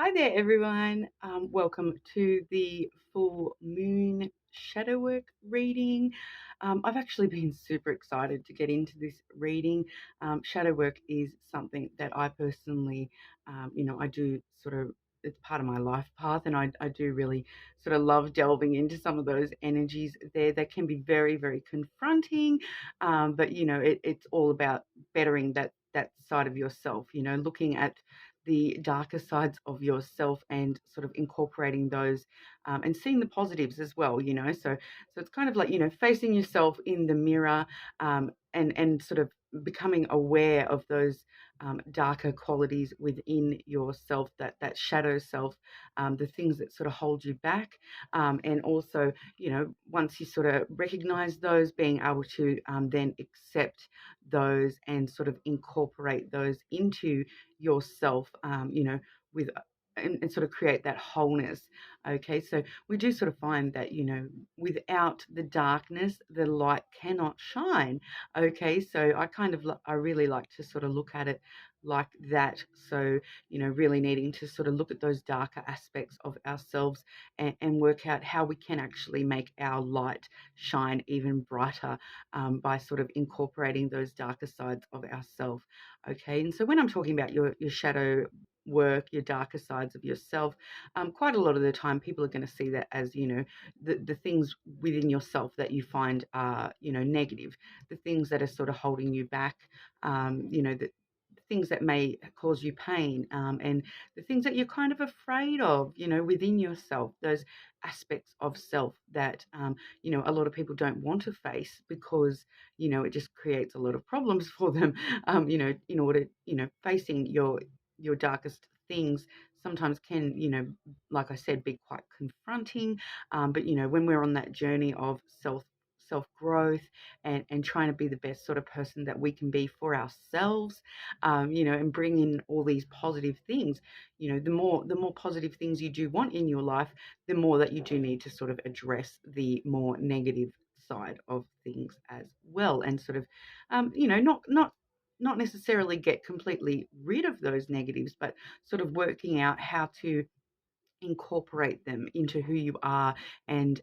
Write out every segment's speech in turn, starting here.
Hi there, everyone. Welcome to the full moon shadow work reading. I've actually been super excited to get into this reading. Shadow work is something that I personally, I do sort of, it's part of my life path, and I do really sort of love delving into some of those energies there. They can be very, very confronting, but it's all about bettering that side of yourself. Looking at the darker sides of yourself and sort of incorporating those, and seeing the positives as well. So it's kind of like facing yourself in the mirror, and sort of becoming aware of those darker qualities within yourself, that shadow self, the things that sort of hold you back, and also once you sort of recognize those, being able to then accept those and sort of incorporate those into yourself, with and sort of create that wholeness. Okay, so we do sort of find that without the darkness, the light cannot shine. Okay, so I really like to sort of look at it like that. So really needing to sort of look at those darker aspects of ourselves, and work out how we can actually make our light shine even brighter, by sort of incorporating those darker sides of ourselves. Okay, and so when I'm talking about your shadow work, your darker sides of yourself, quite a lot of the time people are going to see that as the things within yourself that you find are negative, the things that are sort of holding you back, the things that may cause you pain, and the things that you're kind of afraid of, within yourself, those aspects of self that a lot of people don't want to face because it just creates a lot of problems for them. In order, facing your darkest things sometimes can, like I said, be quite confronting. But when we're on that journey of self growth, and trying to be the best sort of person that we can be for ourselves, and bring in all these positive things, the more positive things you do want in your life, the more that you do need to sort of address the more negative side of things as well, and sort of, not necessarily get completely rid of those negatives, but sort of working out how to incorporate them into who you are, and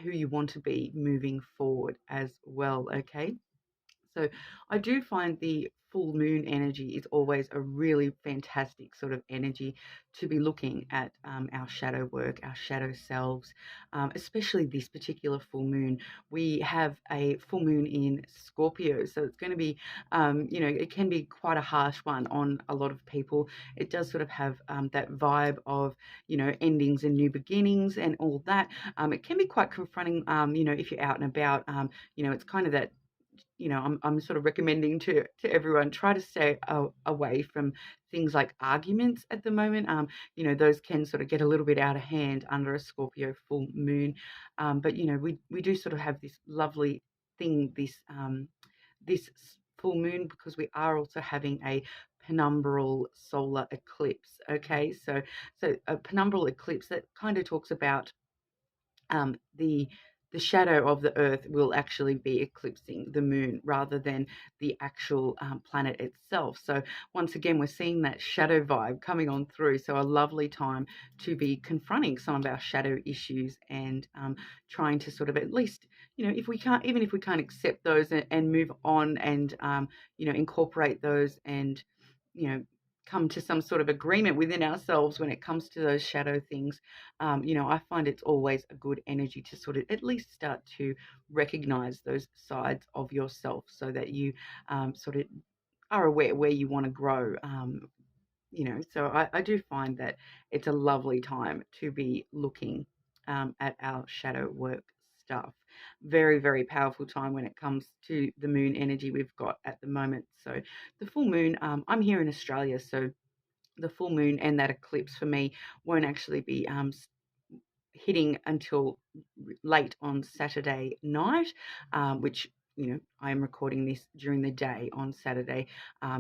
who you want to be moving forward as well. Okay. So I do find the full moon energy is always a really fantastic sort of energy to be looking at, our shadow work, our shadow selves, especially this particular full moon. We have a full moon in Scorpio, so it's going to be, it can be quite a harsh one on a lot of people. It does sort of have, that vibe of, endings and new beginnings and all that. It can be quite confronting, if you're out and about. It's kind of that, I'm sort of recommending to everyone, try to stay away from things like arguments at the moment. Those can sort of get a little bit out of hand under a Scorpio full moon. But we do sort of have this lovely thing, this full moon, because we are also having a penumbral solar eclipse. Okay, so a penumbral eclipse, that kind of talks about, the shadow of the Earth will actually be eclipsing the moon rather than the actual, planet itself. So once again, we're seeing that shadow vibe coming on through. So a lovely time to be confronting some of our shadow issues, and trying to sort of, at least, if we can't, even if we can't accept those, and move on, and incorporate those, and you know come to some sort of agreement within ourselves when it comes to those shadow things. I find it's always a good energy to sort of at least start to recognize those sides of yourself, so that you, sort of are aware where you want to grow. So I do find that it's a lovely time to be looking, at our shadow work stuff. Very, very powerful time when it comes to the moon energy we've got at the moment. So the full moon, I'm here in Australia, so the full moon and that eclipse for me won't actually be, hitting until late on Saturday night, which, I am recording this during the day on Saturday,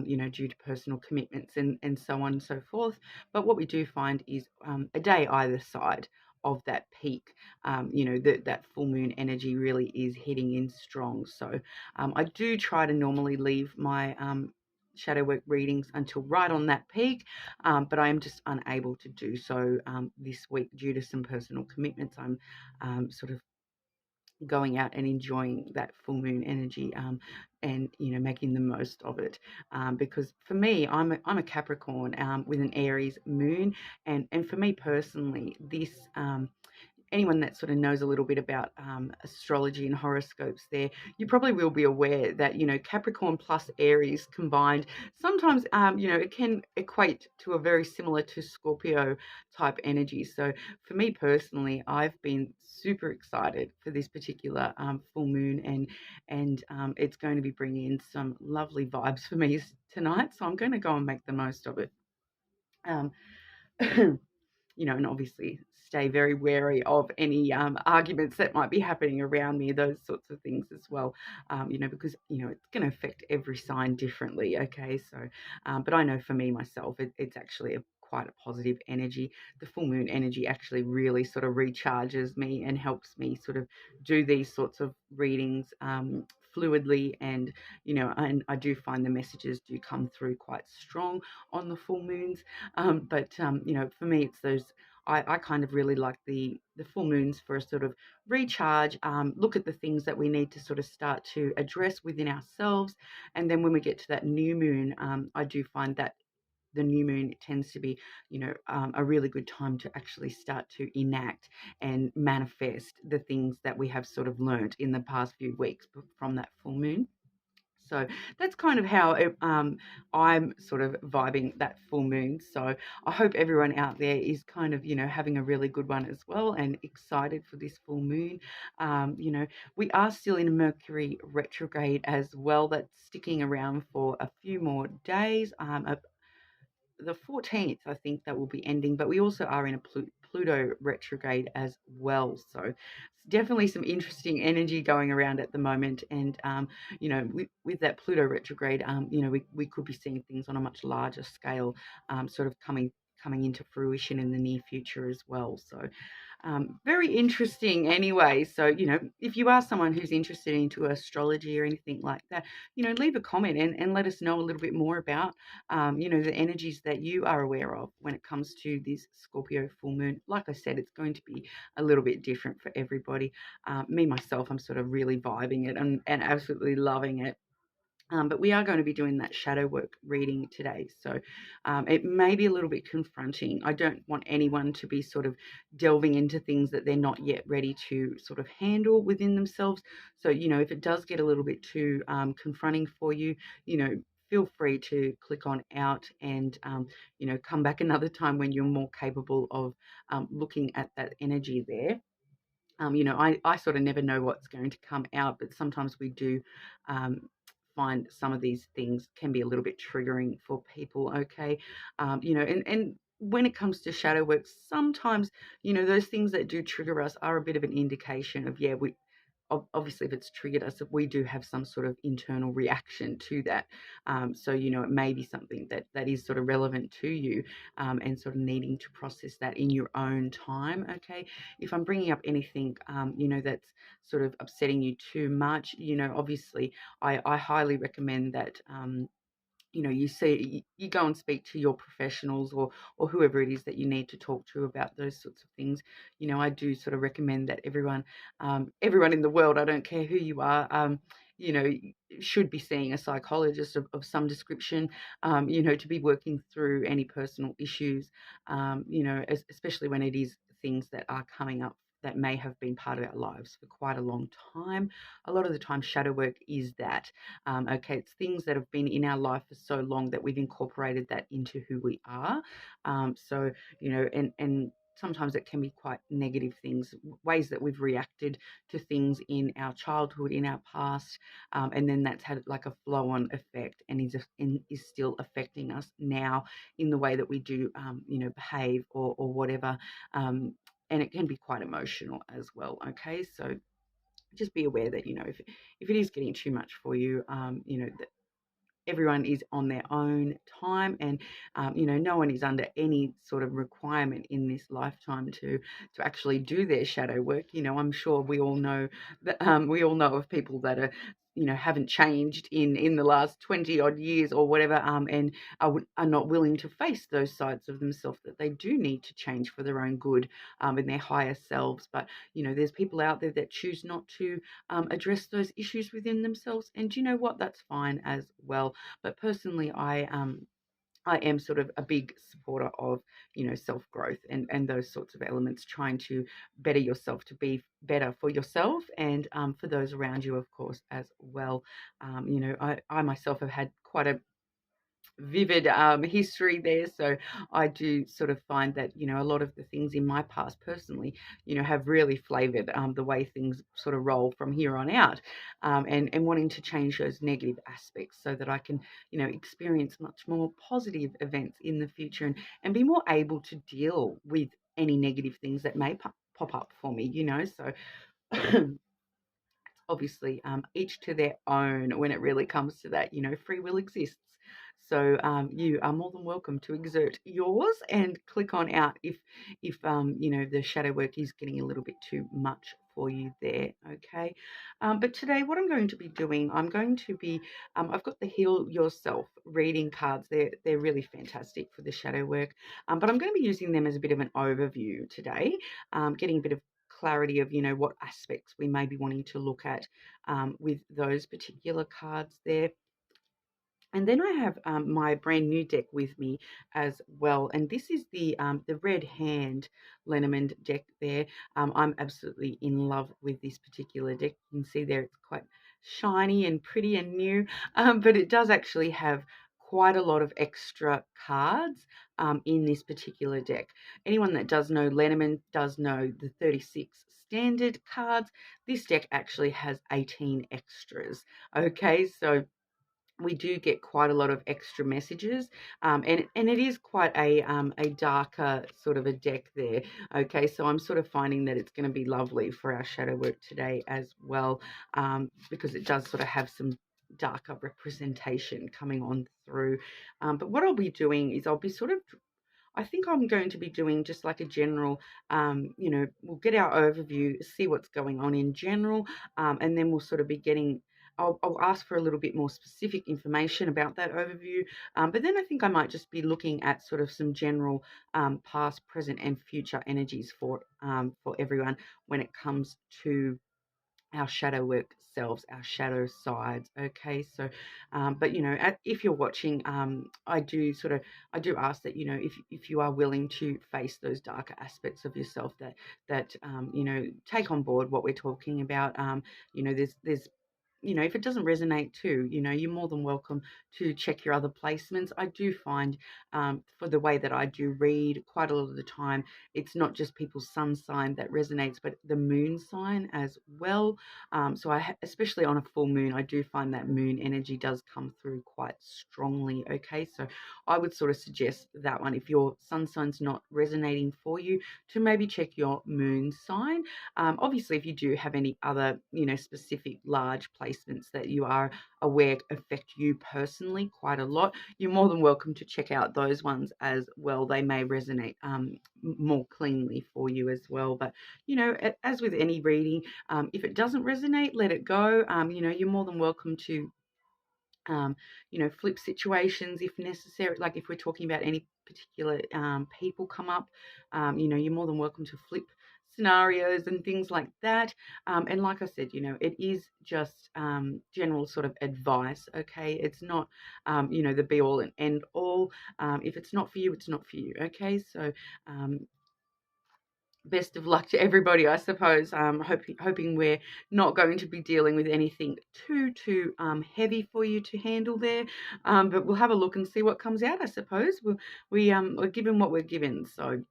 due to personal commitments, and so on and so forth. But what we do find is, a day either side of that peak, that full moon energy really is hitting in strong. So I do try to normally leave my, shadow work readings until right on that peak, but I am just unable to do so this week due to some personal commitments. I'm sort of going out and enjoying that full moon energy, and making the most of it, because for me, I'm a Capricorn, with an Aries moon, and for me personally, this anyone that sort of knows a little bit about astrology and horoscopes there, you probably will be aware that, Capricorn plus Aries combined, sometimes, it can equate to a very similar to Scorpio type energy. So for me personally, I've been super excited for this particular full moon, and it's going to be bringing in some lovely vibes for me tonight. So I'm going to go and make the most of it. Um, and obviously stay very wary of any arguments that might be happening around me, those sorts of things as well, because, it's going to affect every sign differently, okay? So, but I know for me, myself, it's actually quite a positive energy. The full moon energy actually really sort of recharges me and helps me sort of do these sorts of readings fluidly, and I do find the messages do come through quite strong on the full moons. But for me, it's those. I kind of really like the full moons for a sort of recharge. Look at the things that we need to sort of start to address within ourselves, and then when we get to that new moon, I do find that the new moon tends to be, a really good time to actually start to enact and manifest the things that we have sort of learnt in the past few weeks from that full moon. So that's kind of how I'm sort of vibing that full moon. So I hope everyone out there is kind of, having a really good one as well and excited for this full moon. We are still in a Mercury retrograde as well. That's sticking around for a few more days. The 14th, I think that will be ending, but we also are in a Pluto retrograde as well. So definitely some interesting energy going around at the moment. And, with that Pluto retrograde, we could be seeing things on a much larger scale, sort of coming into fruition in the near future as well. So very interesting anyway. So, if you are someone who's interested into astrology or anything like that, leave a comment and let us know a little bit more about, the energies that you are aware of when it comes to this Scorpio full moon. Like I said, it's going to be a little bit different for everybody. Me, myself, I'm sort of really vibing it and absolutely loving it. But we are going to be doing that shadow work reading today. So it may be a little bit confronting. I don't want anyone to be sort of delving into things that they're not yet ready to sort of handle within themselves. So, if it does get a little bit too confronting for you, feel free to click on out and, come back another time when you're more capable of looking at that energy there. I sort of never know what's going to come out, but sometimes we do find some of these things can be a little bit triggering for people, okay? And when it comes to shadow work, sometimes, those things that do trigger us are a bit of an indication of, yeah, obviously if it's triggered us, we do have some sort of internal reaction to that. So, it may be something that is sort of relevant to you, and sort of needing to process that in your own time, okay? If I'm bringing up anything, that's sort of upsetting you too much, obviously I highly recommend that, you go and speak to your professionals or whoever it is that you need to talk to about those sorts of things. I do sort of recommend that everyone in the world, I don't care who you are, you know, should be seeing a psychologist of some description, to be working through any personal issues, especially when it is things that are coming up that may have been part of our lives for quite a long time. A lot of the time, shadow work is that. Okay, it's things that have been in our life for so long that we've incorporated that into who we are. So, and sometimes it can be quite negative things, ways that we've reacted to things in our childhood, in our past, and then that's had like a flow-on effect and is still affecting us now in the way that we do, behave or whatever. And it can be quite emotional as well. Okay, so just be aware that, if it is getting too much for you, that everyone is on their own time, and no one is under any sort of requirement in this lifetime to actually do their shadow work. I'm sure we all know that, we all know of people that are haven't changed in the last 20 odd years or whatever, and are not willing to face those sides of themselves that they do need to change for their own good, in their higher selves. But there's people out there that choose not to address those issues within themselves, and you know what, that's fine as well. But personally, I am sort of a big supporter of, self-growth and those sorts of elements, trying to better yourself to be better for yourself and for those around you, of course, as well. I myself have had quite a vivid history there, so I do sort of find that a lot of the things in my past personally have really flavored the way things sort of roll from here on out, and wanting to change those negative aspects so that I can experience much more positive events in the future, and be more able to deal with any negative things that may pop up for me, so obviously each to their own when it really comes to that. Free will exists. So you are more than welcome to exert yours and click on out if the shadow work is getting a little bit too much for you there. Okay. But today what I'm going to be doing, I've got the Heal Yourself reading cards. They're really fantastic for the shadow work. But I'm going to be using them as a bit of an overview today, getting a bit of clarity of what aspects we may be wanting to look at with those particular cards there. And then I have my brand new deck with me as well, and this is the Red Hand Lenormand deck there. I'm absolutely in love with this particular deck. You can see there it's quite shiny and pretty and new, but it does actually have quite a lot of extra cards in this particular deck. Anyone that does know Lenormand does know the 36 standard cards. This deck actually has 18 extras. Okay, so we do get quite a lot of extra messages, and it is quite a darker sort of a deck there. Okay, so I'm sort of finding that it's going to be lovely for our shadow work today as well, because it does sort of have some darker representation coming on through. But what I'll be doing is I think I'm going to be doing just like a general, we'll get our overview, see what's going on in general, and then we'll sort of be getting, I'll ask for a little bit more specific information about that overview. But then I think I might just be looking at sort of some general past, present, and future energies for everyone when it comes to our shadow work selves, our shadow sides. Okay, so but if you're watching, I do ask that if you are willing to face those darker aspects of yourself, that take on board what we're talking about. There's if it doesn't resonate too, you're more than welcome to check your other placements. I do find for the way that I do read, quite a lot of the time, it's not just people's sun sign that resonates, but the moon sign as well. So especially on a full moon, I do find that moon energy does come through quite strongly. Okay, so I would sort of suggest that one, if your sun sign's not resonating for you, to maybe check your moon sign. Obviously, if you do have any other, specific large placements that you are aware affect you personally quite a lot, you're more than welcome to check out those ones as well. They may resonate more cleanly for you as well. But, as with any reading, if it doesn't resonate, let it go. You're more than welcome to flip situations if necessary. Like if we're talking about any particular people come up, you're more than welcome to flip scenarios and things like that. And like I said, it is just general sort of advice. Okay, it's not the be all and end all. If it's not for you, it's not for you. Okay, so best of luck to everybody, I suppose. Hoping we're not going to be dealing with anything too heavy for you to handle there. But we'll have a look and see what comes out, I suppose. We're given what we're given. So,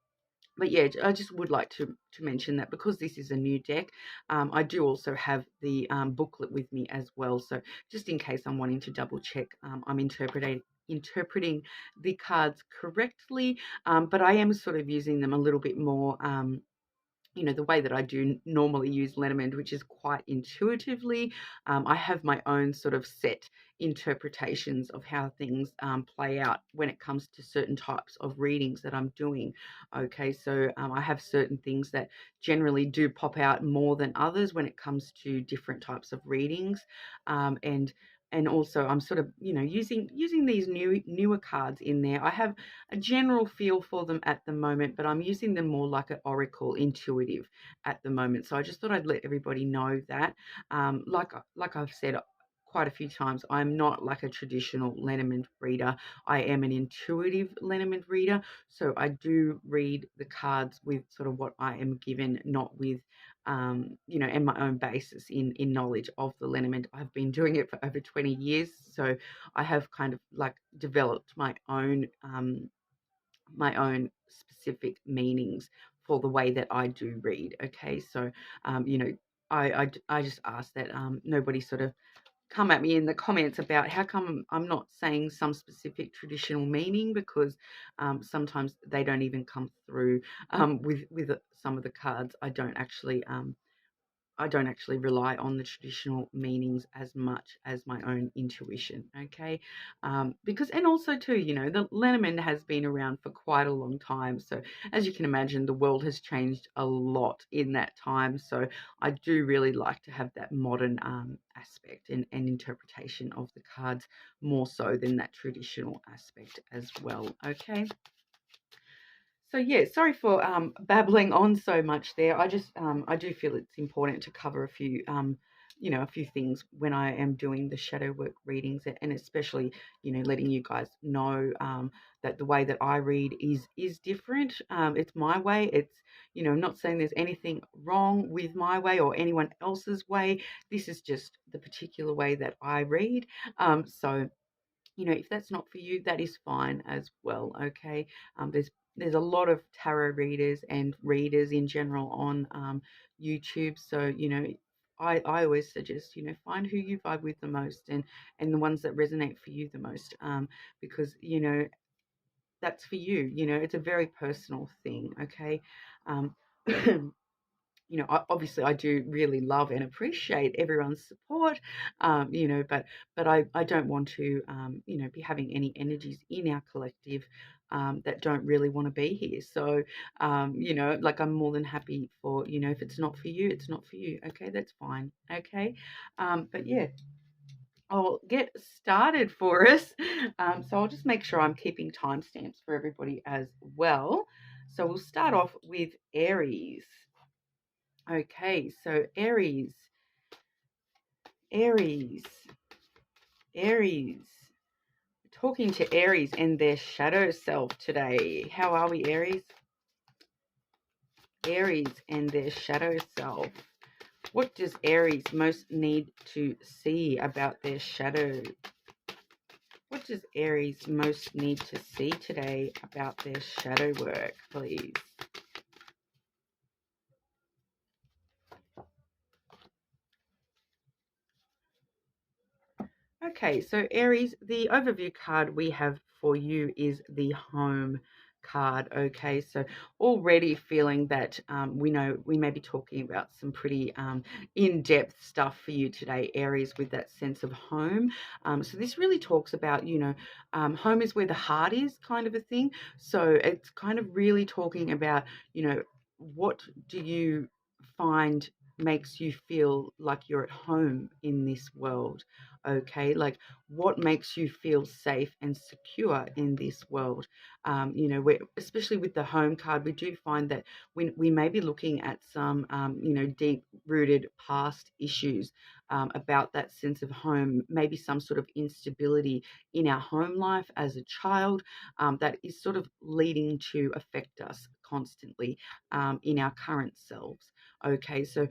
but yeah, I just would like to mention that because this is a new deck, I do also have the booklet with me as well. So just in case I'm wanting to double check, I'm interpreting the cards correctly, but I am sort of using them a little bit more you know, the way that I do normally use Lenormand, which is quite intuitively. I have my own sort of set interpretations of how things play out when it comes to certain types of readings that I'm doing. Okay, so I have certain things that generally do pop out more than others when it comes to different types of readings, and also I'm sort of, you know, using these newer cards in there. I have a general feel for them at the moment, but I'm using them more like an oracle, intuitive at the moment. So I just thought I'd let everybody know that. Like I've said quite a few times, I'm not like a traditional Lenormand reader. I am an intuitive Lenormand reader. So I do read the cards with sort of what I am given, not with you know, and my own basis in knowledge of the Lenormand. I've been doing it for over 20 years, so I have kind of like developed my own specific meanings for the way that I do read. Okay, so you know, I just ask that nobody sort of come at me in the comments about how come I'm not saying some specific traditional meaning, because sometimes they don't even come through with some of the cards. I don't actually rely on the traditional meanings as much as my own intuition, okay? Because, and also too, you know, the Lenormand has been around for quite a long time. So as you can imagine, the world has changed a lot in that time. So I do really like to have that modern aspect and interpretation of the cards, more so than that traditional aspect as well, okay? So yeah, sorry for babbling on so much there. I just I do feel it's important to cover a few you know, a few things when I am doing the shadow work readings, and especially, you know, letting you guys know that the way that I read is different. It's my way. It's, you know, not saying there's anything wrong with my way or anyone else's way. This is just the particular way that I read. So you know, if that's not for you, that is fine as well. Okay, there's a lot of tarot readers and readers in general on YouTube. So you know, I always suggest, you know, find who you vibe with the most, and the ones that resonate for you the most, because you know that's for you. You know, it's a very personal thing. Okay. Um, you know, obviously I do really love and appreciate everyone's support, you know, but I don't want to, you know, be having any energies in our collective that don't really want to be here. So, you know, like I'm more than happy for, you know, if it's not for you, it's not for you. Okay, that's fine. Okay, but yeah. I'll get started for us. So I'll just make sure I'm keeping timestamps for everybody as well. So we'll start off with Aries. Okay, so Aries, Aries. Talking to Aries and their shadow self today. How are we, Aries? Aries and their shadow self. What does Aries most need to see about their shadow? What does Aries most need to see today about their shadow work, please? Okay, so Aries, the overview card we have for you is the home card. Okay, so already feeling that we know we may be talking about some pretty in-depth stuff for you today, Aries, with that sense of home. So this really talks about, you know, home is where the heart is, kind of a thing. So it's kind of really talking about, you know, what do you find makes you feel like you're at home in this world? Okay, like what makes you feel safe and secure in this world? You know, especially with the home card, we do find that we may be looking at some you know, deep rooted past issues about that sense of home, maybe some sort of instability in our home life as a child that is sort of leading to affect us constantly in our current selves. Okay, so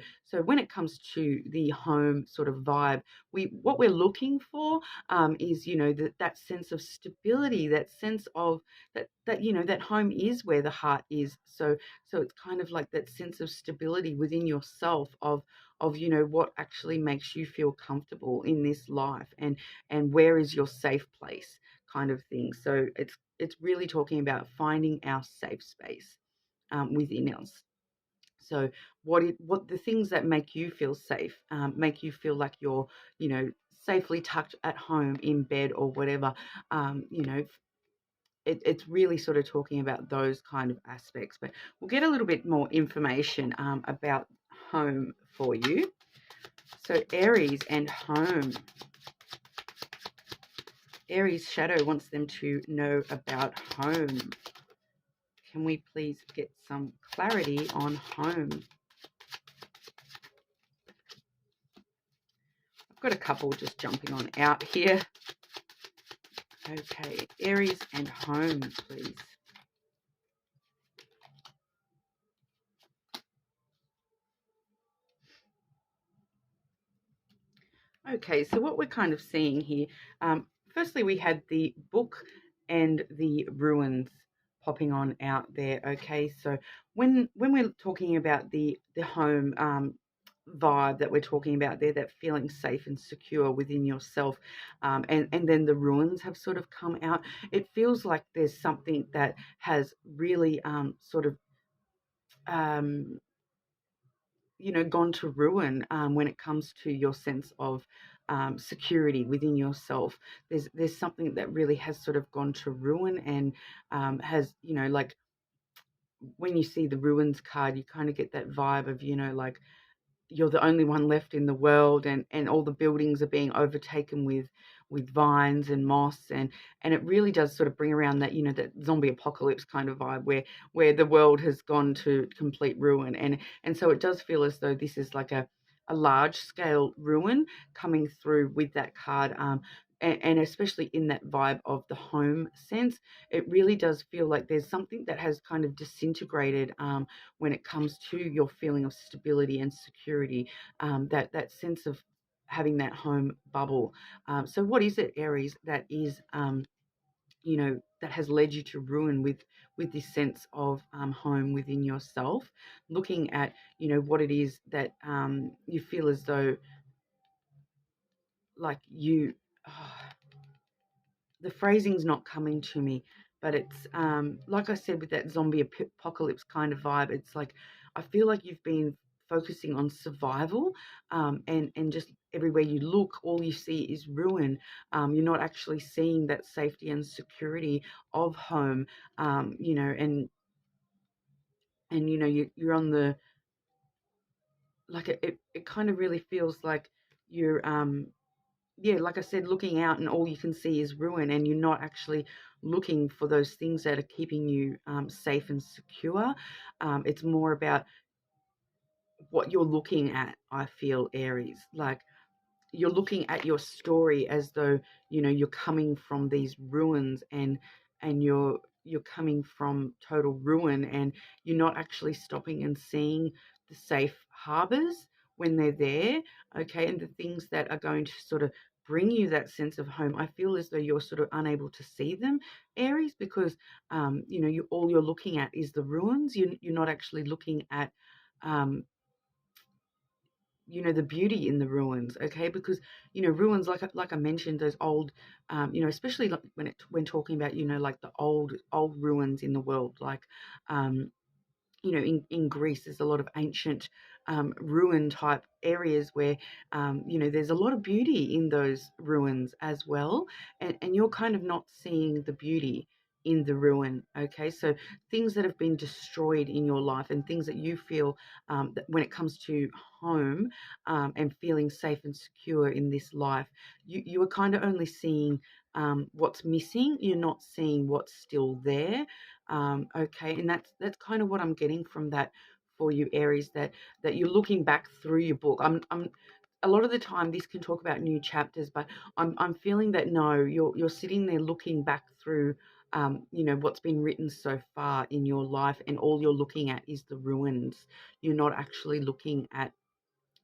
when it comes to the home sort of vibe, what we're looking for is, you know, that sense of stability, that sense of that you know, that home is where the heart is. So it's kind of like that sense of stability within yourself of you know, what actually makes you feel comfortable in this life, and where is your safe place, kind of thing. So it's really talking about finding our safe space within us. So what the things that make you feel safe, make you feel like you're, you know, safely tucked at home in bed or whatever, you know, it's really sort of talking about those kind of aspects. But we'll get a little bit more information about home for you. So Aries and home. Aries shadow wants them to know about home. Can we please get some clarity on home? I've got a couple just jumping on out here. Okay, Aries and home, please. Okay, so what we're kind of seeing here, firstly, we had the book and the ruins popping on out there. Okay, so when we're talking about the home vibe that we're talking about there, that feeling safe and secure within yourself, and then the ruins have sort of come out, it feels like there's something that has really sort of you know, gone to ruin when it comes to your sense of security within yourself. There's something that really has sort of gone to ruin, and has, you know, like when you see the ruins card, you kind of get that vibe of, you know, like you're the only one left in the world, and all the buildings are being overtaken with vines and moss, and it really does sort of bring around that, you know, that zombie apocalypse kind of vibe where the world has gone to complete ruin, and so it does feel as though this is like a large scale ruin coming through with that card, and especially in that vibe of the home sense, it really does feel like there's something that has kind of disintegrated when it comes to your feeling of stability and security, that sense of having that home bubble. So what is it, Aries, that is, you know, that has led you to ruin with this sense of home within yourself? Looking at, you know, what it is that you feel as though like you. Oh, the phrasing's not coming to me, but it's like I said, with that zombie apocalypse kind of vibe, it's like I feel like you've been focusing on survival, and just everywhere you look, all you see is ruin. You're not actually seeing that safety and security of home, you know, and you know, you're on the, like it kind of really feels like you're yeah, like I said, looking out and all you can see is ruin, and you're not actually looking for those things that are keeping you safe and secure. It's more about what you're looking at, I feel, Aries. Like you're looking at your story as though, you know, you're coming from these ruins, and you're coming from total ruin, and you're not actually stopping and seeing the safe harbors when they're there. Okay, and the things that are going to sort of bring you that sense of home, I feel as though you're sort of unable to see them, Aries, because you know, you all you're looking at is the ruins. You're not actually looking at um, you know, the beauty in the ruins. Okay, because, you know, ruins, like I mentioned, those old, you know, especially like when talking about, you know, like the old ruins in the world, like you know, in Greece, there's a lot of ancient ruin type areas where, you know, there's a lot of beauty in those ruins as well. And you're kind of not seeing the beauty in the ruin. Okay, so things that have been destroyed in your life, and things that you feel that when it comes to home, and feeling safe and secure in this life, you are kind of only seeing what's missing. You're not seeing what's still there. Okay, and that's kind of what I'm getting from that for you, Aries. That you're looking back through your book. I'm a lot of the time this can talk about new chapters, but I'm feeling that no, you're sitting there looking back through, you know, what's been written so far in your life, and all you're looking at is the ruins. You're not actually looking at,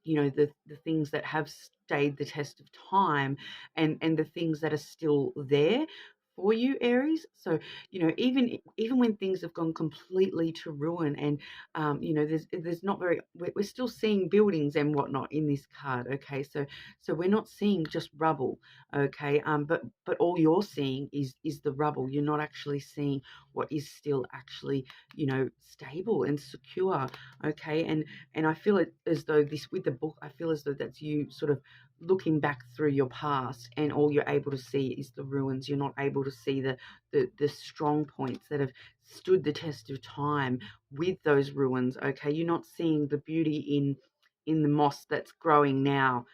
you know, the things that have stayed the test of time, and the things that are still there for you, Aries. So, you know, even when things have gone completely to ruin, and you know, there's not very, we're still seeing buildings and whatnot in this card. Okay, so we're not seeing just rubble. Okay, but all you're seeing is the rubble. You're not actually seeing what is still actually, you know, stable and secure. Okay, and I feel it as though this, with the book, I feel as though that's you sort of looking back through your past, and all you're able to see is the ruins. You're not able to see the strong points that have stood the test of time with those ruins. Okay, you're not seeing the beauty in the moss that's growing now.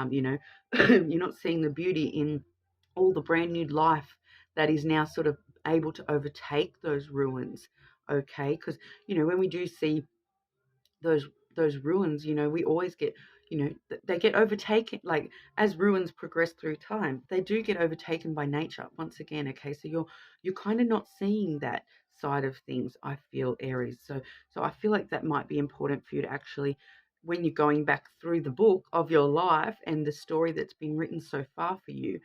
You know, you're not seeing the beauty in all the brand new life that is now sort of able to overtake those ruins. Okay, because you know, when we do see those those ruins, you know, we always get, you know, they get overtaken, like as ruins progress through time, they do get overtaken by nature once again. Okay, so you're kind of not seeing that side of things, I feel, Aries. So I feel like that might be important for you to actually, when you're going back through the book of your life and the story that's been written so far for you,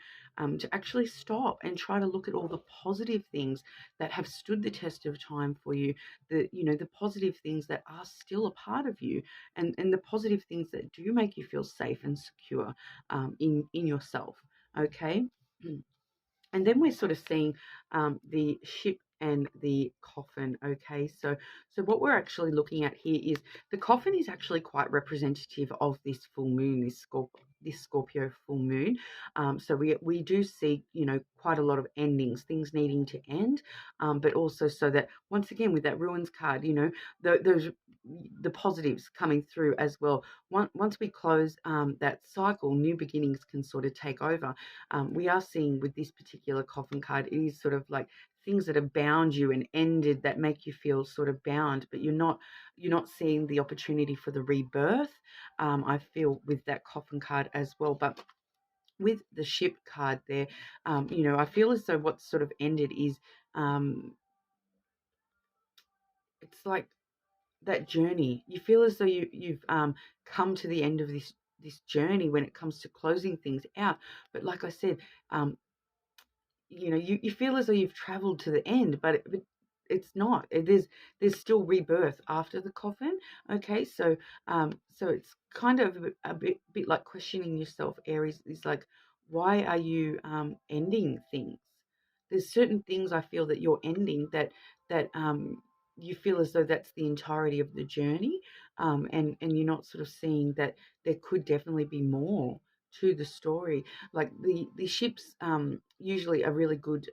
to actually stop and try to look at all the positive things that have stood the test of time for you, the, you know, the positive things that are still a part of you, and the positive things that do make you feel safe and secure, in yourself. Okay. And then we're sort of seeing the ship and the coffin. Okay, so what we're actually looking at here is the coffin is actually quite representative of this full moon, this Scorpio full moon. So we do see, you know, quite a lot of endings, things needing to end, but also so that, once again, with that ruins card, you know, those the positives coming through as well. Once we close that cycle, new beginnings can sort of take over. We are seeing with this particular coffin card, it is sort of like things that have bound you and ended, that make you feel sort of bound, but you're not seeing the opportunity for the rebirth. I feel with that coffin card as well. But with the ship card there, you know, I feel as though what's sort of ended is, it's like that journey. You feel as though you've come to the end of this journey when it comes to closing things out. But like I said, um, you know, you feel as though you've traveled to the end, but it's not. There's still rebirth after the coffin. Okay, so it's kind of a bit like questioning yourself, Aries. Is like, why are you ending things? There's certain things I feel that you're ending, that you feel as though that's the entirety of the journey, and you're not sort of seeing that there could definitely be more to the story. Like the ships, usually a really good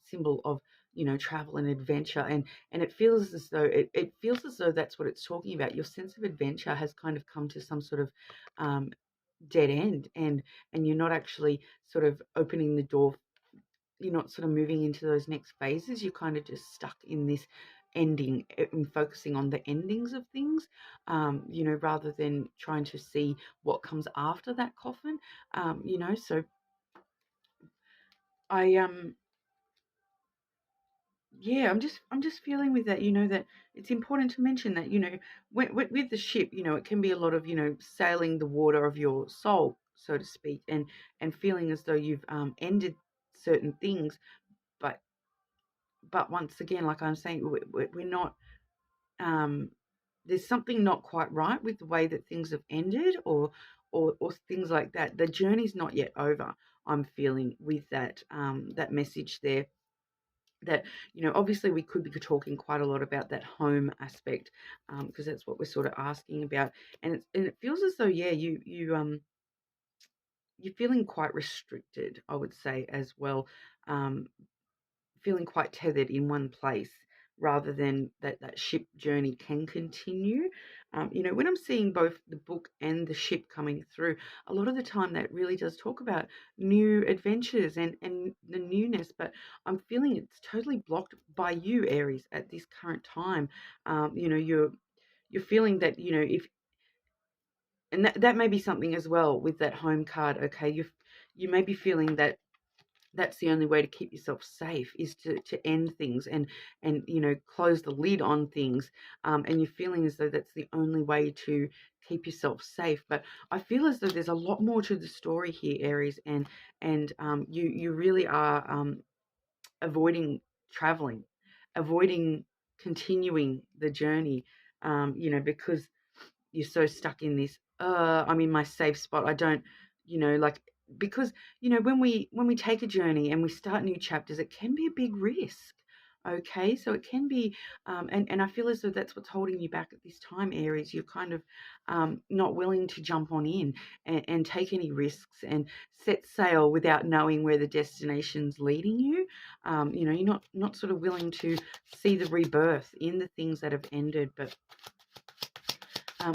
symbol of, you know, travel and adventure, and it feels as though it feels as though that's what it's talking about. Your sense of adventure has kind of come to some sort of um, dead end, and you're not actually sort of opening the door. You're not sort of moving into those next phases. You're kind of just stuck in this ending, and focusing on the endings of things, you know, rather than trying to see what comes after that coffin. You know, so I yeah, I'm just feeling with that, you know, that it's important to mention that, you know, with the ship, you know, it can be a lot of, you know, sailing the water of your soul, so to speak, and feeling as though you've ended certain things, but once again, like I'm saying, we're not, um, there's something not quite right with the way that things have ended, or things like that. The journey's not yet over. I'm feeling with that that message there. That, you know, obviously we could be talking quite a lot about that home aspect, because that's what we're sort of asking about, and it feels as though, yeah, you're feeling quite restricted, I would say, as well. Um, Feeling quite tethered in one place, rather than that ship journey can continue. You know, when I'm seeing both the book and the ship coming through, a lot of the time that really does talk about new adventures and the newness, but I'm feeling it's totally blocked by you, Aries, at this current time. You know, you're feeling that, you know, if, and that may be something as well with that home card. Okay, you may be feeling that that's the only way to keep yourself safe, is to end things, and you know, close the lid on things, and you're feeling as though that's the only way to keep yourself safe. But I feel as though there's a lot more to the story here, Aries, and you really are, avoiding traveling, avoiding continuing the journey, because you're so stuck in this, I'm in my safe spot. I don't, like, because, when we take a journey and we start new chapters, it can be a big risk. Okay, so it can be, and I feel as though that's what's holding you back at this time, Aries. You're kind of not willing to jump on in and take any risks and set sail without knowing where the destination's leading you. You're not sort of willing to see the rebirth in the things that have ended. But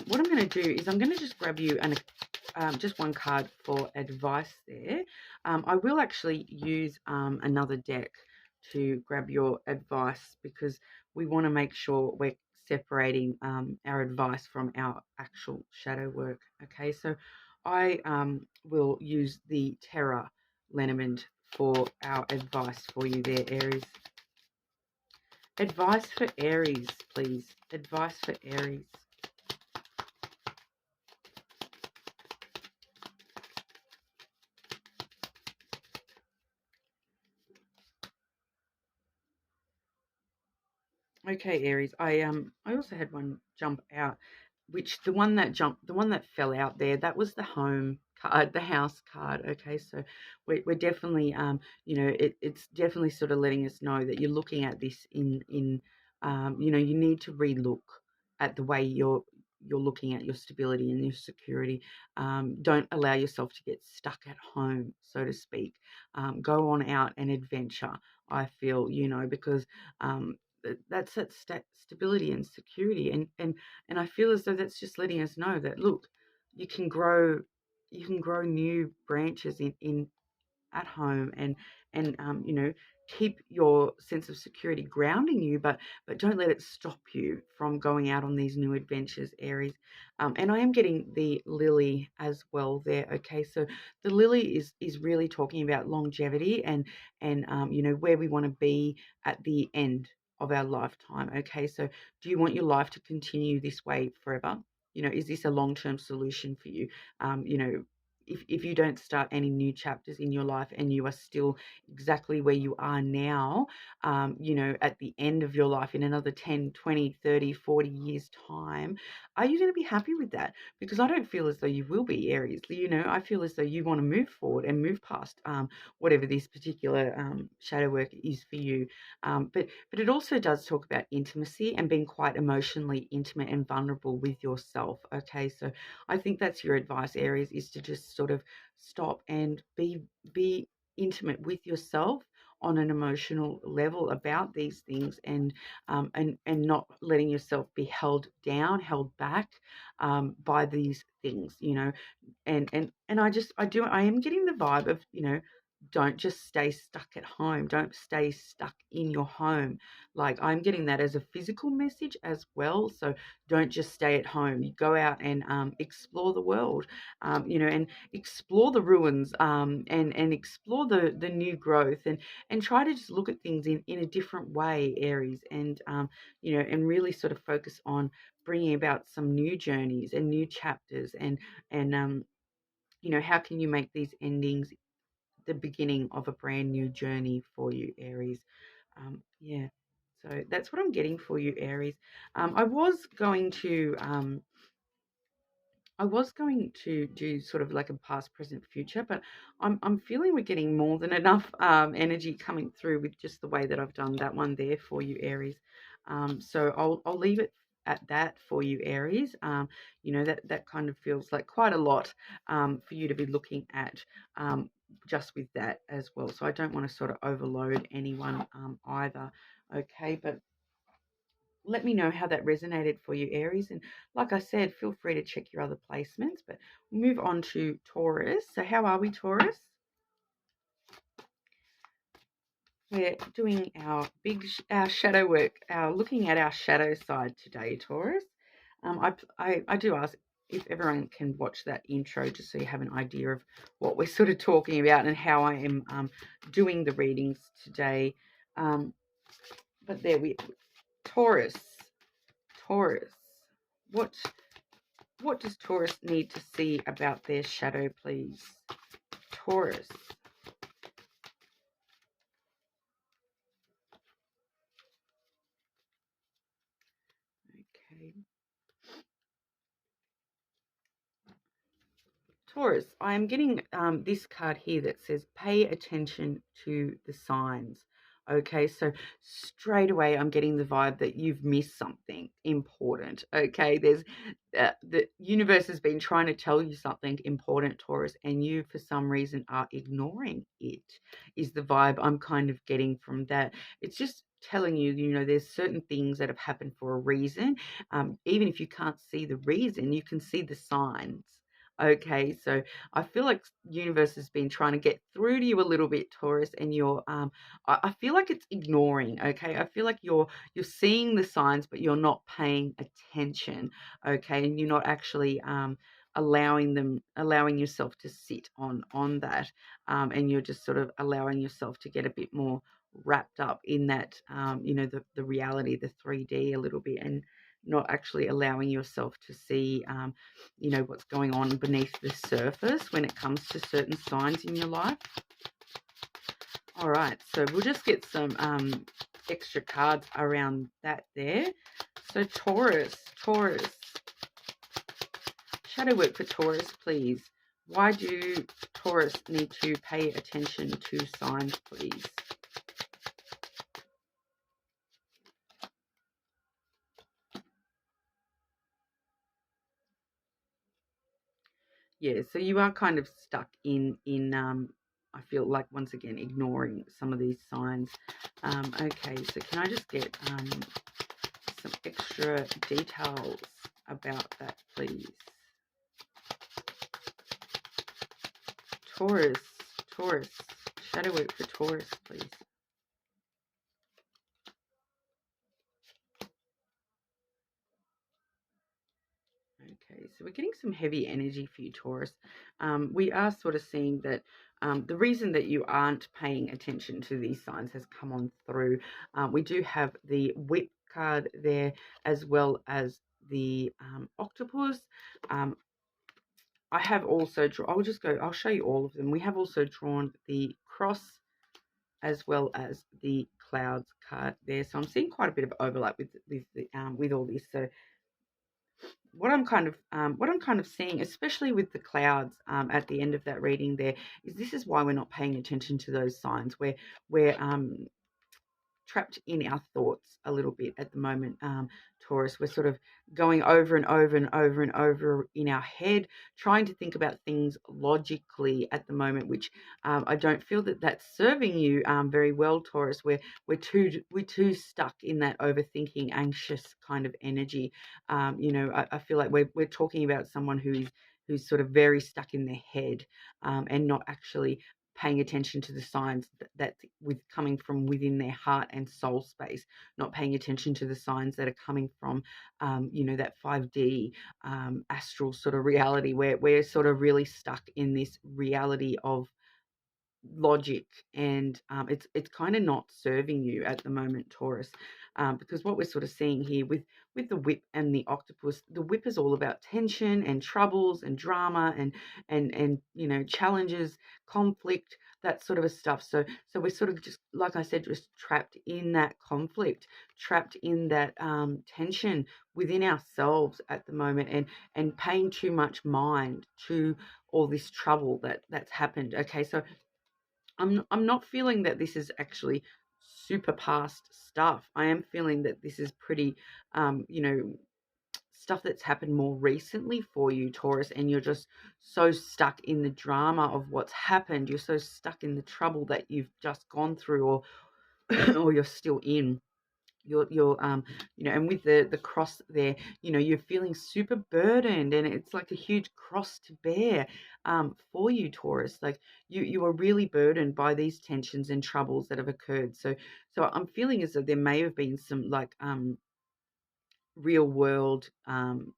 what I'm going to do is I'm going to just grab you just one card for advice there. I will actually use another deck to grab your advice, because we want to make sure we're separating our advice from our actual shadow work. Okay, so I will use the Terra Lenormand for our advice for you there, Aries. Advice for Aries, please. Advice for Aries. Okay, Aries. I also had one jump out, which the one that fell out there, that was the home card, the house card. Okay, so we're definitely it's definitely sort of letting us know that you're looking at this in you need to relook at the way you're looking at your stability and your security. Don't allow yourself to get stuck at home, so to speak. Go on out and adventure. I feel, because that's that stability and security, and I feel as though that's just letting us know that, look, you can grow new branches in at home, and keep your sense of security grounding you, but don't let it stop you from going out on these new adventures, Aries. And I am getting the lily as well there. Okay, so the lily is really talking about longevity and where we want to be at the end of our lifetime. Okay, so do you want your life to continue this way forever? Is this a long-term solution for you? If you don't start any new chapters in your life and you are still exactly where you are now, at the end of your life in another 10, 20, 30, 40 years time, are you going to be happy with that? Because I don't feel as though you will be, Aries. I feel as though you want to move forward and move past whatever this particular shadow work is for you. But it also does talk about intimacy and being quite emotionally intimate and vulnerable with yourself. Okay, so I think that's your advice, Aries, is to just sort of stop and be intimate with yourself on an emotional level about these things, and not letting yourself be held down, held back by these things, and I am getting the vibe of, don't just stay stuck at home. Don't stay stuck in your home. Like, I'm getting that as a physical message as well. So don't just stay at home. You go out and explore the world, and explore the ruins, and explore the new growth, and try to just look at things in a different way, Aries, and really sort of focus on bringing about some new journeys and new chapters, and how can you make these endings the beginning of a brand new journey for you, Aries. Yeah, so that's what I'm getting for you, Aries. I was going to do sort of like a past, present, future, but I'm feeling we're getting more than enough energy coming through with just the way that I've done that one there for you, Aries. So I'll leave it at that for you, Aries. That kind of feels like quite a lot for you to be looking at, just with that as well. So I don't want to sort of overload anyone either. Okay, but let me know how that resonated for you, Aries. And like I said, feel free to check your other placements. But we'll move on to Taurus. So how are we, Taurus? We're doing our shadow work, looking at our shadow side today, Taurus. I do ask if everyone can watch that intro, just so you have an idea of what we're sort of talking about and how I am doing the readings today. But there Taurus. What does Taurus need to see about their shadow, please? Taurus. Okay. Taurus, I am getting this card here that says pay attention to the signs. Okay, so straight away I'm getting the vibe that you've missed something important. Okay, there's the universe has been trying to tell you something important, Taurus, and you for some reason are ignoring it, is the vibe I'm kind of getting from that. It's just telling you, you know, there's certain things that have happened for a reason. Even if you can't see the reason, you can see the signs. Okay, so I feel like universe has been trying to get through to you a little bit, Taurus, and you're I feel like it's ignoring. Okay, I feel like you're seeing the signs, but you're not paying attention. Okay, and you're not actually allowing yourself to sit on that, and you're just sort of allowing yourself to get a bit more wrapped up in that, you know, the reality, the 3D a little bit, and not actually allowing yourself to see, you know, what's going on beneath the surface when it comes to certain signs in your life. All right, so we'll just get some extra cards around that there. So Taurus, shadow work for Taurus, please. Why do Taurus need to pay attention to signs, please? Yeah, so you are kind of stuck in I feel like once again ignoring some of these signs. Okay, so can I just get some extra details about that, please? Taurus, shadow work for Taurus, please. Okay, so we're getting some heavy energy for you, Taurus. We are sort of seeing that the reason that you aren't paying attention to these signs has come on through. We do have the whip card there, as well as the octopus. I have also I'll show you all of them. We have also drawn the cross as well as the clouds card there. So I'm seeing quite a bit of overlap with all this. So what I'm kind of seeing, especially with the clouds at the end of that reading there, is this is why we're not paying attention to those signs. We're trapped in our thoughts a little bit at the moment, Taurus. We're sort of going over and over and over and over in our head, trying to think about things logically at the moment, which I don't feel that that's serving you very well, Taurus. We're too stuck in that overthinking, anxious kind of energy. You know, I feel like we're talking about someone who's sort of very stuck in their head, and not actually paying attention to the signs that with coming from within their heart and soul space, not paying attention to the signs that are coming from, you know, that 5D astral sort of reality, where we're sort of really stuck in this reality of logic, and it's kind of not serving you at the moment, Taurus, because what we're sort of seeing here with the whip and the octopus, the whip is all about tension and troubles and drama and you know, challenges, conflict, that sort of a stuff. So we're sort of, just like I said, just trapped in that conflict, trapped in that tension within ourselves at the moment, and paying too much mind to all this trouble that's happened. Okay, so I'm not feeling that this is actually super past stuff. I am feeling that this is pretty, you know, stuff that's happened more recently for you, Taurus, and you're just so stuck in the drama of what's happened. You're so stuck in the trouble that you've just gone through, or or you're still in. You're you know, and with the cross there, you know, you're feeling super burdened, and it's like a huge cross to bear for you, Taurus. Like you are really burdened by these tensions and troubles that have occurred. So I'm feeling as though there may have been some like real world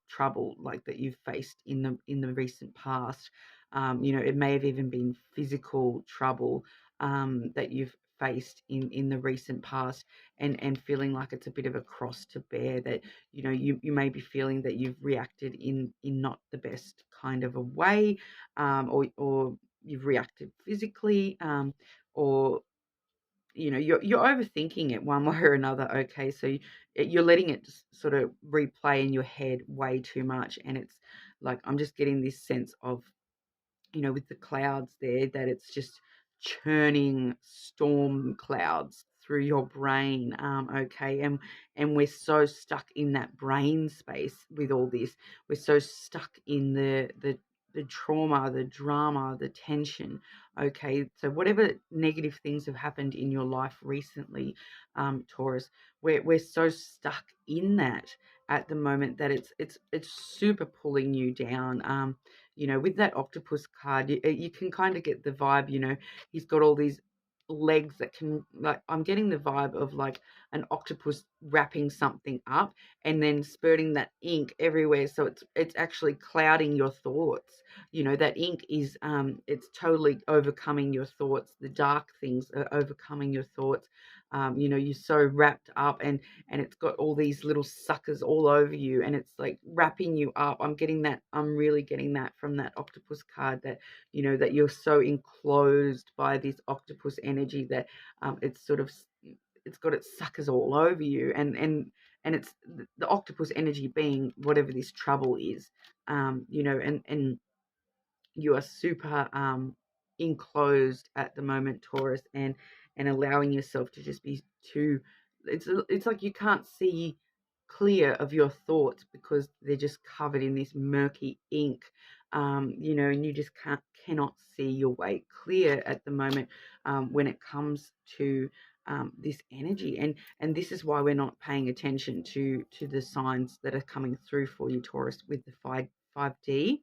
trouble like that you've faced in the recent past. You know, it may have even been physical trouble that you've faced in the recent past, and feeling like it's a bit of a cross to bear, that you know, you may be feeling that you've reacted in not the best kind of a way, or you've reacted physically, or you know, you're overthinking it one way or another. Okay, so you're letting it just sort of replay in your head way too much, and it's like I'm just getting this sense of, you know, with the clouds there, that it's just churning storm clouds through your brain. Okay, and we're so stuck in that brain space with all this. We're so stuck in the trauma, the drama, the tension. Okay, so whatever negative things have happened in your life recently, Taurus, we're so stuck in that at the moment that it's super pulling you down. You know, with that octopus card, you can kind of get the vibe, you know, he's got all these legs that can, like, I'm getting the vibe of like an octopus wrapping something up and then spurting that ink everywhere. So it's actually clouding your thoughts. You know, that ink is, it's totally overcoming your thoughts. The dark things are overcoming your thoughts. You know, you're so wrapped up, and it's got all these little suckers all over you, and it's like wrapping you up. I'm really getting that from that octopus card, that, you know, that you're so enclosed by this octopus energy that it's sort of, it's got its suckers all over you, and it's the octopus energy being whatever this trouble is. You know, and you are super enclosed at the moment, Taurus, and allowing yourself to just be too, it's like you can't see clear of your thoughts because they're just covered in this murky ink. You know, and you just cannot see your way clear at the moment, when it comes to this energy. And this is why we're not paying attention to the signs that are coming through for you, Taurus, with the 5D,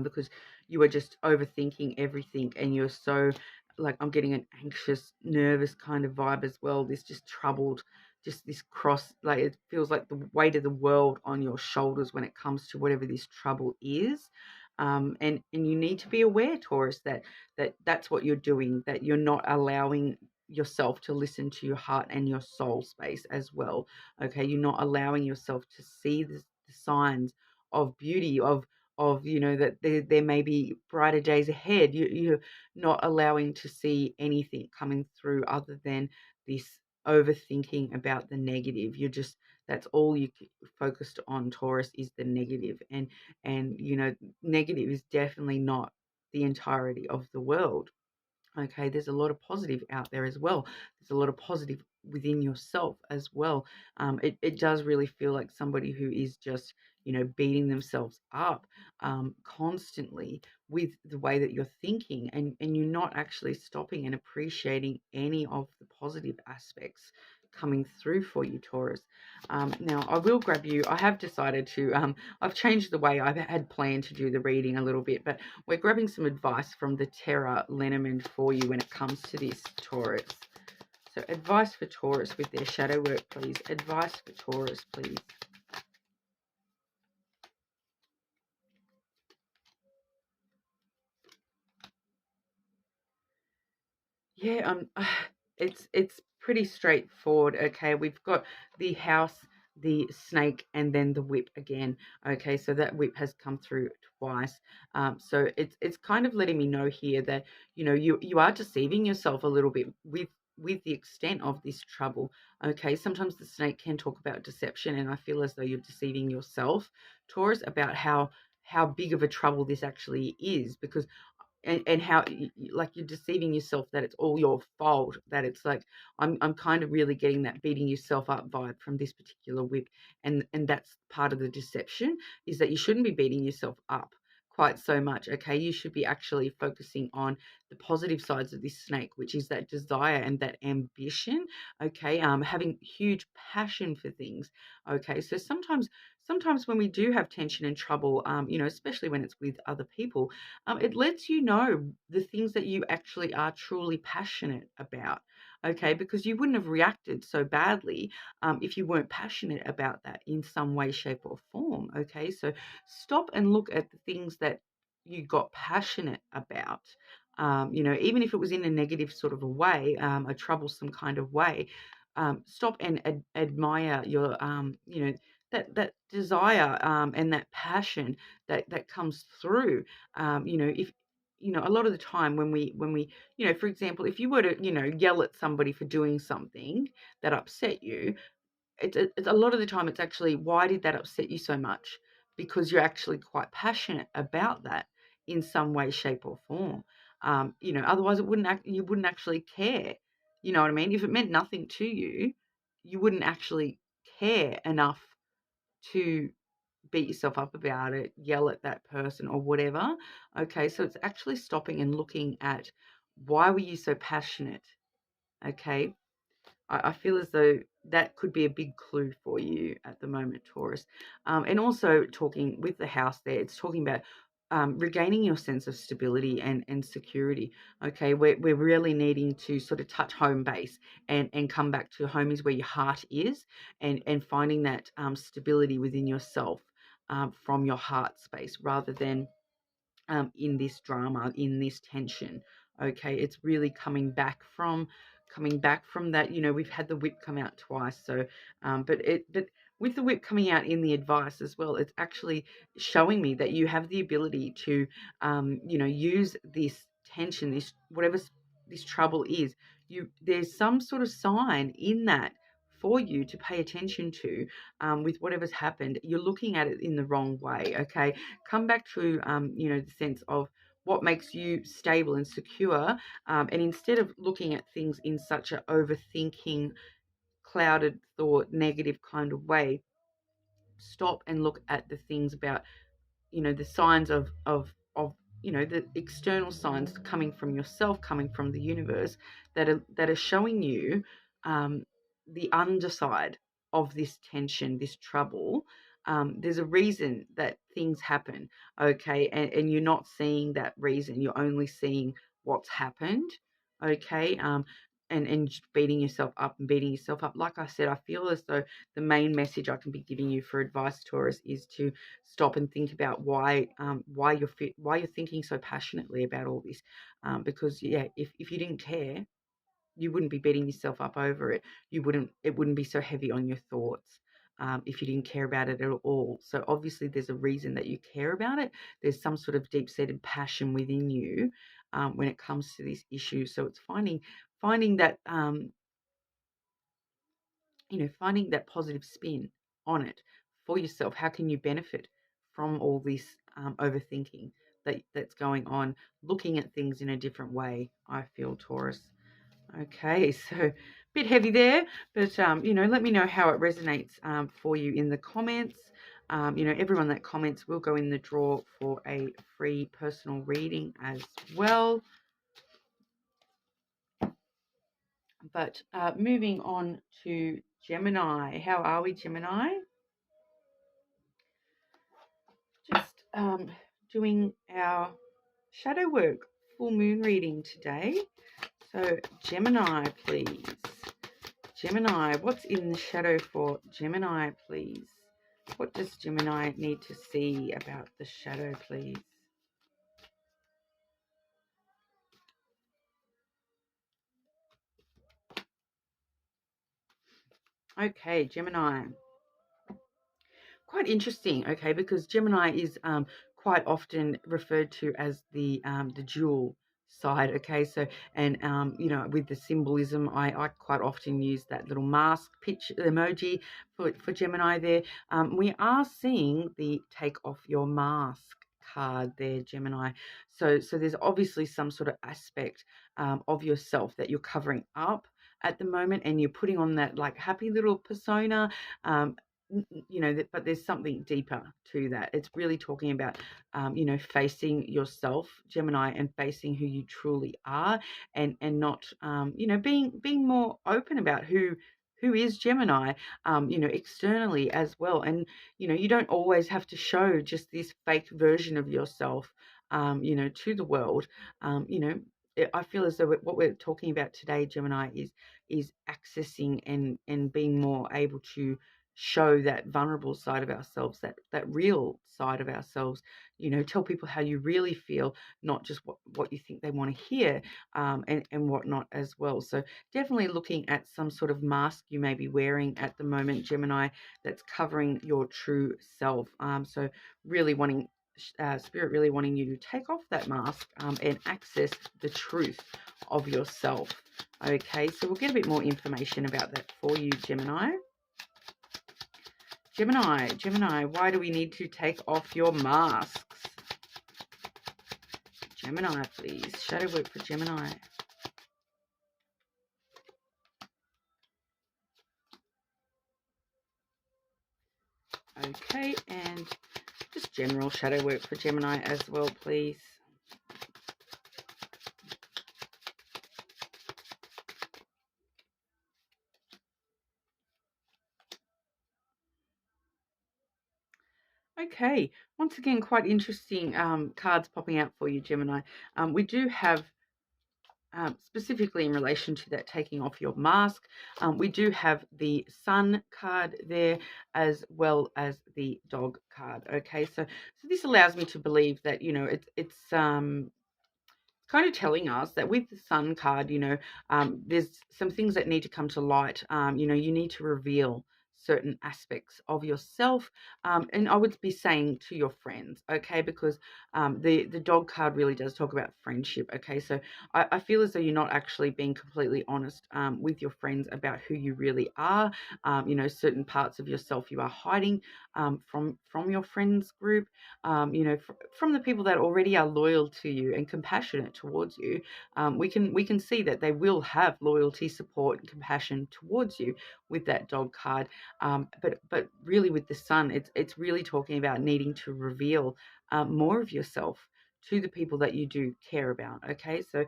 because you are just overthinking everything, and you're so, like, I'm getting an anxious, nervous kind of vibe as well. This just troubled, just this cross, like it feels like the weight of the world on your shoulders when it comes to whatever this trouble is. And you need to be aware, Taurus, that's what you're doing, that you're not allowing yourself to listen to your heart and your soul space as well. Okay, you're not allowing yourself to see the signs of beauty, of, you know, that there may be brighter days ahead. You're not allowing to see anything coming through other than this overthinking about the negative. You're just, that's all you focused on, Taurus, is the negative. And you know, negative is definitely not the entirety of the world. Okay, there's a lot of positive out there as well. There's a lot of positive within yourself as well. It does really feel like somebody who is just, you know, beating themselves up constantly with the way that you're thinking, and you're not actually stopping and appreciating any of the positive aspects coming through for you, Taurus. Now, I will grab you. I have decided to, I've changed the way I had planned to do the reading a little bit, but we're grabbing some advice from the Terra Lenormand for you when it comes to this, Taurus. So advice for Taurus with their shadow work, please. Advice for Taurus, please. Yeah, it's pretty straightforward. Okay, we've got the house, the snake, and then the whip again. Okay, so that whip has come through twice. So it's kind of letting me know here that, you know, you are deceiving yourself a little bit with the extent of this trouble. Okay, sometimes the snake can talk about deception, and I feel as though you're deceiving yourself, Taurus, about how big of a trouble this actually is, because and how like you're deceiving yourself that it's all your fault, that it's like, I'm kind of really getting that beating yourself up vibe from this particular whip. And that's part of the deception, is that you shouldn't be beating yourself up quite so much. Okay, you should be actually focusing on the positive sides of this snake, which is that desire and that ambition. Okay, having huge passion for things. Okay, so sometimes when we do have tension and trouble, you know, especially when it's with other people, it lets you know the things that you actually are truly passionate about. Okay, because you wouldn't have reacted so badly if you weren't passionate about that in some way, shape, or form. Okay, so stop and look at the things that you got passionate about. You know, even if it was in a negative sort of a way, a troublesome kind of way, stop and admire your, you know, that desire and that passion that comes through. You know, you know, a lot of the time when we, you know, for example, if you were to, you know, yell at somebody for doing something that upset you, it's a lot of the time it's actually, why did that upset you so much? Because you're actually quite passionate about that in some way, shape, or form. You know, otherwise you wouldn't actually care. You know what I mean? If it meant nothing to you, you wouldn't actually care enough to beat yourself up about it, yell at that person or whatever. Okay, so it's actually stopping and looking at, why were you so passionate? Okay, I feel as though that could be a big clue for you at the moment, Taurus. And also talking with the house there, it's talking about regaining your sense of stability and security. Okay, we're really needing to sort of touch home base and come back to home is where your heart is, and finding that stability within yourself from your heart space, rather than in this drama, in this tension. Okay, it's really coming back from that. You know, we've had the whip come out twice, so but with the whip coming out in the advice as well, it's actually showing me that you have the ability to you know, use this tension, this whatever this trouble is. There's some sort of sign in that for you to pay attention to, with whatever's happened. You're looking at it in the wrong way. Okay, come back to you know, the sense of what makes you stable and secure, and instead of looking at things in such a overthinking, clouded thought, negative kind of way, stop and look at the things about, you know, the signs of you know, the external signs coming from yourself, coming from the universe, that are showing you the underside of this tension, this trouble. There's a reason that things happen. Okay, and you're not seeing that reason, you're only seeing what's happened. Okay, and just beating yourself up and beating yourself up. Like I said, I feel as though the main message I can be giving you for advice, Taurus, is to stop and think about why you're thinking so passionately about all this. Because yeah, if you didn't care, you wouldn't be beating yourself up over it. It wouldn't be so heavy on your thoughts. If you didn't care about it at all. So obviously there's a reason that you care about it. There's some sort of deep-seated passion within you when it comes to this issue. So it's finding that you know, finding that positive spin on it for yourself. How can you benefit from all this overthinking that's going on? Looking at things in a different way, I feel, Taurus. Okay, so a bit heavy there, but you know, let me know how it resonates for you in the comments. You know, everyone that comments will go in the draw for a free personal reading as well. But moving on to Gemini. How are we, Gemini? Just doing our shadow work full moon reading today. So Gemini, please. Gemini, what's in the shadow for Gemini, please? What does Gemini need to see about the shadow, please? Okay, Gemini. Quite interesting, okay, because Gemini is quite often referred to as the dual side, okay, so, and you know, with the symbolism, I quite often use that little mask picture emoji for Gemini there. We are seeing the take off your mask card there, Gemini. So there's obviously some sort of aspect of yourself that you're covering up at the moment, and you're putting on that like happy little persona. You know, but there's something deeper to that. It's really talking about, you know, facing yourself, Gemini, and facing who you truly are, and not, you know, being more open about who is Gemini, you know, externally as well. And, you know, you don't always have to show just this fake version of yourself, you know, to the world. You know, I feel as though what we're talking about today, Gemini, is accessing and being more able to show that vulnerable side of ourselves, that real side of ourselves. You know, tell people how you really feel, not just what you think they want to hear, and whatnot as well. So definitely looking at some sort of mask you may be wearing at the moment, Gemini, that's covering your true self. So really wanting Spirit really wanting you to take off that mask and access the truth of yourself. Okay, so we'll get a bit more information about that for you, Gemini. Gemini, why do we need to take off your masks? Gemini, please. Shadow work for Gemini. Okay, and just general shadow work for Gemini as well, please. Okay, once again, quite interesting cards popping out for you, Gemini. We do have, specifically in relation to that taking off your mask, we do have the Sun card there as well as the Dog card. Okay, so this allows me to believe that, you know, it's kind of telling us that with the Sun card, you know, there's some things that need to come to light. You know, you need to reveal certain aspects of yourself, and I would be saying to your friends, okay, because the Dog card really does talk about friendship. Okay, so I feel as though you're not actually being completely honest with your friends about who you really are. You know, certain parts of yourself you are hiding from your friends group. You know, from the people that already are loyal to you and compassionate towards you. We can see that they will have loyalty, support, and compassion towards you with that Dog card. But really with the Sun, it's really talking about needing to reveal more of yourself to the people that you do care about. Okay, so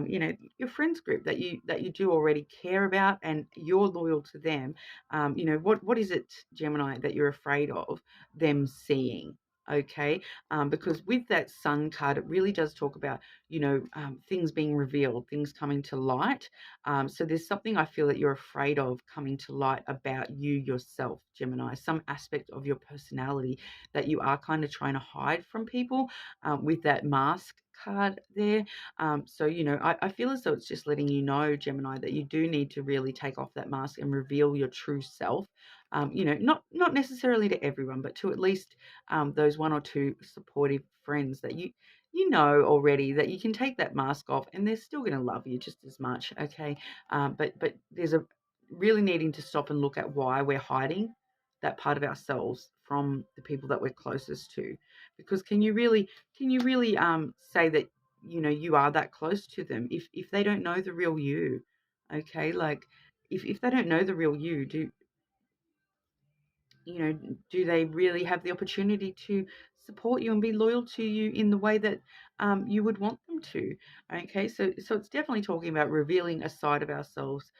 you know, your friends group that you do already care about and you're loyal to them. You know, what is it, Gemini, that you're afraid of them seeing? Okay, because with that Sun card, it really does talk about, you know, things being revealed, things coming to light. So there's something I feel that you're afraid of coming to light about you yourself, Gemini, some aspect of your personality that you are kind of trying to hide from people with that mask card there. So, you know, I feel as though it's just letting you know, Gemini, that you do need to really take off that mask and reveal your true self. You know, not necessarily to everyone, but to at least those one or two supportive friends that you know already, that you can take that mask off and they're still going to love you just as much. Okay, but there's a really needing to stop and look at why we're hiding that part of ourselves from the people that we're closest to, because can you really say that, you know, you are that close to them if they don't know the real you? Okay, like if they don't know the real you, do they really have the opportunity to support you and be loyal to you in the way that you would want them to? Okay, so it's definitely talking about revealing a side of ourselves,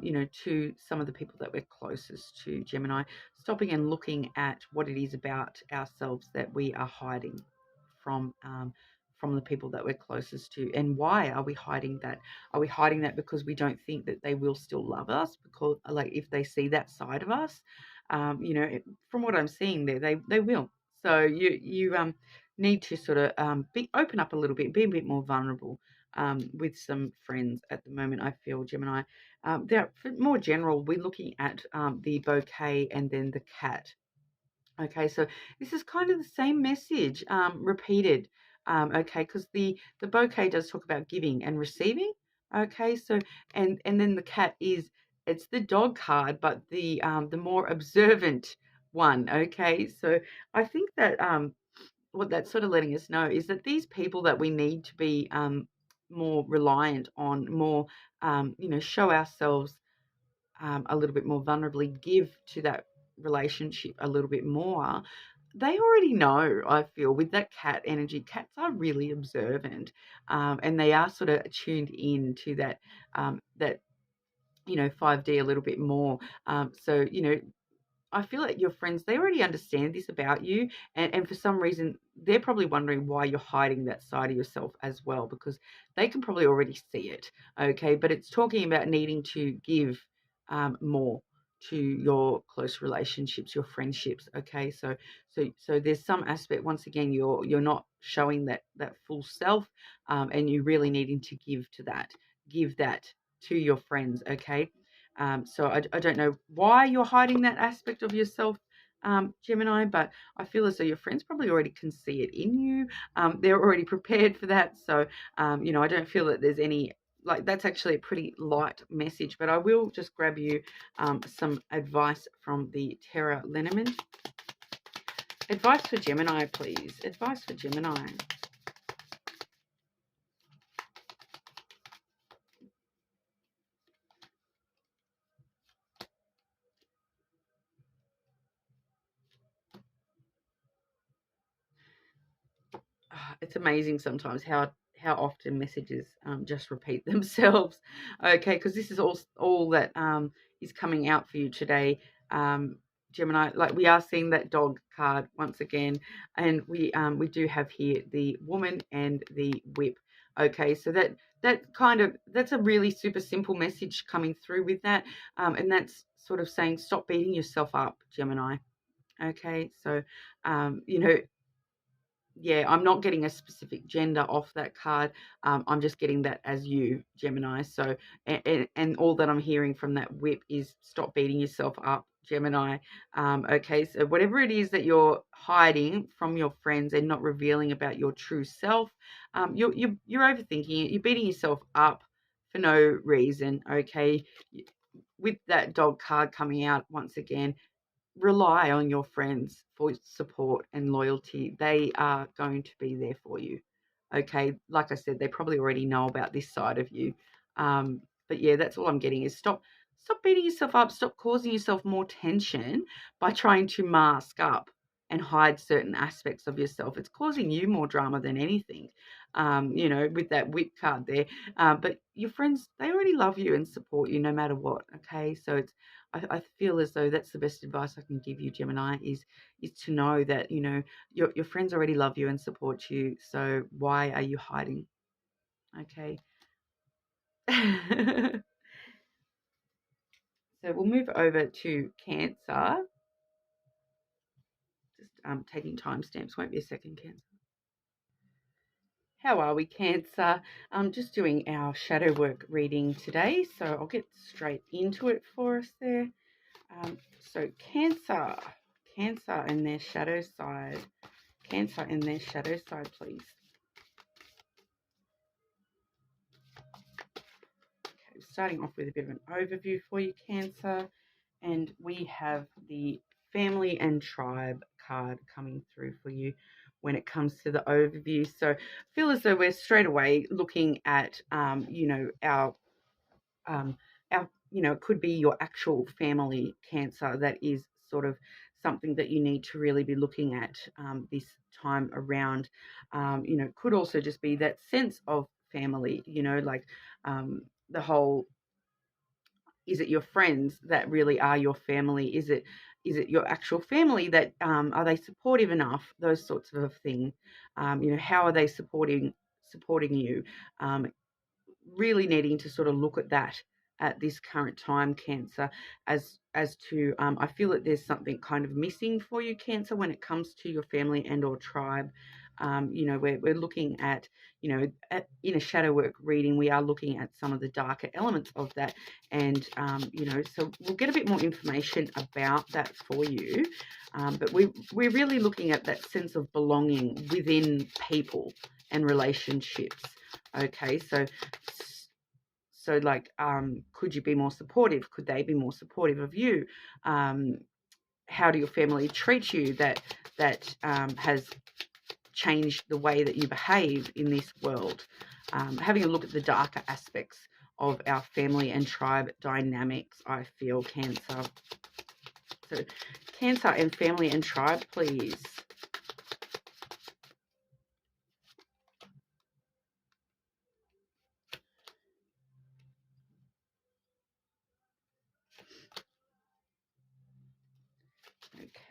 you know, to some of the people that we're closest to, Gemini, stopping and looking at what it is about ourselves that we are hiding from. From the people that we're closest to, and why are we hiding that? Are we hiding that because we don't think that they will still love us? Because, like, if they see that side of us, you know, from what I'm seeing there, they will. So you need to sort of open up a little bit, be a bit more vulnerable with some friends at the moment, I feel, Gemini. For more general, we're looking at the bouquet and then the cat. Okay, so this is kind of the same message repeated. Okay, because the bouquet does talk about giving and receiving. Okay, so and then the cat is, it's the Dog card, but the more observant one. Okay, so I think that what that's sort of letting us know is that these people that we need to be more reliant on, more you know, show ourselves a little bit more vulnerably, give to that relationship a little bit more, they already know, I feel, with that cat energy. Cats are really observant, and they are sort of tuned in to that, you know, 5D a little bit more. So, you know, I feel like your friends, they already understand this about you. And for some reason, they're probably wondering why you're hiding that side of yourself as well, because they can probably already see it. Okay. But it's talking about needing to give more to your close relationships, your friendships. Okay. So there's some aspect, once again, you're not showing that full self, and you really needing to give that to your friends. Okay. So I don't know why you're hiding that aspect of yourself Gemini, but I feel as though your friends probably already can see it in you. They're already prepared for that. So, you know, I don't feel that there's any, like, that's actually a pretty light message, but I will just grab you some advice from the Terra Lenormand. Advice for Gemini, please. Advice for Gemini. It's amazing sometimes how often messages just repeat themselves. Okay, because this is all that is coming out for you today, Gemini. Like, we are seeing that dog card once again, and we do have here the woman and the whip. Okay, so that's a really super simple message coming through with that, and that's sort of saying stop beating yourself up, Gemini. Okay, so you know, yeah, I'm not getting a specific gender off that card. I'm just getting that as you, Gemini. So, and all that I'm hearing from that whip is stop beating yourself up, Gemini. Okay, so whatever it is that you're hiding from your friends and not revealing about your true self, you're overthinking it. You're beating yourself up for no reason. Okay, with that dog card coming out once again, rely on your friends for support and loyalty. They are going to be there for you. Okay, like I said, they probably already know about this side of you. But yeah, that's all I'm getting is stop beating yourself up, stop causing yourself more tension by trying to mask up and hide certain aspects of yourself. It's causing you more drama than anything. You know, with that whip card there. But your friends, they already love you and support you no matter what. Okay, so I feel as though that's the best advice I can give you, Gemini, is to know that, you know, your friends already love you and support you. So why are you hiding? Okay. So we'll move over to Cancer. Just taking timestamps. Won't be a second, Cancer. How are we, Cancer? I'm just doing our shadow work reading today, so I'll get straight into it for us there. So Cancer and their shadow side. Cancer and their shadow side, please. Okay, starting off with a bit of an overview for you, Cancer. And we have the family and tribe card coming through for you when it comes to the overview. So I feel as though we're straight away looking at, you know, you know, it could be your actual family, Cancer, that is sort of something that you need to really be looking at this time around. You know, it could also just be that sense of family, you know, like the whole, is it your friends that really are your family? Is it your actual family that are they supportive enough? Those sorts of things. You know, how are they supporting you? Really needing to sort of look at that at this current time, Cancer, as to I feel that there's something kind of missing for you, Cancer, when it comes to your family and or tribe. You know, we're looking at, you know, in a shadow work reading, we are looking at some of the darker elements of that, and you know, so we'll get a bit more information about that for you. But we're really looking at that sense of belonging within people and relationships. Okay, so like, could you be more supportive? Could they be more supportive of you? How do your family treat you that has changed the way that you behave in this world? Having a look at the darker aspects of our family and tribe dynamics, I feel, Cancer. So Cancer and family and tribe, please.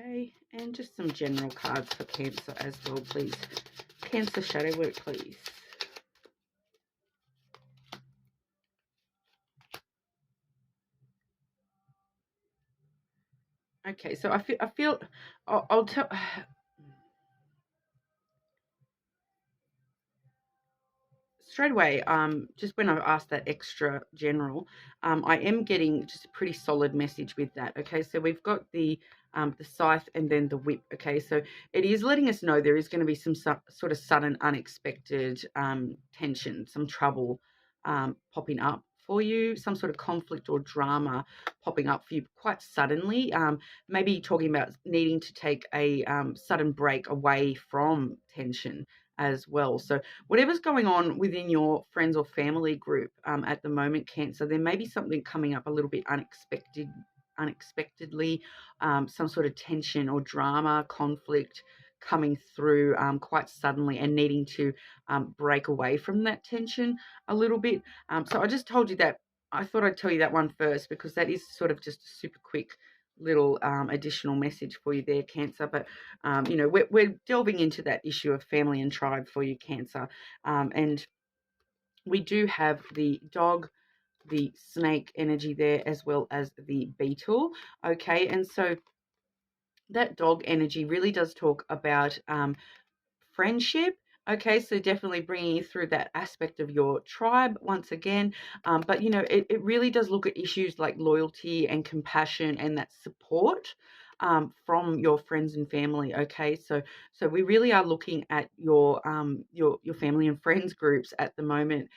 Okay, and just some general cards for Cancer as well, please. Cancer shadow work, please. Okay, so I feel I'll tell straight away. Just when I've asked that extra general, I am getting just a pretty solid message with that. Okay, so we've got the the scythe, and then the whip. Okay, so it is letting us know there is going to be some sort of sudden, unexpected tension, some trouble popping up for you, some sort of conflict or drama popping up for you quite suddenly. Maybe talking about needing to take a sudden break away from tension as well. So whatever's going on within your friends or family group at the moment, Cancer, there may be something coming up a little bit unexpectedly, some sort of tension or drama, conflict coming through quite suddenly, and needing to break away from that tension a little bit. So I just told you that. I thought I'd tell you that one first, because that is sort of just a super quick little additional message for you there, Cancer. But we're delving into that issue of family and tribe for you, Cancer. And we do have the dog, the snake energy there, as well as the beetle. Okay, and so that dog energy really does talk about friendship. Okay, so definitely bringing you through that aspect of your tribe once again. But, it really does look at issues like loyalty and compassion and that support from your friends and family. Okay, so we really are looking at your family and friends groups at the moment,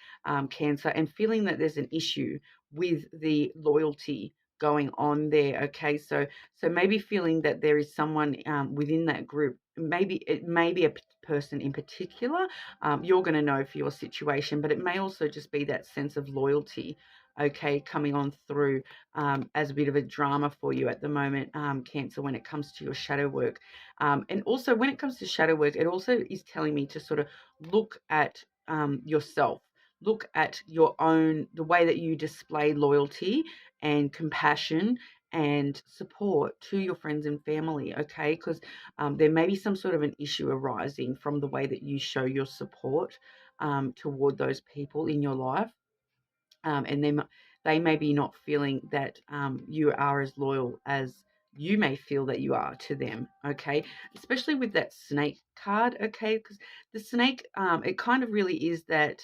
Cancer, and feeling that there's an issue with the loyalty going on there. Okay, so maybe feeling that there is someone within that group. Maybe it may be a person in particular. You're going to know for your situation, but it may also just be that sense of loyalty, okay, coming on through as a bit of a drama for you at the moment, Cancer, when it comes to your shadow work. And also when it comes to shadow work, it also is telling me to sort of look at yourself. Look at your own, the way that you display loyalty and compassion and support to your friends and family, okay? Because there may be some sort of an issue arising from the way that you show your support toward those people in your life. And they may be not feeling that you are as loyal as you may feel that you are to them, okay? Especially with that snake card, okay? Because the snake, it kind of really is that...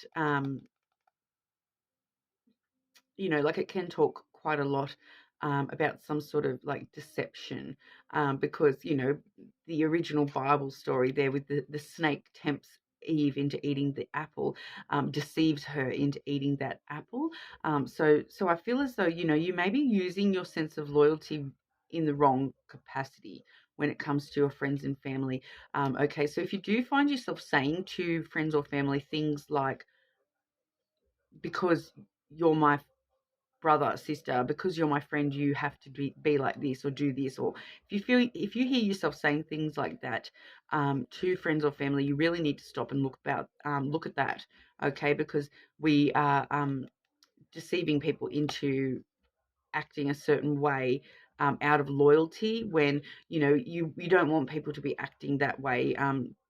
like it can talk quite a lot about some sort of like deception, because, the original Bible story there with the snake tempts Eve into eating the apple, deceives her into eating that apple. So I feel as though, you may be using your sense of loyalty in the wrong capacity when it comes to your friends and family. Okay, so if you do find yourself saying to friends or family things like, because you're my brother, sister, because you're my friend, you have to be like this or do this, or if you hear yourself saying things like that to friends or family, you really need to stop and look at that, okay? Because we are deceiving people into acting a certain way out of loyalty, when you don't want people to be acting that way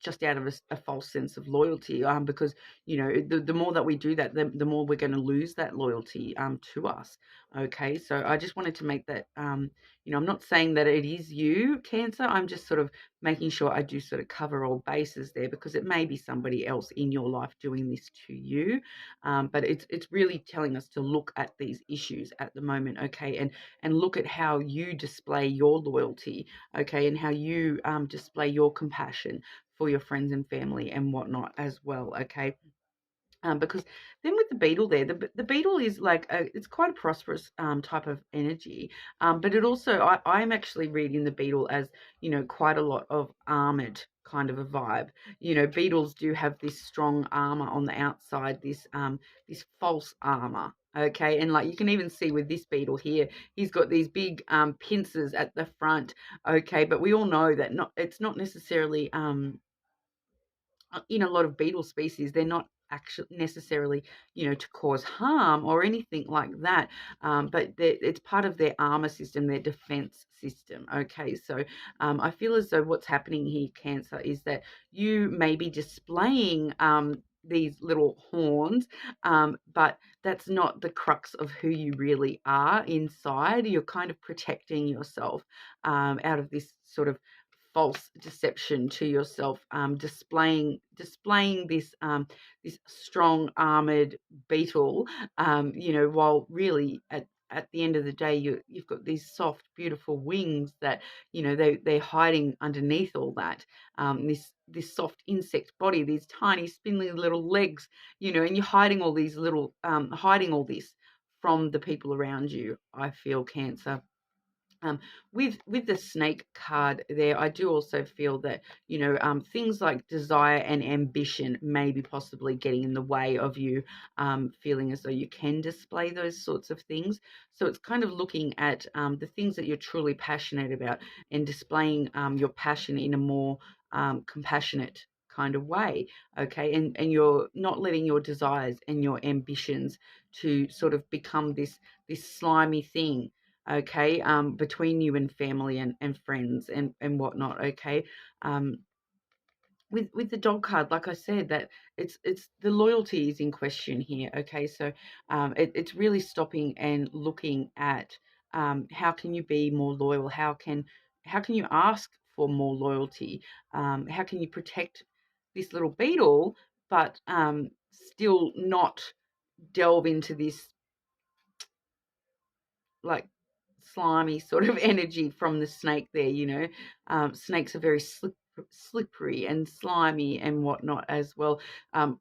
just out of a false sense of loyalty, because the more that we do that, the more we're going to lose that loyalty to us. Okay, so I just wanted to make that I'm not saying that it is you, Cancer. I'm just sort of making sure I do sort of cover all bases there, because it may be somebody else in your life doing this to you. But it's really telling us to look at these issues at the moment, okay, and look at how you display your loyalty, okay, and how you display your compassion for your friends and family and whatnot as well, okay. Because then with the beetle there, the beetle is like it's quite a prosperous type of energy, but it also, I'm actually reading the beetle as quite a lot of armored kind of a vibe. Beetles do have this strong armor on the outside, this false armor. Okay, and like you can even see with this beetle here, he's got these big pincers at the front. Okay, but we all know that it's not necessarily in a lot of beetle species, they're not actually necessarily, to cause harm or anything like that. But it's part of their armor system, their defense system. Okay, so I feel as though what's happening here, Cancer, is that you may be displaying these little horns, but that's not the crux of who you really are inside. You're kind of protecting yourself out of this sort of false deception to yourself, displaying this strong armored beetle, while really at the end of the day, you've got these soft, beautiful wings that, you know, they're hiding underneath all that. This soft insect body, these tiny spindly little legs, you know, and you're hiding all these little, hiding all this from the people around you, I feel, Cancer. With the snake card there, I do also feel that, you know, things like desire and ambition may be possibly getting in the way of you feeling as though you can display those sorts of things. So it's kind of looking at the things that you're truly passionate about and displaying your passion in a more compassionate kind of way, okay? And you're not letting your desires and your ambitions to sort of become this slimy thing, okay, between you and family and friends and whatnot, okay. With the dog card, like I said, that it's the loyalty is in question here, okay. So it's really stopping and looking at how can you be more loyal, how can you ask for more loyalty, how can you protect this little beetle, but still not delve into this like slimy sort of energy from the snake there, you know. Snakes are very slippery and slimy and whatnot as well.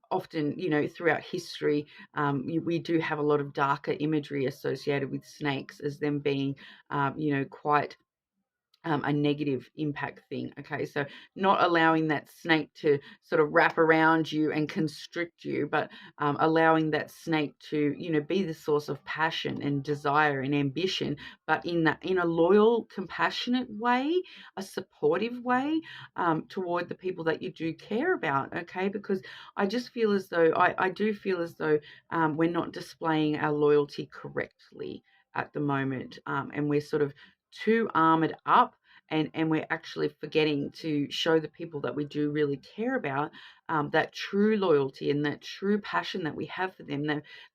Often, you know, throughout history, we do have a lot of darker imagery associated with snakes as them being, you know, quite a negative impact thing. Okay, so not allowing that snake to sort of wrap around you and constrict you, but allowing that snake to, you know, be the source of passion and desire and ambition, but in a loyal, compassionate way, a supportive way toward the people that you do care about. Okay, because I just feel as though I do feel as though we're not displaying our loyalty correctly at the moment, and we're sort of too armored up, and we're actually forgetting to show the people that we do really care about that true loyalty and that true passion that we have for them,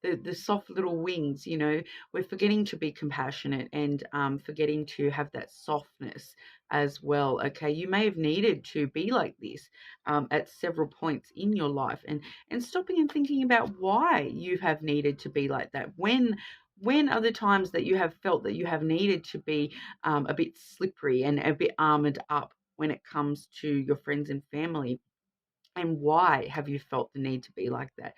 the soft little wings, you know. We're forgetting to be compassionate and forgetting to have that softness as well, okay. You may have needed to be like this at several points in your life, and stopping and thinking about why you have needed to be like that. When are the times that you have felt that you have needed to be a bit slippery and a bit armored up when it comes to your friends and family? And why have you felt the need to be like that?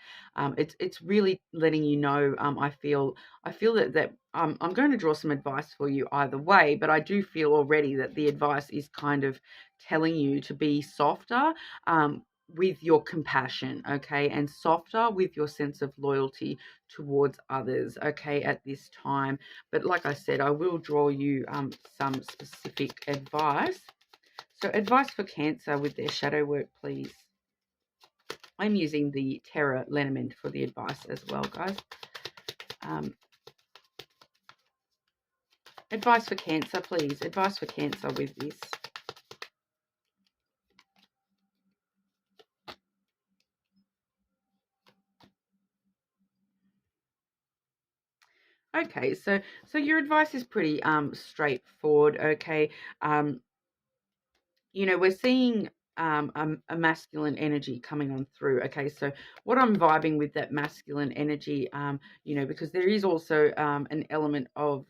It's really letting you know. I feel that I'm going to draw some advice for you either way, but I do feel already that the advice is kind of telling you to be softer with your compassion, okay, and softer with your sense of loyalty towards others, okay, at this time. But like I said, I will draw you some specific advice. So advice for Cancer with their shadow work, please. I'm using the Terra Lenormand for the advice as well, guys. Advice for Cancer, please. Advice for Cancer with this. Okay, so your advice is pretty straightforward. Okay, you know, we're seeing a masculine energy coming on through. Okay, so what I'm vibing with that masculine energy, you know, because there is also an element of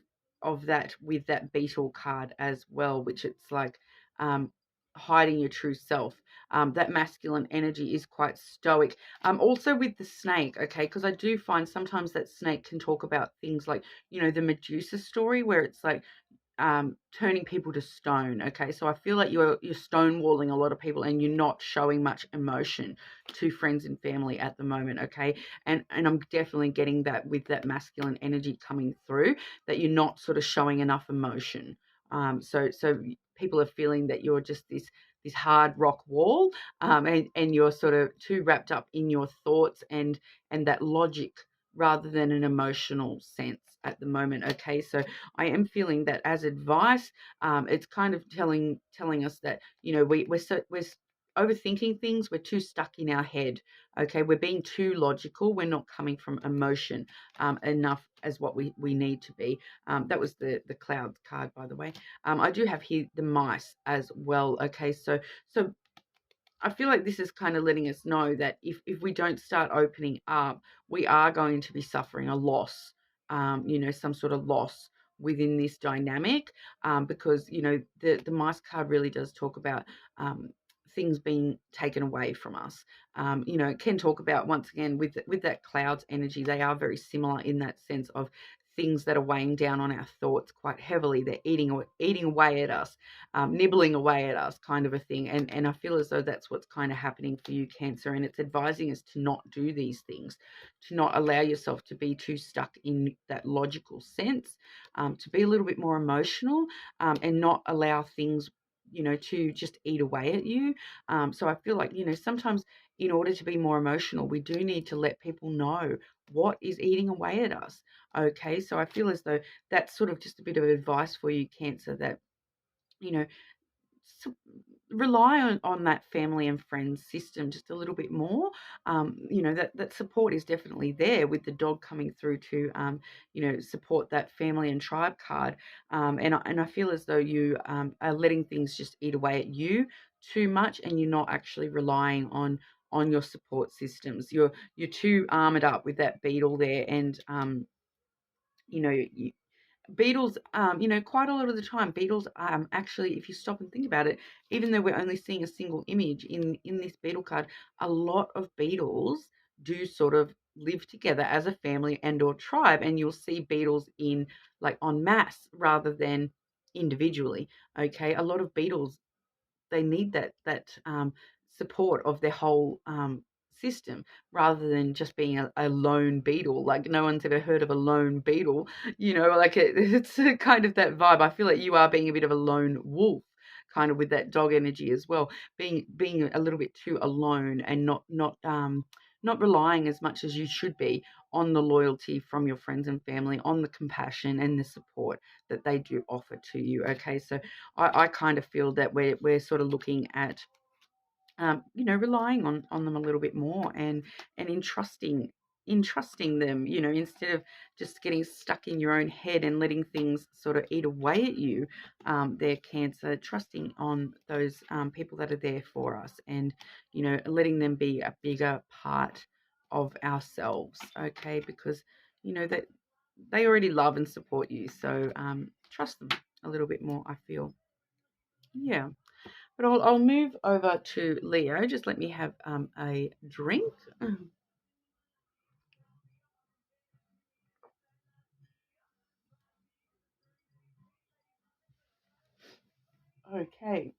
that with that beetle card as well, which it's like hiding your true self. That masculine energy is quite stoic. Also with the snake, okay, because I do find sometimes that snake can talk about things like, you know, the Medusa story, where it's like turning people to stone. Okay, so I feel like you're stonewalling a lot of people and you're not showing much emotion to friends and family at the moment. Okay, and I'm definitely getting that with that masculine energy coming through, that you're not sort of showing enough emotion. So people are feeling that you're just this hard rock wall, and you're sort of too wrapped up in your thoughts and that logic rather than an emotional sense at the moment. Okay, so I am feeling that as advice, it's kind of telling us that, you know, we're overthinking things. We're too stuck in our head. Okay, we're being too logical. We're not coming from emotion enough as what we need to be. That was the clouds card, by the way. I do have here the mice as well. Okay, so I feel like this is kind of letting us know that if we don't start opening up, we are going to be suffering a loss. you know, some sort of loss within this dynamic, because, you know, the mice card really does talk about things being taken away from us. You know, it can talk about, once again, with that clouds energy, they are very similar in that sense of things that are weighing down on our thoughts quite heavily. They're eating away at us, nibbling away at us, kind of a thing. And I feel as though that's what's kind of happening for you, Cancer. And it's advising us to not do these things, to not allow yourself to be too stuck in that logical sense, to be a little bit more emotional, and not allow things, you know, to just eat away at you. So I feel like, you know, sometimes in order to be more emotional, we do need to let people know what is eating away at us. Okay, so I feel as though that's sort of just a bit of advice for you, Cancer, that, you know, rely on that family and friends system just a little bit more. You know, that support is definitely there, with the dog coming through to, you know, support that family and tribe card. And I feel as though you are letting things just eat away at you too much, and you're not actually relying on your support systems. You're too armored up with that beetle there, and you know, beetles, you know, quite a lot of the time, beetles, actually, if you stop and think about it, even though we're only seeing a single image in this beetle card, a lot of beetles do sort of live together as a family and or tribe, and you'll see beetles in, like, en masse rather than individually. Okay, a lot of beetles, they need that support of their whole system, rather than just being a lone beetle. Like, no one's ever heard of a lone beetle, you know, like it's a kind of that vibe. I feel like you are being a bit of a lone wolf, kind of with that dog energy as well, being a little bit too alone, and not relying as much as you should be on the loyalty from your friends and family, on the compassion and the support that they do offer to you. Okay, so I kind of feel that we're sort of looking at, you know, relying on them a little bit more, and entrusting them, you know, instead of just getting stuck in your own head and letting things sort of eat away at you. Their Cancer, trusting on those people that are there for us, and, you know, letting them be a bigger part of ourselves. Okay, because, you know, that they already love and support you, so trust them a little bit more, I feel. Yeah. But I'll move over to Leo. Just let me have a drink. Okay.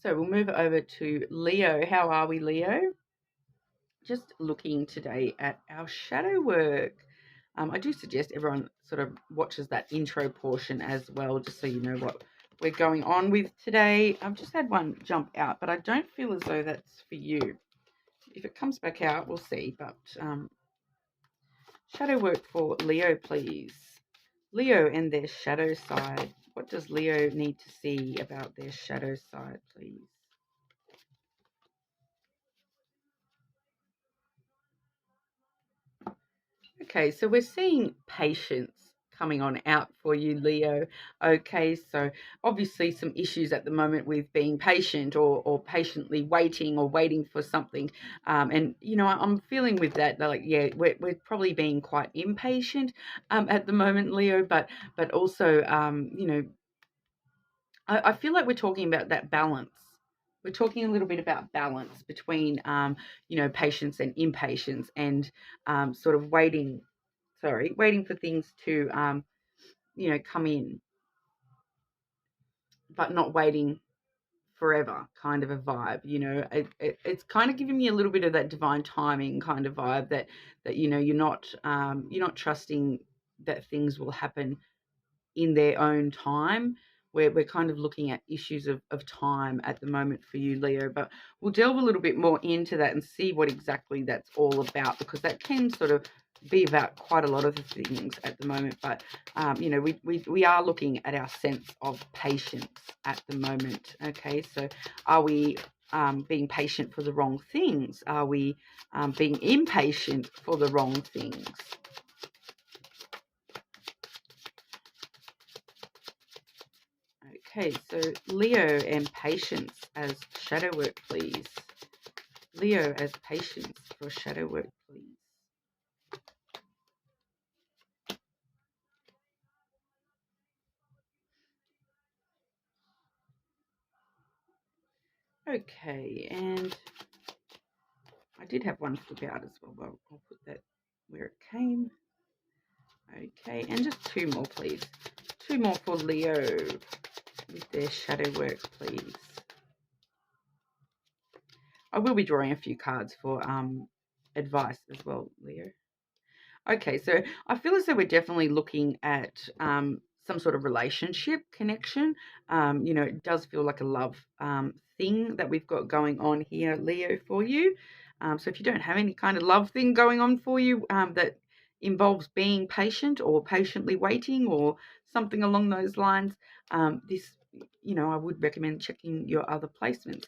So we'll move over to Leo. How are we, Leo? Just looking today at our shadow work. I do suggest everyone sort of watches that intro portion as well, just so you know what we're going on with today. I've just had one jump out, but I don't feel as though that's for you. If it comes back out, we'll see. But shadow work for Leo, please. Leo and their shadow side. What does Leo need to see about their shadow side, please? Okay, so we're seeing patience coming on out for you, Leo. Okay, so obviously some issues at the moment with being patient, or patiently waiting, or waiting for something. And, you know, I'm feeling with that, like, yeah, we're probably being quite impatient at the moment, Leo, but also, you know, I feel like we're talking about that balance. We're talking a little bit about balance between, you know, patience and impatience, and sort of waiting for things to, you know, come in, but not waiting forever, kind of a vibe. You know, it's kind of giving me a little bit of that divine timing kind of vibe, that you know, you're not trusting that things will happen in their own time. We're kind of looking at issues of time at the moment for you, Leo, but we'll delve a little bit more into that and see what exactly that's all about, because that can sort of be about quite a lot of the things at the moment. But you know, we are looking at our sense of patience at the moment. Okay, so are we being patient for the wrong things? Are we being impatient for the wrong things? Okay, so Leo and patience as shadow work, please. Leo as patience for shadow work, please. Okay, and I did have one flip out as well, but I'll put that where it came. Okay, and just two more, please. Two more for Leo with their shadow work, please. I will be drawing a few cards for advice as well, Leo. Okay, so I feel as though we're definitely looking at some sort of relationship connection. It does feel like a love thing that we've got going on here, Leo, for you. So if you don't have any kind of love thing going on for you that involves being patient or patiently waiting or something along those lines, I would recommend checking your other placements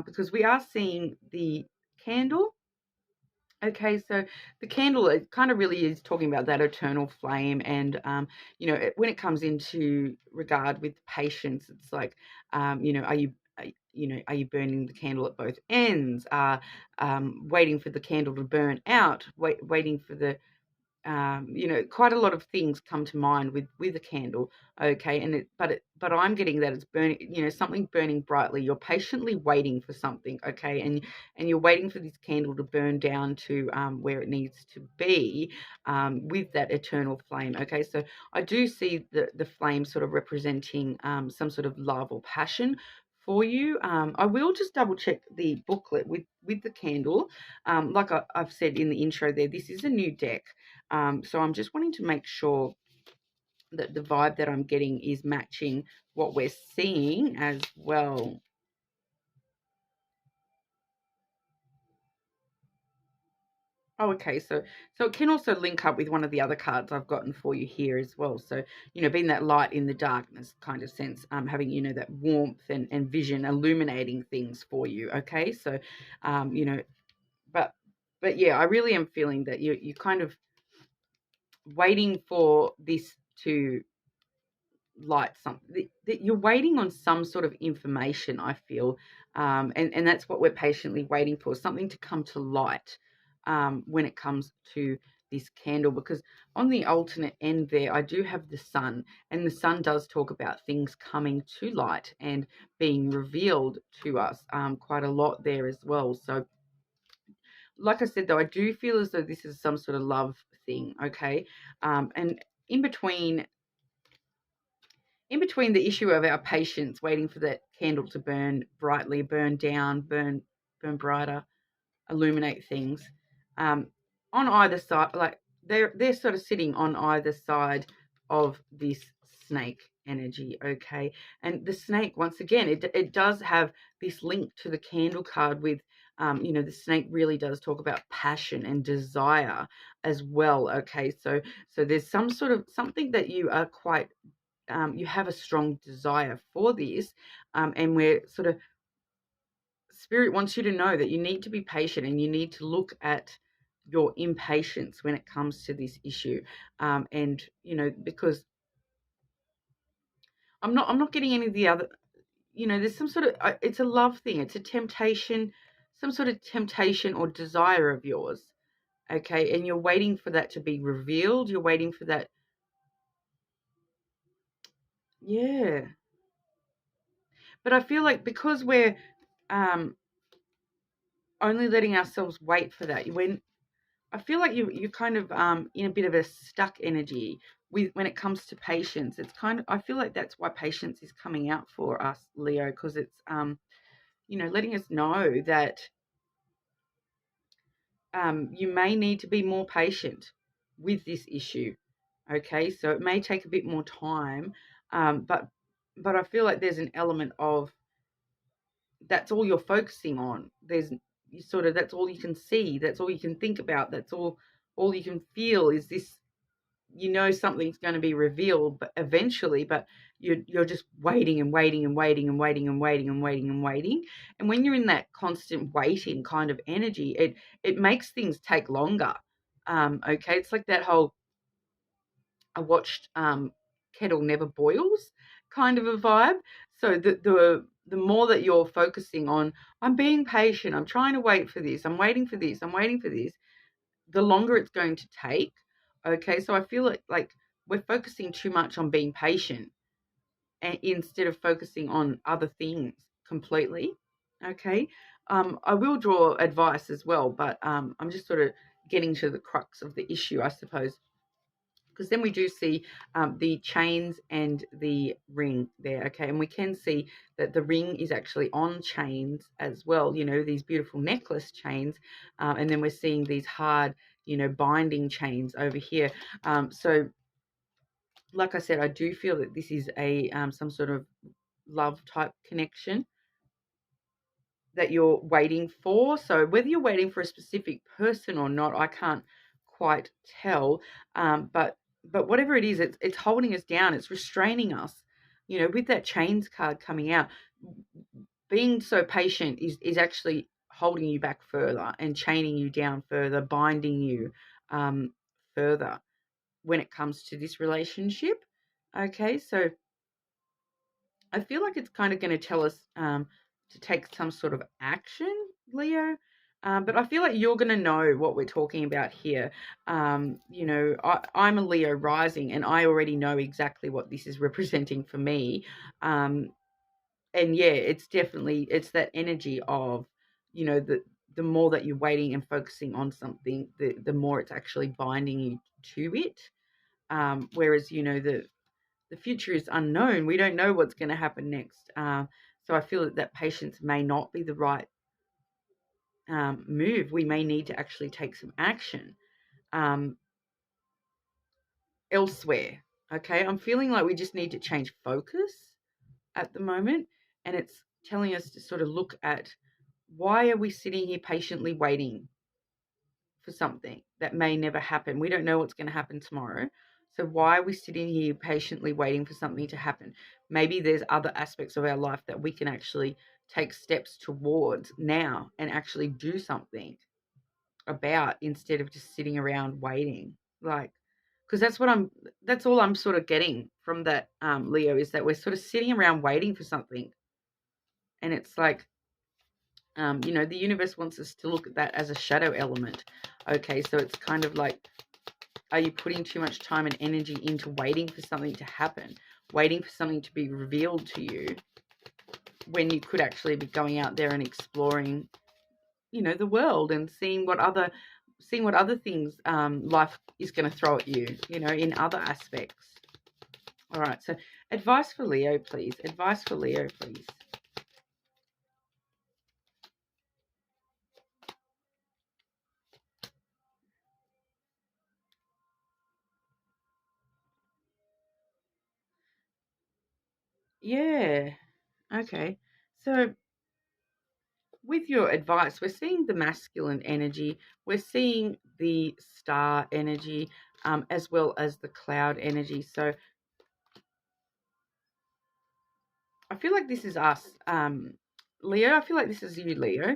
because we are seeing the candle. Okay, so the candle, it kind of really is talking about that eternal flame, and when it comes into regard with patience, it's like, are you burning the candle at both ends? Waiting for the candle to burn out, waiting for the quite a lot of things come to mind with a candle. Okay, but I'm getting that it's burning, something burning brightly. You're patiently waiting for something, okay, and you're waiting for this candle to burn down to where it needs to be with that eternal flame. Okay, so I do see the flame sort of representing some sort of love or passion for you. I will just double check the booklet with the candle. Like I've said in the intro there, this is a new deck. So I'm just wanting to make sure that the vibe that I'm getting is matching what we're seeing as well. Oh, okay. So it can also link up with one of the other cards I've gotten for you here as well. So, being that light in the darkness kind of sense, having, that warmth and vision illuminating things for you. Okay. So, but yeah, I really am feeling that you kind of waiting for this to light something, that you're waiting on some sort of information, I feel, and that's what we're patiently waiting for, something to come to light when it comes to this candle, because on the alternate end there I do have the sun, and the sun does talk about things coming to light and being revealed to us quite a lot there as well. So like I said, though, I do feel as though this is some sort of love thing, okay, and in between the issue of our patience, waiting for that candle to burn brightly, burn down, burn brighter, illuminate things, on either side, like they're sort of sitting on either side of this snake energy, okay? And the snake, once again, it does have this link to the candle card with, the snake really does talk about passion and desire as well, okay? So there's some sort of something that you are quite you have a strong desire for this, and we're sort of, spirit wants you to know that you need to be patient and you need to look at your impatience when it comes to this issue, and because I'm not getting any of the other, there's some sort of it's a love thing, it's a temptation, some sort of temptation or desire of yours, okay, and you're waiting for that to be revealed, you're waiting for that. Yeah, but I feel like because we're only letting ourselves wait for that, when I feel like you're kind of in a bit of a stuck energy with when it comes to patience. It's kind of, I feel like that's why patience is coming out for us, Leo, because it's letting us know that you may need to be more patient with this issue. Okay, so it may take a bit more time, but I feel like there's an element of that's all you're focusing on. There's you sort of, that's all you can see, that's all you can think about, that's all you can feel is this, something's going to be revealed but eventually, but you're just waiting and waiting and waiting and waiting and waiting and waiting and waiting. And when you're in that constant waiting kind of energy, it makes things take longer. Okay, it's like that whole, I watched Kettle Never Boils kind of a vibe. So the more that you're focusing on, I'm being patient, I'm trying to wait for this, I'm waiting for this, I'm waiting for this, the longer it's going to take. Okay, so I feel like we're focusing too much on being patient and instead of focusing on other things completely. Okay. I will draw advice as well, but I'm just sort of getting to the crux of the issue, I suppose. Because then we do see the chains and the ring there, okay? And we can see that the ring is actually on chains as well, you know, these beautiful necklace chains. And then we're seeing these hard, you know, binding chains over here. So, like I said, I do feel that this is a some sort of love type connection that you're waiting for. So whether you're waiting for a specific person or not, I can't quite tell. But whatever it is, it's holding us down. It's restraining us. You know, with that chains card coming out, being so patient is actually holding you back further and chaining you down further, binding you further when it comes to this relationship. Okay, so I feel like it's kind of going to tell us to take some sort of action, Leo. But I feel like you're going to know what we're talking about here. You know, I'm a Leo rising, and I already know exactly what this is representing for me. And yeah, it's that energy of, you know, the more that you're waiting and focusing on something, the more it's actually binding you to it. Whereas, you know, the future is unknown. We don't know what's going to happen next. So I feel that patience may not be the right move. We may need to actually take some action um, elsewhere. Okay, I'm feeling like we just need to change focus at the moment, and it's telling us to sort of look at, why are we sitting here patiently waiting for something that may never happen? We don't know what's going to happen tomorrow. So why are we sitting here patiently waiting for something to happen? Maybe there's other aspects of our life that we can actually take steps towards now and actually do something about, instead of just sitting around waiting. Like, because that's all I'm sort of getting from that, Leo, is that we're sort of sitting around waiting for something. And it's like, you know, the universe wants us to look at that as a shadow element. Okay, so it's kind of like, are you putting too much time and energy into waiting for something to happen, waiting for something to be revealed to you, when you could actually be going out there and exploring, you know, the world, and seeing what other things life is going to throw at you, you know, in other aspects. All right, so advice for Leo, please. Advice for Leo, please. Yeah. Okay. So with your advice, we're seeing the masculine energy, we're seeing the star energy, as well as the cloud energy. So I feel like this is us, Leo. I feel like this is you, Leo,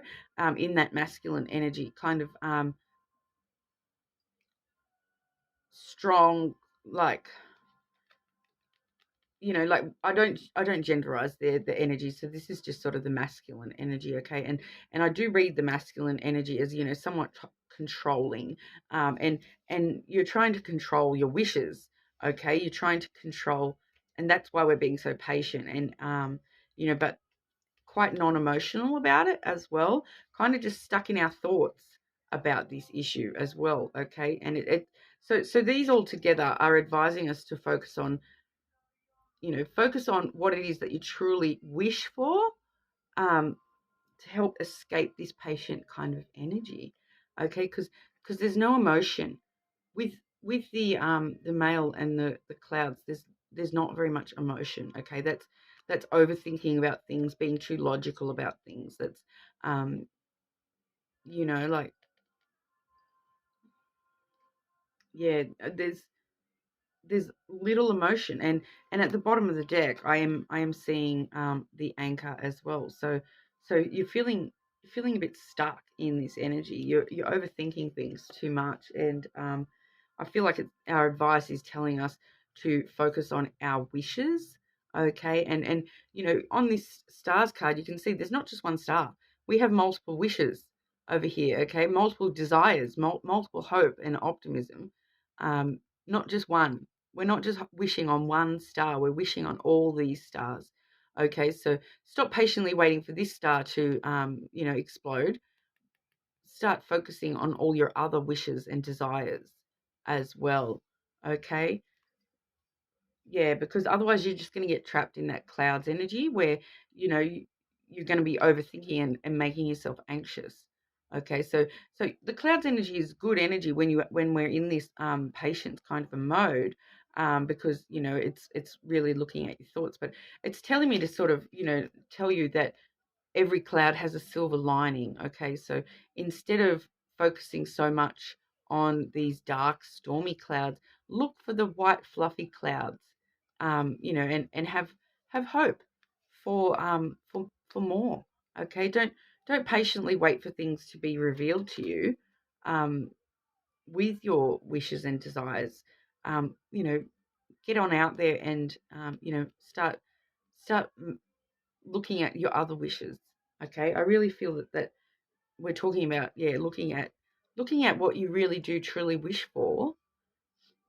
in that masculine energy, kind of strong, like, you know, like, I don't genderize the energy, so this is just sort of the masculine energy, okay? And I do read the masculine energy as, you know, somewhat controlling, and you're trying to control your wishes, okay? You're trying to control, and that's why we're being so patient, and you know, but quite non-emotional about it as well, kind of just stuck in our thoughts about this issue as well, okay? And so these all together are advising us to focus on, you know, focus on what it is that you truly wish for, um, to help escape this patient kind of energy, okay? Because there's no emotion with the male and the clouds. There's not very much emotion, okay? That's overthinking about things, being too logical about things. That's um, you know, like, yeah, there's little emotion, and at the bottom of the deck I am seeing the anchor as well. So you're feeling a bit stuck in this energy. You're overthinking things too much, and I feel like our advice is telling us to focus on our wishes, okay? And you know, on this stars card you can see there's not just one star. We have multiple wishes over here, okay? Multiple desires, multiple hope and optimism, not just one. We're not just wishing on one star, we're wishing on all these stars. Okay, so stop patiently waiting for this star to, explode. Start focusing on all your other wishes and desires as well. Okay, yeah, because otherwise you're just going to get trapped in that clouds energy where, you're going to be overthinking and making yourself anxious. Okay, so the clouds energy is good energy when we're in this patience kind of a mode, because it's really looking at your thoughts, but it's telling me to sort of tell you that every cloud has a silver lining. Okay, so instead of focusing so much on these dark, stormy clouds, look for the white, fluffy clouds, and have hope for more. Okay, don't patiently wait for things to be revealed to you, um, with your wishes and desires. Um, you know, get on out there and start looking at your other wishes. Okay, I really feel that we're talking about, yeah, looking at what you really do truly wish for,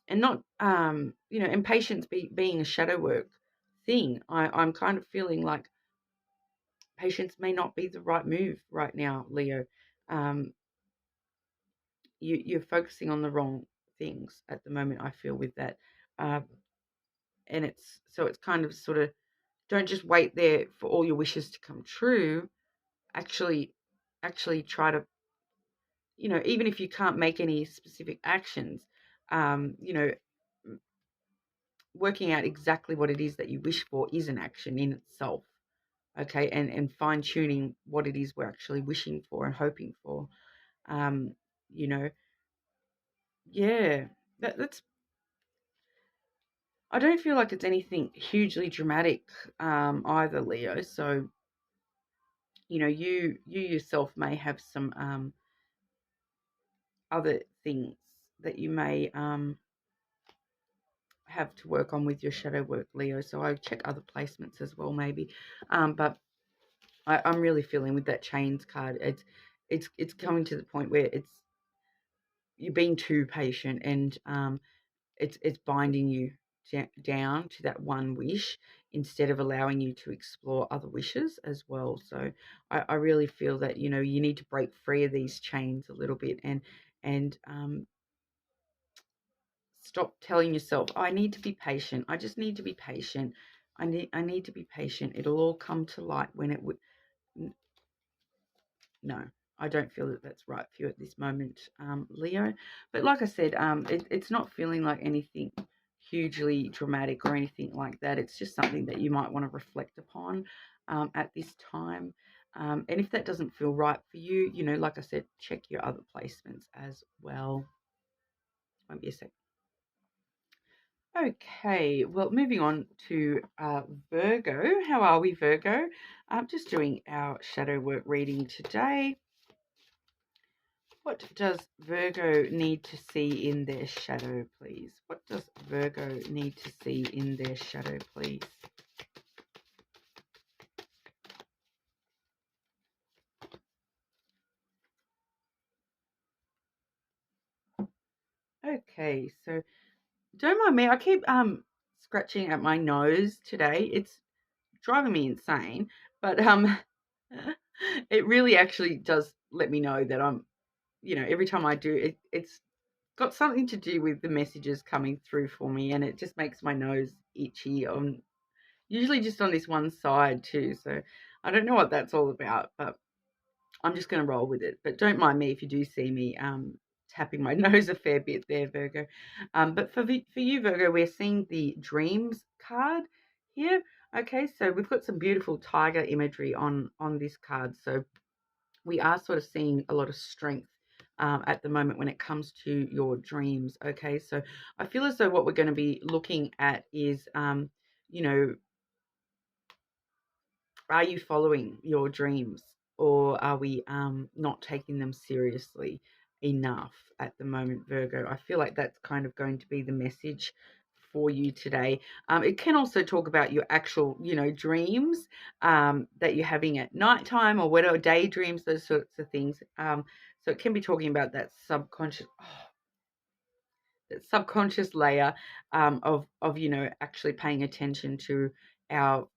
and not and patience being a shadow work thing. I'm kind of feeling like patience may not be the right move right now, Leo. um you're focusing on the wrong things at the moment, I feel, with that. uh, and it's kind of sort of, don't just wait there for all your wishes to come true. Actually try to, even if you can't make any specific actions, um, you know, working out exactly what it is that you wish for is an action in itself. Okay, and fine tuning what it is we're actually wishing for and hoping for. Um, you know, yeah, that's. I don't feel like it's anything hugely dramatic, either, Leo. So you yourself may have some other things that you may have to work on with your shadow work, Leo. So I check other placements as well, maybe. But I'm really feeling with that chains card. It's coming to the point where you're being too patient, and it's binding you down to that one wish instead of allowing you to explore other wishes as well. So I really feel that you need to break free of these chains a little bit, and stop telling yourself, oh, I need to be patient. I just need to be patient. I need to be patient. It'll all come to light when it would. No, I don't feel that that's right for you at this moment, Leo. But like I said, it's not feeling like anything hugely dramatic or anything like that. It's just something that you might want to reflect upon at this time. And if that doesn't feel right for you, like I said, check your other placements as well. Won't be a sec. Okay, well, moving on to Virgo. How are we, Virgo? I'm just doing our shadow work reading today. What does Virgo need to see in their shadow, please? What does Virgo need to see in their shadow, please? Okay, so don't mind me. I keep scratching at my nose today. It's driving me insane, but it really actually does let me know that I'm, every time I do it, it's got something to do with the messages coming through for me, and it just makes my nose itchy. Usually just on this one side too, so I don't know what that's all about, but I'm just going to roll with it. But don't mind me if you do see me tapping my nose a fair bit there, Virgo. But for you, Virgo, we're seeing the Dreams card here. Okay, so we've got some beautiful tiger imagery on this card. So we are sort of seeing a lot of strength at the moment when it comes to your dreams. Okay, so I feel as though what we're going to be looking at is, you know, are you following your dreams, or are we not taking them seriously enough at the moment, Virgo? I feel like that's kind of going to be the message for you today. It can also talk about your actual, dreams that you're having at nighttime or whatever, daydreams, those sorts of things. So it can be talking about that subconscious layer of actually paying attention to our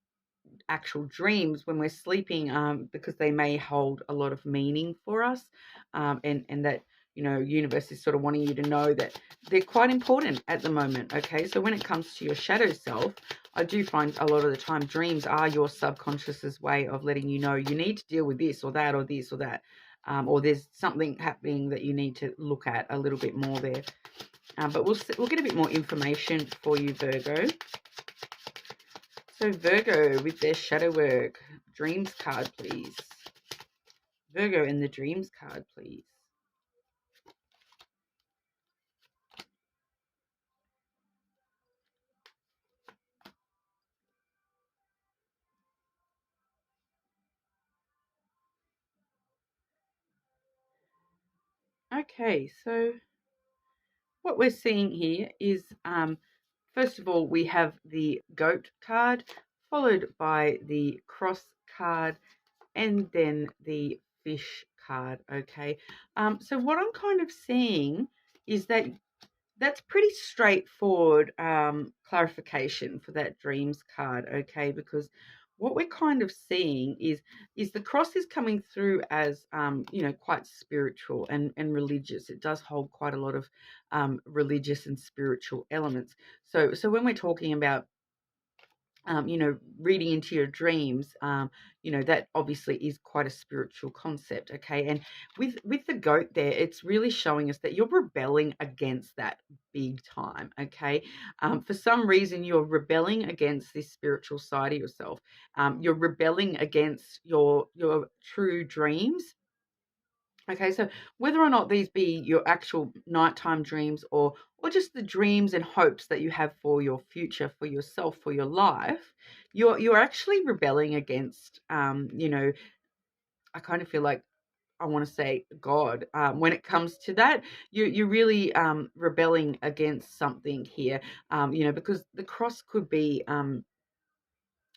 actual dreams when we're sleeping, because they may hold a lot of meaning for us, and that, you know, universe is sort of wanting you to know that they're quite important at the moment. Okay, so when it comes to your shadow self, I do find a lot of the time dreams are your subconscious's way of letting you know you need to deal with this or that or this or that, or there's something happening that you need to look at a little bit more there. But we'll get a bit more information for you, Virgo. So Virgo with their shadow work, dreams card, please. Virgo in the dreams card, please. Okay, so what we're seeing here is, first of all, we have the goat card, followed by the cross card, and then the fish card. Okay, so what I'm kind of seeing is that that's pretty straightforward clarification for that dreams card. Okay, because what we're kind of seeing is the cross is coming through as, you know, quite spiritual and religious. It does hold quite a lot of religious and spiritual elements. So when we're talking about, you know, reading into your dreams, you know, that obviously is quite a spiritual concept. Okay, and with the goat there, it's really showing us that you're rebelling against that big time. Okay, for some reason you're rebelling against this spiritual side of yourself. You're rebelling against your true dreams. Okay, so whether or not these be your actual nighttime dreams, or just the dreams and hopes that you have for your future, for yourself, for your life, you're actually rebelling against, you know, I kind of feel like I want to say God. When it comes to that, you're really rebelling against something here, you know, because the cross could be,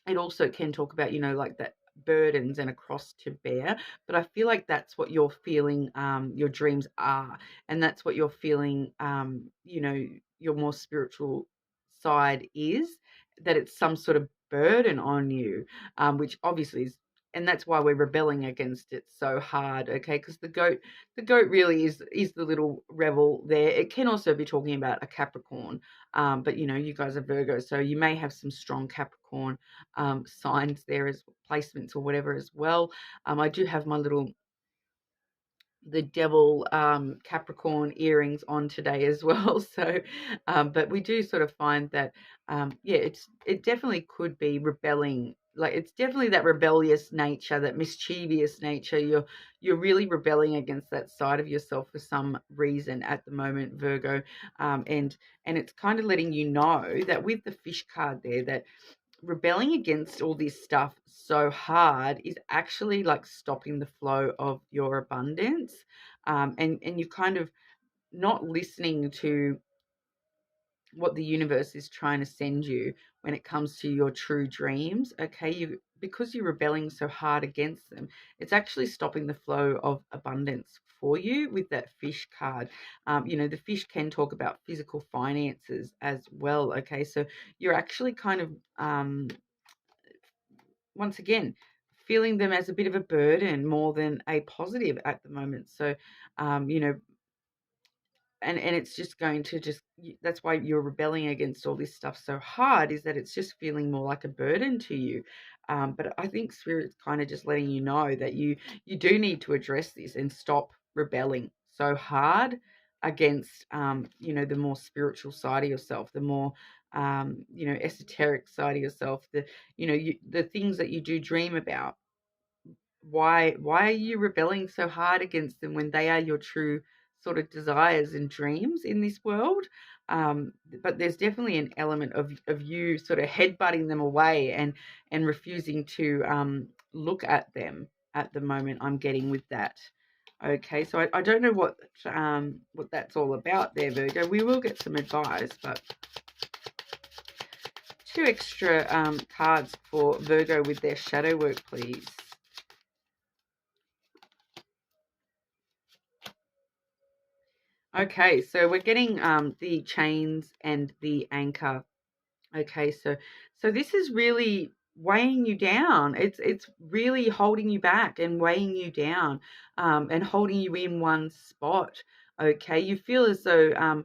it also can talk about, you know, like that burdens and a cross to bear. But I feel like that's what you're feeling, your dreams are, and that's what you're feeling, you know, your more spiritual side is, that it's some sort of burden on you, which obviously is, and that's why we're rebelling against it so hard. Okay, because the goat really is the little rebel there. It can also be talking about a Capricorn, but you know, you guys are Virgo, so you may have some strong Capricorn signs there as placements or whatever as well. I do have my little the devil Capricorn earrings on today as well. So, but we do sort of find that, yeah, it definitely could be rebelling. Like, it's definitely that rebellious nature, that mischievous nature. You're really rebelling against that side of yourself for some reason at the moment, Virgo, and it's kind of letting you know that with the fish card there, that rebelling against all this stuff so hard is actually like stopping the flow of your abundance, and you're kind of not listening to what the universe is trying to send you when it comes to your true dreams. Okay, because you're rebelling so hard against them, it's actually stopping the flow of abundance for you with that fish card. You know, the fish can talk about physical finances as well. Okay, so you're actually kind of, once again, feeling them as a bit of a burden more than a positive at the moment. So, you know, and it's just going to just, that's why you're rebelling against all this stuff so hard, is that it's just feeling more like a burden to you. But I think spirit's kind of just letting you know that you do need to address this and stop rebelling so hard against, you know, the more spiritual side of yourself, the more, you know, esoteric side of yourself, the, you know, the things that you do dream about. Why are you rebelling so hard against them when they are your true sort of desires and dreams in this world? Um, but there's definitely an element of you sort of headbutting them away and refusing to look at them at the moment, I'm getting with that. Okay, so I don't know what that's all about there, Virgo. We will get some advice, but two extra cards for Virgo with their shadow work, please. Okay, so we're getting the chains and the anchor. Okay, so this is really weighing you down. It's really holding you back and weighing you down, and holding you in one spot. Okay, you feel as though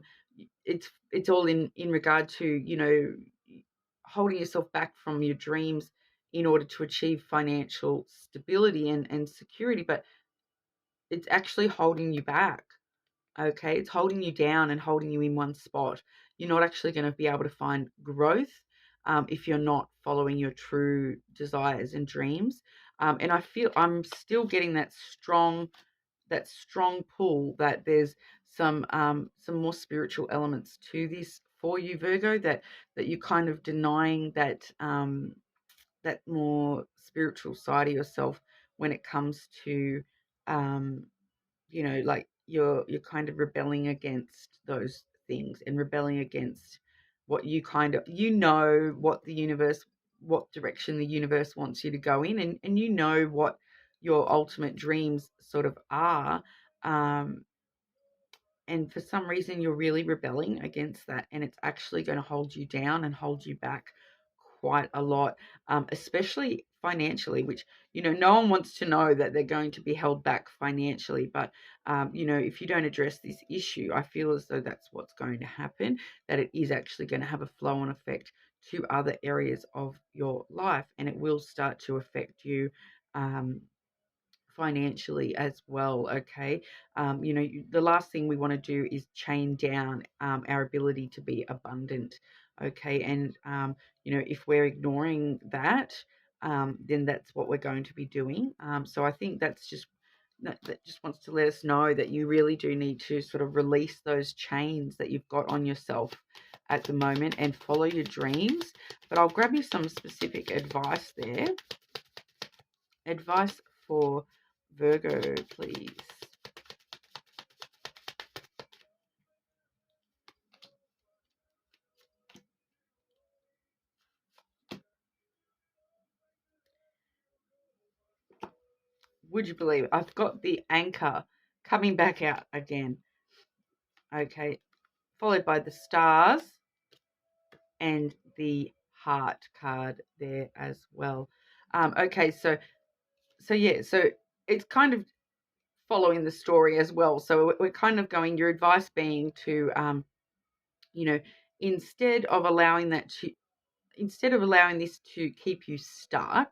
it's all in regard to, you know, holding yourself back from your dreams in order to achieve financial stability and security, but it's actually holding you back. Okay, it's holding you down and holding you in one spot. You're not actually going to be able to find growth if you're not following your true desires and dreams. And I feel I'm still getting that strong pull that there's some more spiritual elements to this for you, Virgo. That you're kind of denying that more spiritual side of yourself when it comes to um, you know, like you're kind of rebelling against those things and rebelling against what you kind of, you know, what direction the universe wants you to go in, and you know what your ultimate dreams sort of are. um and for some reason you're really rebelling against that, and it's actually going to hold you down and hold you back quite a lot, especially financially, which, you know, no one wants to know that they're going to be held back financially. But you know, if you don't address this issue, I feel as though that's what's going to happen, that it is actually going to have a flow-on effect to other areas of your life, and it will start to affect you um, financially as well. Okay, you know, the last thing we want to do is chain down our ability to be abundant. Okay, and you know, if we're ignoring that, then that's what we're going to be doing. So I think that's just that just wants to let us know that you really do need to sort of release those chains that you've got on yourself at the moment and follow your dreams. But I'll grab you some specific advice there. Advice for Virgo, please. Would you believe it? I've got the anchor coming back out again. Okay, followed by the stars and the heart card there as well. Okay, so yeah, so it's kind of following the story as well. So we're kind of going, your advice being to, you know, instead of allowing that to, instead of allowing this to keep you stuck,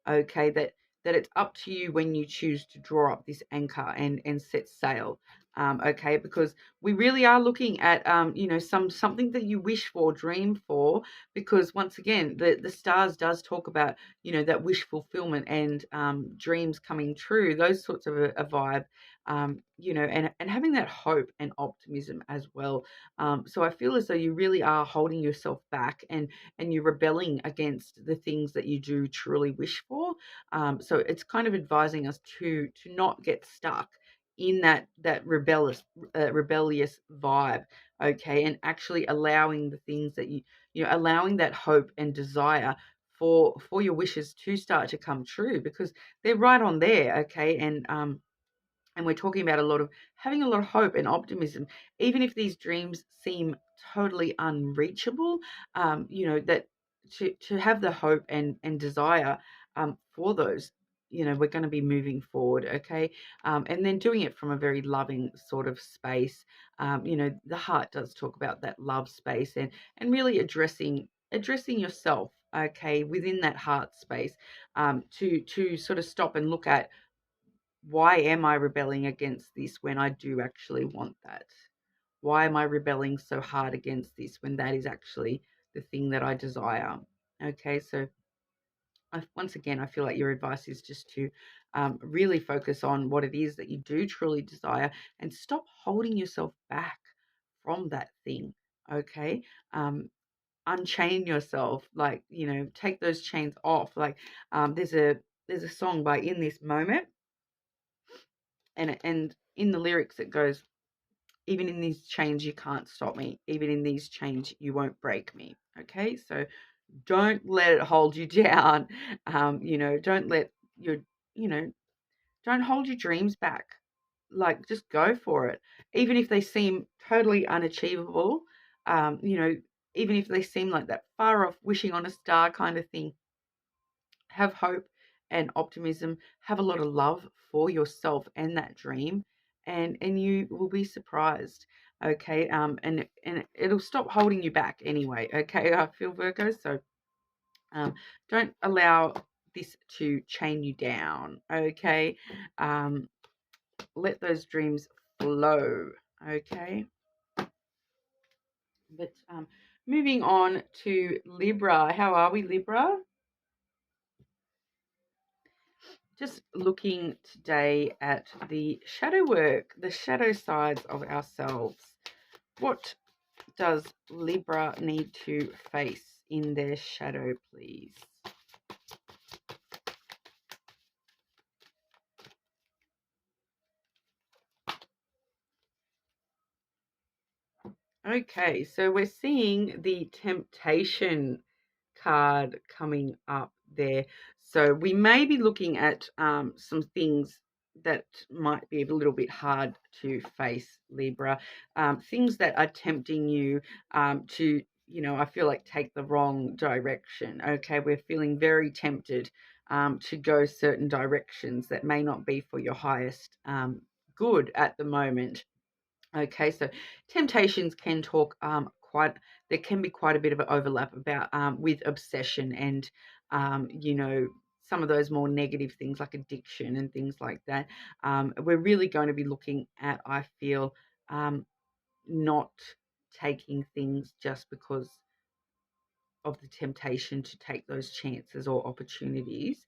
okay, that it's up to you when you choose to draw up this anchor and set sail. Okay, because we really are looking at you know, something that you wish for, dream for, because once again the stars does talk about, you know, that wish fulfillment and dreams coming true, those sorts of a vibe. You know, and having that hope and optimism as well. So I feel as though you really are holding yourself back, and you're rebelling against the things that you do truly wish for. So it's kind of advising us to not get stuck in that rebellious vibe, okay, and actually allowing the things that you know, allowing that hope and desire for your wishes to start to come true, because they're right on there, okay. And we're talking about a lot of having a lot of hope and optimism, even if these dreams seem totally unreachable. You know, that to have the hope and desire for those, you know, we're going to be moving forward, okay. And then doing it from a very loving sort of space. You know, the heart does talk about that love space, and really addressing yourself, okay, within that heart space, to sort of stop and look at, why am I rebelling against this when I do actually want that? Why am I rebelling so hard against this when that is actually the thing that I desire? Okay, so once again, I feel like your advice is just to really focus on what it is that you do truly desire, and stop holding yourself back from that thing. Okay, unchain yourself, like, you know, take those chains off. Like, there's a song by In This Moment, and in the lyrics it goes, even in these chains you can't stop me, even in these chains you won't break me. Okay, so don't let it hold you down. You know, don't let your, you know, don't hold your dreams back. Like, just go for it, even if they seem totally unachievable. You know, even if they seem like that far off wishing on a star kind of thing. have hope and optimism, have a lot of love for yourself and that dream, and you will be surprised. Okay, and it'll stop holding you back anyway. Okay, I feel, Virgo. So don't allow this to chain you down. Okay, let those dreams flow. Okay, but moving on to Libra. How are we, Libra? Just looking today at the shadow work, the shadow sides of ourselves. What does Libra need to face in their shadow, please? Okay, so we're seeing the temptation card coming up there. So we may be looking at some things that might be a little bit hard to face, Libra. Things that are tempting you to, I feel like take the wrong direction. Okay, we're feeling very tempted to go certain directions that may not be for your highest good at the moment. Okay, so temptations can talk there can be quite a bit of an overlap about with obsession and some of those more negative things like addiction and things like that. We're really going to be looking at, I feel, not taking things just because of the temptation to take those chances or opportunities.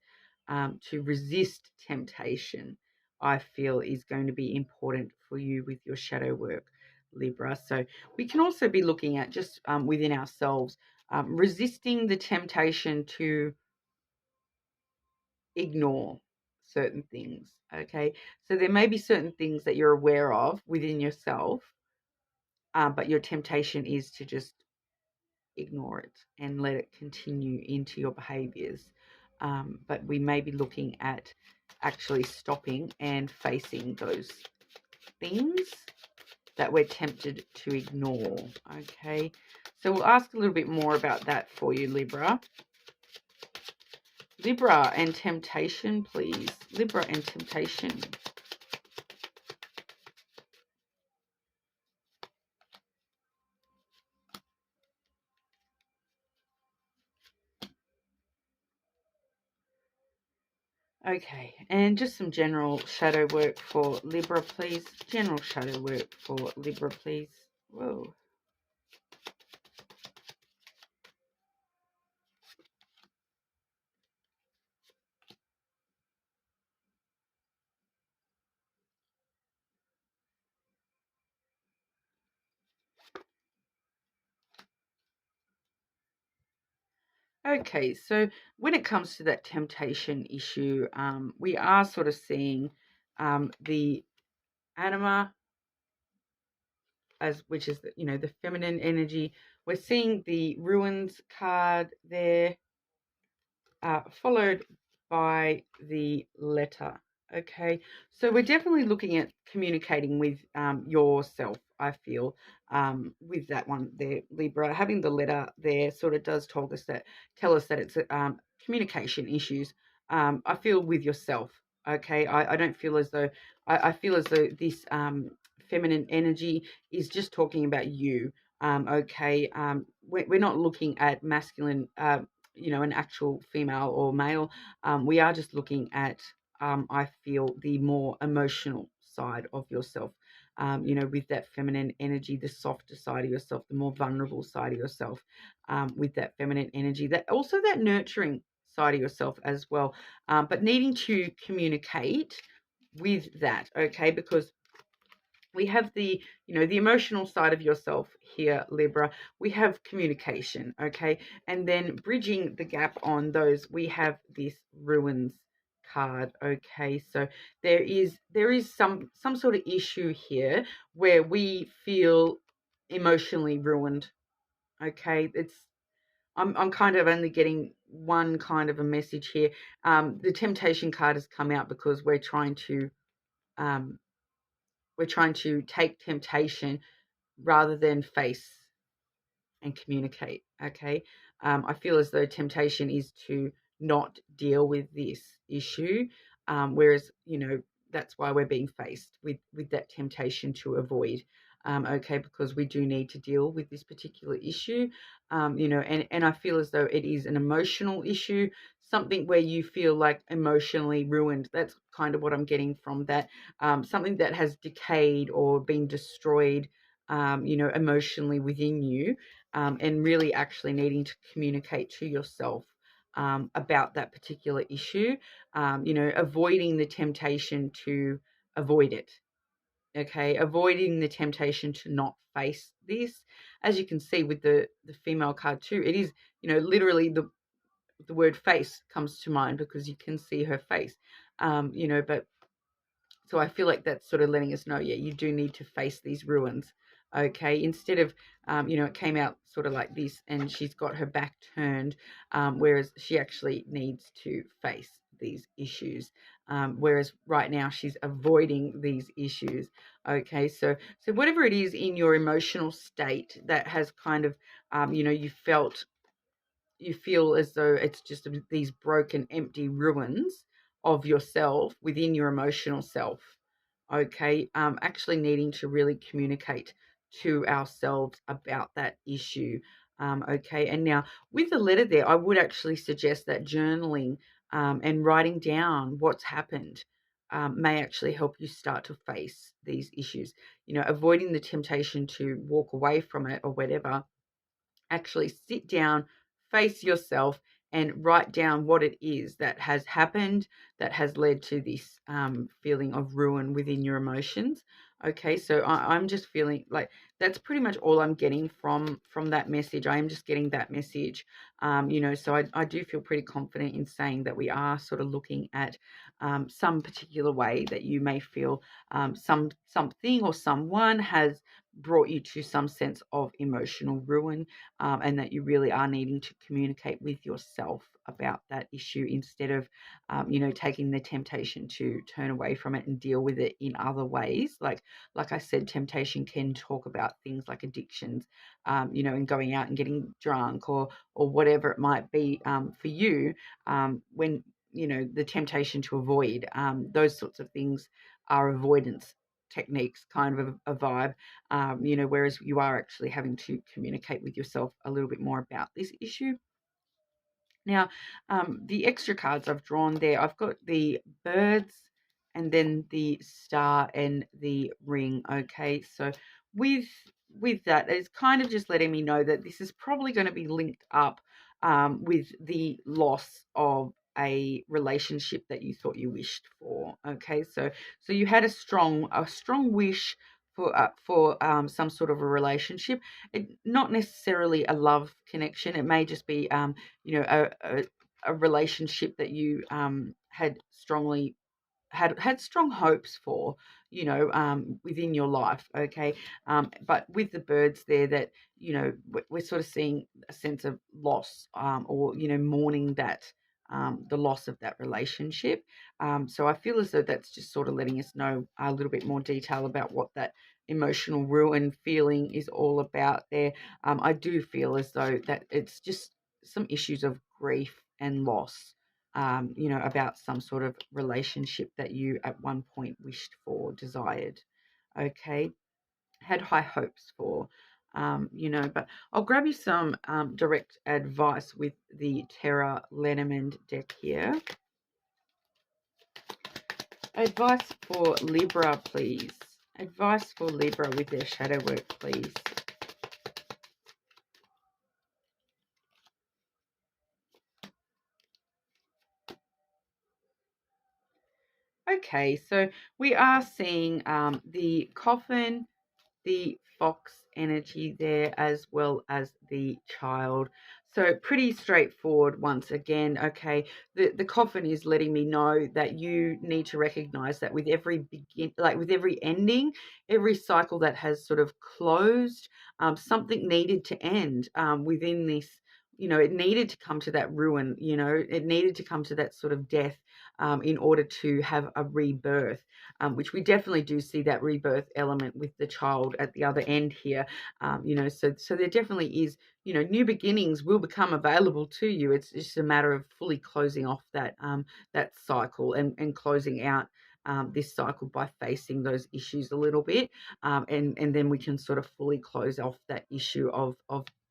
To resist temptation, I feel, is going to be important for you with your shadow work, Libra. So we can also be looking at just within ourselves, resisting the temptation to ignore certain things. Okay, so there may be certain things that you're aware of within yourself, but your temptation is to just ignore it and let it continue into your behaviors. But we may be looking at actually stopping and facing those things that we're tempted to ignore. Okay, so we'll ask a little bit more about that for you, Libra. Libra and temptation, please. Libra and temptation. Okay, and just some general shadow work for Libra, please. General shadow work for Libra, please. Whoa. Okay, so when it comes to that temptation issue, we are sort of seeing the anima, as which is the feminine energy. We're seeing the ruins card there, followed by the letter. Okay, so we're definitely looking at communicating with yourself, I feel, with that one there, Libra. Having the letter there sort of does tell us that it's communication issues, I feel, with yourself. Okay, I don't feel as though, I feel as though this feminine energy is just talking about you. Okay, we're not looking at masculine, an actual female or male. We are just looking at, I feel, the more emotional side of yourself. With that feminine energy, the softer side of yourself, the more vulnerable side of yourself, with that feminine energy, that also that nurturing side of yourself as well. But needing to communicate with that, okay, because we have the emotional side of yourself here, Libra. We have communication, okay, and then bridging the gap on those, we have this ruins card. Okay, so there is some sort of issue here where we feel emotionally ruined. Okay, I'm kind of only getting one kind of a message here. The temptation card has come out because um, we're trying to take temptation rather than face and communicate. Okay, I feel as though temptation is to not deal with this issue. Whereas, that's why we're being faced with that temptation to avoid. Okay, because we do need to deal with this particular issue. And I feel as though it is an emotional issue, something where you feel like emotionally ruined. That's kind of what I'm getting from that. Something that has decayed or been destroyed, emotionally within you, and really actually needing to communicate to yourself about that particular issue, avoiding the temptation to avoid it. Okay, avoiding the temptation to not face this. As you can see with the female card too, it is, literally the word face comes to mind because you can see her face. But so I feel like that's sort of letting us know, yeah, you do need to face these ruins. Okay, instead of, it came out sort of like this and she's got her back turned, whereas she actually needs to face these issues. Whereas right now she's avoiding these issues. Okay, so whatever it is in your emotional state that has kind of, you feel as though it's just these broken, empty ruins of yourself within your emotional self. Okay, actually needing to really communicate to ourselves about that issue. Okay, and now with the letter there, I would actually suggest that journaling and writing down what's happened may actually help you start to face these issues. Avoiding the temptation to walk away from it or whatever. Actually sit down, face yourself, and write down what it is that has happened that has led to this feeling of ruin within your emotions. Okay, so I'm just feeling like that's pretty much all I'm getting from that message. I am just getting that message. So I do feel pretty confident in saying that we are sort of looking at some particular way that you may feel something or someone has brought you to some sense of emotional ruin, and that you really are needing to communicate with yourself about that issue instead of, taking the temptation to turn away from it and deal with it in other ways. Like I said, temptation can talk about things like addictions, and going out and getting drunk or whatever it might be for you, when, the temptation to avoid those sorts of things are avoidance techniques, kind of a vibe, whereas you are actually having to communicate with yourself a little bit more about this issue. Now, the extra cards I've drawn there, I've got the birds and then the star and the ring. Okay, so with that, it's kind of just letting me know that this is probably going to be linked up with the loss of a relationship that you thought you wished for. Okay, so you had a strong wish for some sort of a relationship, not necessarily a love connection. It may just be a relationship that you had strong hopes for, within your life. Okay, but with the birds there, that we're sort of seeing a sense of loss, or mourning that. The loss of that relationship. So I feel as though that's just sort of letting us know a little bit more detail about what that emotional ruin feeling is all about there. I do feel as though that it's just some issues of grief and loss, about some sort of relationship that you at one point wished for, desired, okay, had high hopes for, but I'll grab you some direct advice with the lenormand deck here. Advice for Libra, please. Advice for Libra with their shadow work, please. Okay, so we are seeing the coffin, the fox energy there, as well as the child. So pretty straightforward once again. Okay, the coffin is letting me know that you need to recognize that with every with every ending, every cycle that has sort of closed, something needed to end within this. It needed to come to that ruin. It needed to come to that sort of death, in order to have a rebirth. which we definitely do see that rebirth element with the child at the other end here. You know, so there definitely is, you know, new beginnings will become available to you. It's just a matter of fully closing off that that cycle and closing out this cycle by facing those issues a little bit, and then we can sort of fully close off that issue of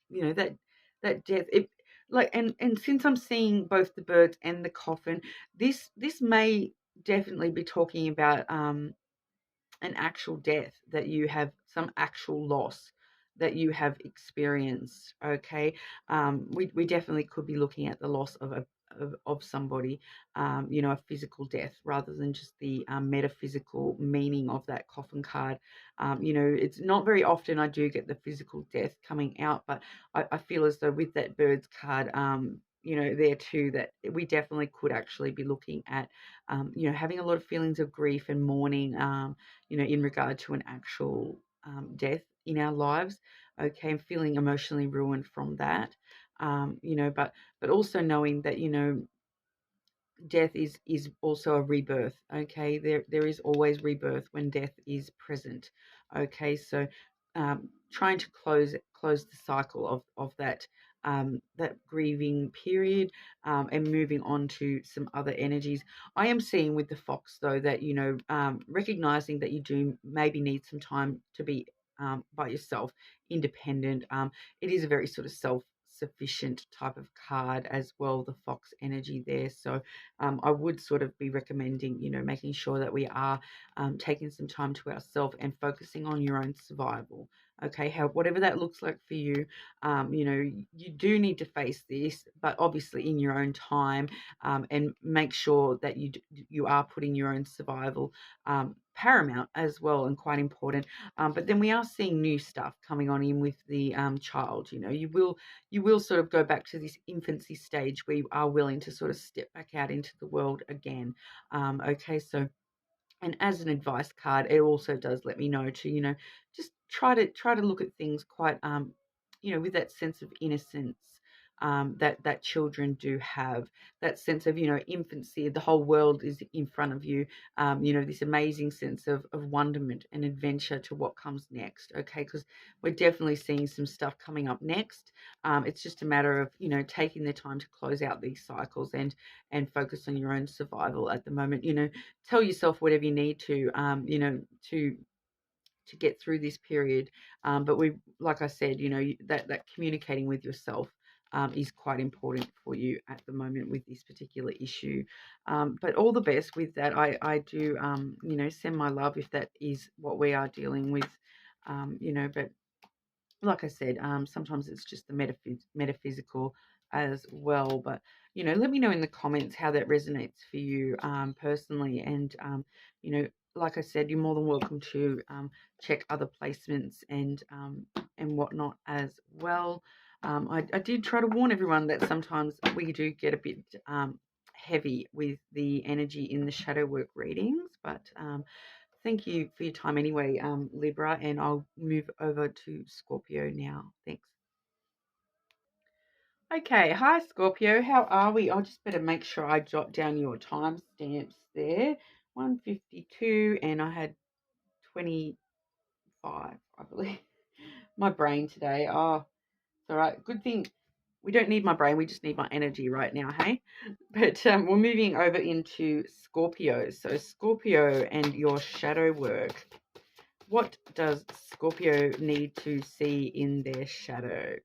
you know, that death. Like, and since I'm seeing both the birds and the coffin, this may definitely be talking about an actual death, that you have some actual loss that you have experienced. Okay, we definitely could be looking at the loss of of somebody, you know, a physical death rather than just the metaphysical meaning of that coffin card. You know, it's not very often I do get the physical death coming out, but I feel as though with that birds card, you know, there too, that we definitely could actually be looking at, you know, having a lot of feelings of grief and mourning, you know, in regard to an actual death in our lives. Okay, and feeling emotionally ruined from that. You know, but also knowing that, you know, death is also a rebirth. Okay, there is always rebirth when death is present. Okay, so trying to close the cycle of that that grieving period, and moving on to some other energies. I am seeing with the fox though that, you know, recognizing that you do maybe need some time to be by yourself, independent. It is a very sort of self-sufficient type of card as well, the fox energy there. So I would sort of be recommending, you know, making sure that we are taking some time to ourselves and focusing on your own survival. Okay, whatever that looks like for you, you know, you do need to face this, but obviously in your own time, and make sure that you are putting your own survival paramount as well, and quite important. But then we are seeing new stuff coming on in with the child. You know, you will sort of go back to this infancy stage where you are willing to sort of step back out into the world again. Okay, so, and as an advice card, it also does let me know to, you know, just try to look at things quite, you know, with that sense of innocence, that children do have, that sense of, you know, infancy. The whole world is in front of you. You know, this amazing sense of wonderment and adventure to what comes next. Okay, because we're definitely seeing some stuff coming up next. It's just a matter of, you know, taking the time to close out these cycles and focus on your own survival at the moment. You know, tell yourself whatever you need to, you know, to get through this period. But we, like I said, you know, that communicating with yourself is quite important for you at the moment with this particular issue. But all the best with that. I do, you know, send my love if that is what we are dealing with. You know, but like I said, sometimes it's just the metaphysical as well. But, you know, let me know in the comments how that resonates for you personally. And, you know, like I said, you're more than welcome to check other placements and whatnot as well. I did try to warn everyone that sometimes we do get a bit heavy with the energy in the shadow work readings, but thank you for your time anyway, Libra, and I'll move over to Scorpio now. Thanks. Okay, hi Scorpio, how are we? I'll just better make sure I jot down your timestamps there. 1:52, and I had 25, I believe. My brain today. Oh, it's all right. Good thing we don't need my brain, we just need my energy right now, hey? But we're moving over into Scorpio. So Scorpio and your shadow work. What does Scorpio need to see in their shadow?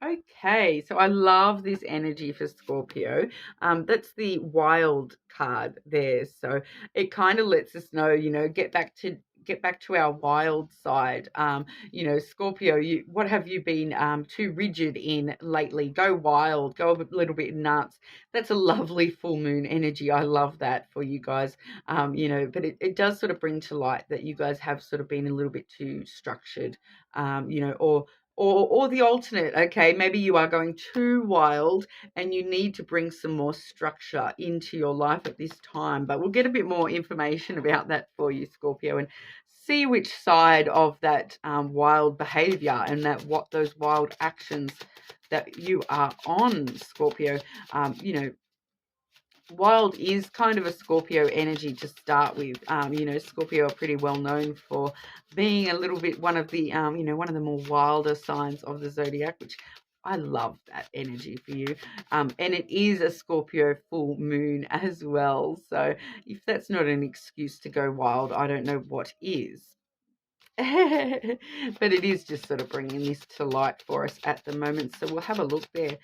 Okay, so I love this energy for Scorpio. That's the wild card there. So it kind of lets us know, you know, get back to our wild side. You know, Scorpio, what have you been too rigid in lately? Go wild, go a little bit nuts. That's a lovely full moon energy. I love that for you guys. You know, but it does sort of bring to light that you guys have sort of been a little bit too structured, you know, or the alternate. Okay, maybe you are going too wild and you need to bring some more structure into your life at this time, but we'll get a bit more information about that for you, Scorpio. And see which side of that wild behavior and what those wild actions that you are on, Scorpio. You know, wild is kind of a Scorpio energy to start with. You know, Scorpio are pretty well known for being a little bit one of the, you know, one of the more wilder signs of the zodiac, which I love that energy for you. And it is a Scorpio full moon as well. So if that's not an excuse to go wild, I don't know what is. But it is just sort of bringing this to light for us at the moment. So we'll have a look there.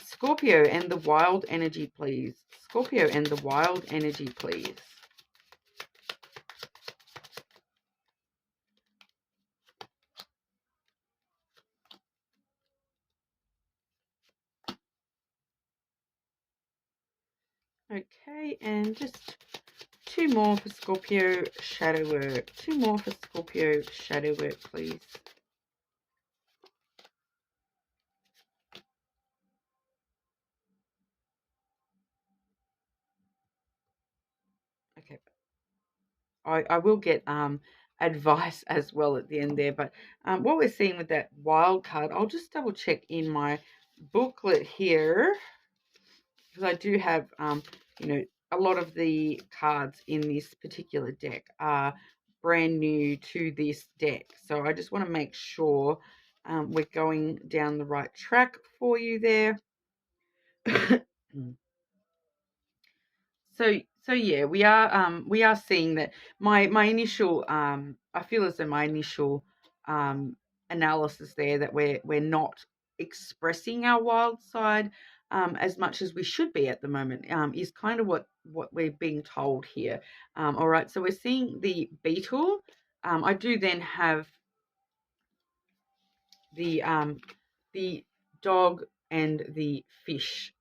Scorpio and the wild energy, please. Scorpio and the wild energy, please. Okay, and just two more for Scorpio shadow work. Two more for Scorpio shadow work, please. Okay. I will get advice as well at the end there, but what we're seeing with that wild card, I'll just double check in my booklet here, because I do have you know, a lot of the cards in this particular deck are brand new to this deck, so I just want to make sure we're going down the right track for you there. So yeah, we are seeing that my initial I feel as though my initial analysis there, that we're not expressing our wild side as much as we should be at the moment, is kind of what we're being told here. All right, so we're seeing the beetle. I do then have the dog and the fish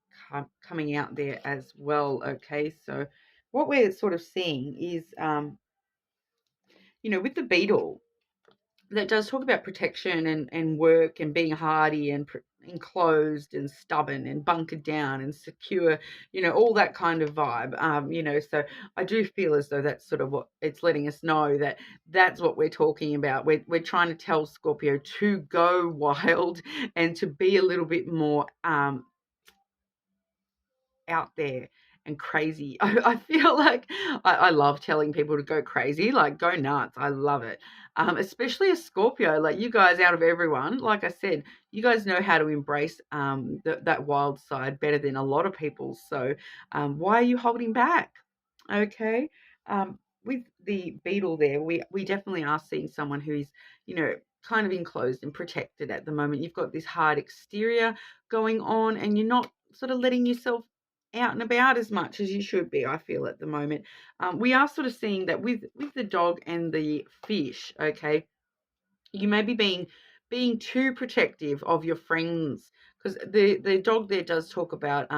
coming out there as well. Okay, so what we're sort of seeing is, you know, with the beetle, that does talk about protection and work and being hardy and enclosed and stubborn and bunkered down and secure, you know, all that kind of vibe. You know, so I do feel as though that's sort of what it's letting us know, that that's what we're talking about. We're trying to tell Scorpio to go wild and to be a little bit more out there and crazy. I feel like I love telling people to go crazy, like go nuts. I love it. Especially a Scorpio, like you guys, out of everyone, like I said, you guys know how to embrace that wild side better than a lot of people. So why are you holding back? Okay. With the beetle there, we definitely are seeing someone who's, you know, kind of enclosed and protected at the moment. You've got this hard exterior going on, and you're not sort of letting yourself out and about as much as you should be, I feel, at the moment. We are sort of seeing that with the dog and the fish. Okay, you may be being too protective of your friends, because the dog there does talk about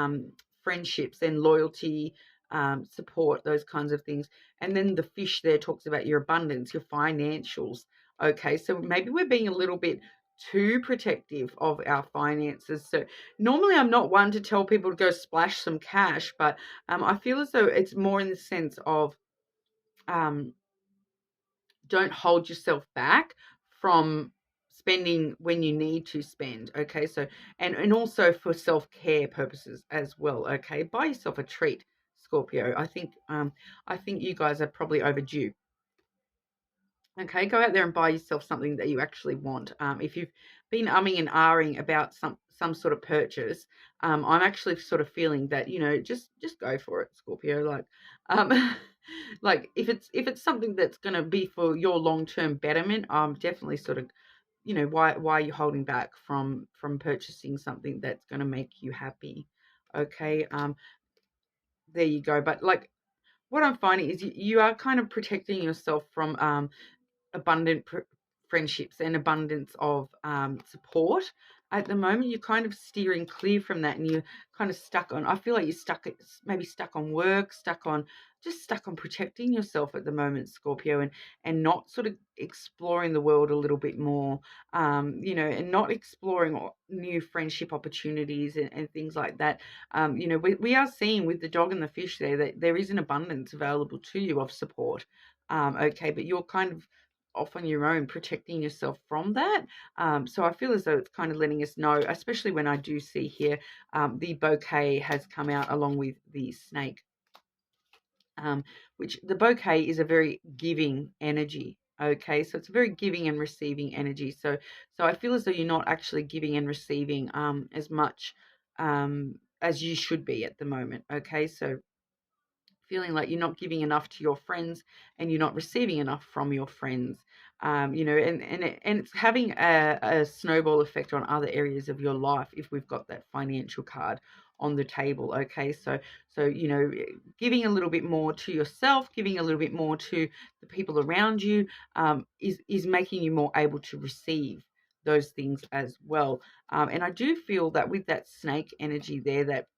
friendships and loyalty, support, those kinds of things. And then the fish there talks about your abundance, your financials. Okay, so maybe we're being a little bit too protective of our finances. So normally I'm not one to tell people to go splash some cash, but I feel as though it's more in the sense of don't hold yourself back from spending when you need to spend. Okay, so and also for self-care purposes as well. Okay, buy yourself a treat, Scorpio. I think you guys are probably overdue. Okay, go out there and buy yourself something that you actually want. If you've been umming and ahhing about some sort of purchase, I'm actually sort of feeling that, you know, just go for it, Scorpio. Like, like if it's something that's going to be for your long-term betterment, I'm definitely sort of, you know, why are you holding back from purchasing something that's going to make you happy? Okay, there you go. But like, what I'm finding is you are kind of protecting yourself from abundant friendships and abundance of support. At the moment, you're kind of steering clear from that, and you're kind of stuck on, I feel like you're stuck, maybe stuck on work, stuck on protecting yourself at the moment, Scorpio, and not sort of exploring the world a little bit more, you know, and not exploring new friendship opportunities and things like that. You know, we are seeing with the dog and the fish there that there is an abundance available to you of support. Okay, but you're kind of off on your own, protecting yourself from that. So I feel as though it's kind of letting us know, especially when I do see here the bouquet has come out along with the snake, which the bouquet is a very giving energy. Okay, so it's a very giving and receiving energy. So I feel as though you're not actually giving and receiving as much as you should be at the moment. Okay, so feeling like you're not giving enough to your friends and you're not receiving enough from your friends, and it's having a snowball effect on other areas of your life if we've got that financial card on the table. Okay, so giving a little bit more to yourself, giving a little bit more to the people around you, is making you more able to receive those things as well. And I do feel that with that snake energy there, that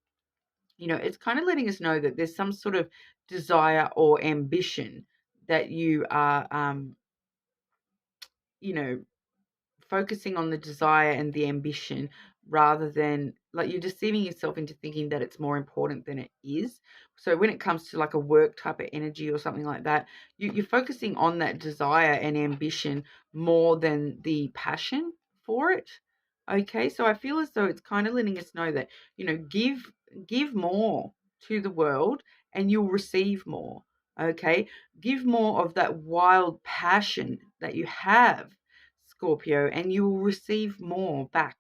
it's kind of letting us know that there's some sort of desire or ambition that you are, you know, focusing on the desire and the ambition rather than, like, you're deceiving yourself into thinking that it's more important than it is. So when it comes to like a work type of energy or something like that, you're focusing on that desire and ambition more than the passion for it. Okay, so I feel as though it's kind of letting us know that, give more to the world and you'll receive more. Okay, give more of that wild passion that you have, Scorpio, and you will receive more back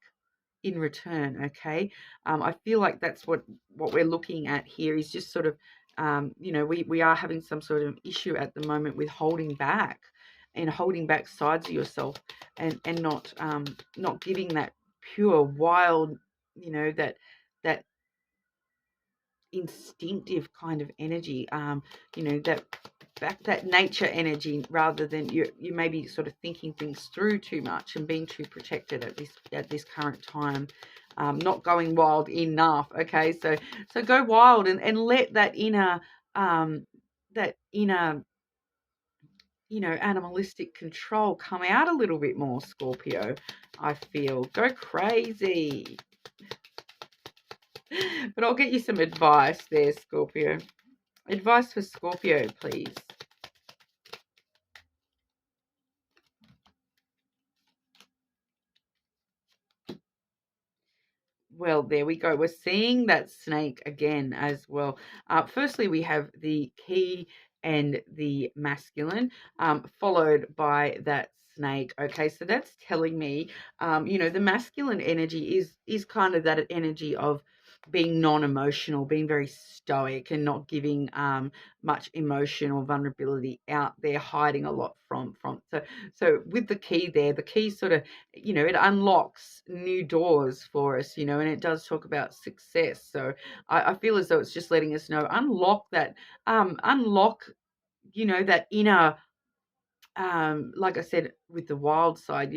in return. Okay, I feel like that's what we're looking at here is just sort of, we are having some sort of issue at the moment with holding back and holding back sides of yourself, and not giving that pure wild, that instinctive kind of energy, that nature energy, rather than you maybe sort of thinking things through too much and being too protected at this current time, not going wild enough. Okay, so go wild and let that inner animalistic control come out a little bit more, Scorpio. I feel go crazy. But I'll get you some advice there, Scorpio. Advice for Scorpio, please. Well, there we go. We're seeing that snake again as well. Firstly, we have the key and the masculine, followed by that snake. Okay, so that's telling me, the masculine energy is kind of that energy of being non-emotional, being very stoic and not giving much emotion or vulnerability out there, hiding a lot from. So with the key there, the key sort of, it unlocks new doors for us, and it does talk about success. So I feel as though it's just letting us know, unlock that, that inner, like I said, with the wild side,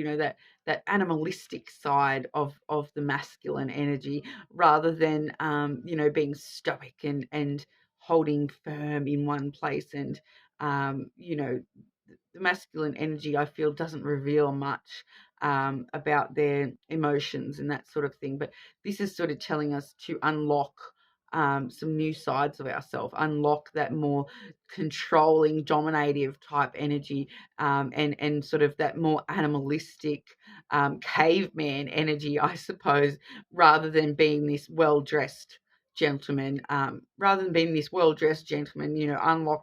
that animalistic side of the masculine energy, rather than, being stoic and holding firm in one place. And, the masculine energy, I feel, doesn't reveal much about their emotions and that sort of thing. But this is sort of telling us to unlock some new sides of ourselves, unlock that more controlling, dominative type energy, and sort of that more animalistic, caveman energy, I suppose, rather than being this well-dressed gentleman, unlock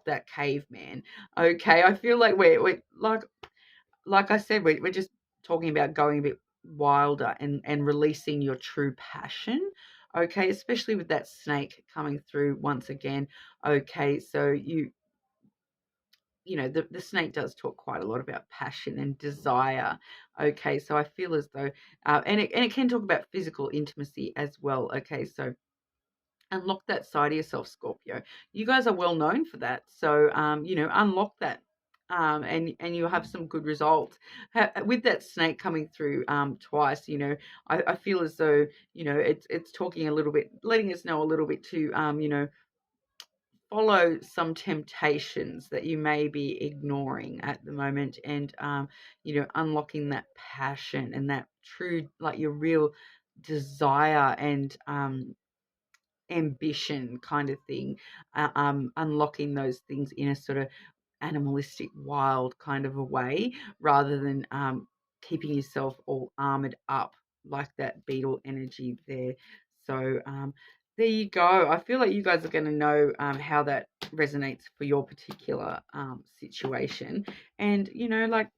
that caveman. Okay, I feel like we're like I said, we're just talking about going a bit wilder and releasing your true passion. Okay, especially with that snake coming through once again. Okay, so the snake does talk quite a lot about passion and desire. Okay, so I feel as though, and it can talk about physical intimacy as well. Okay, so unlock that side of yourself, Scorpio. You guys are well known for that. So, unlock that. And you'll have some good results. With that snake coming through twice, I feel as though, it's talking a little bit, letting us know a little bit to, follow some temptations that you may be ignoring at the moment, and, unlocking that passion and that true, like your real desire and, ambition kind of thing, unlocking those things in a sort of animalistic, wild kind of a way, rather than keeping yourself all armored up like that beetle energy there. So there you go. I feel like you guys are going to know how that resonates for your particular situation. And, you know, like,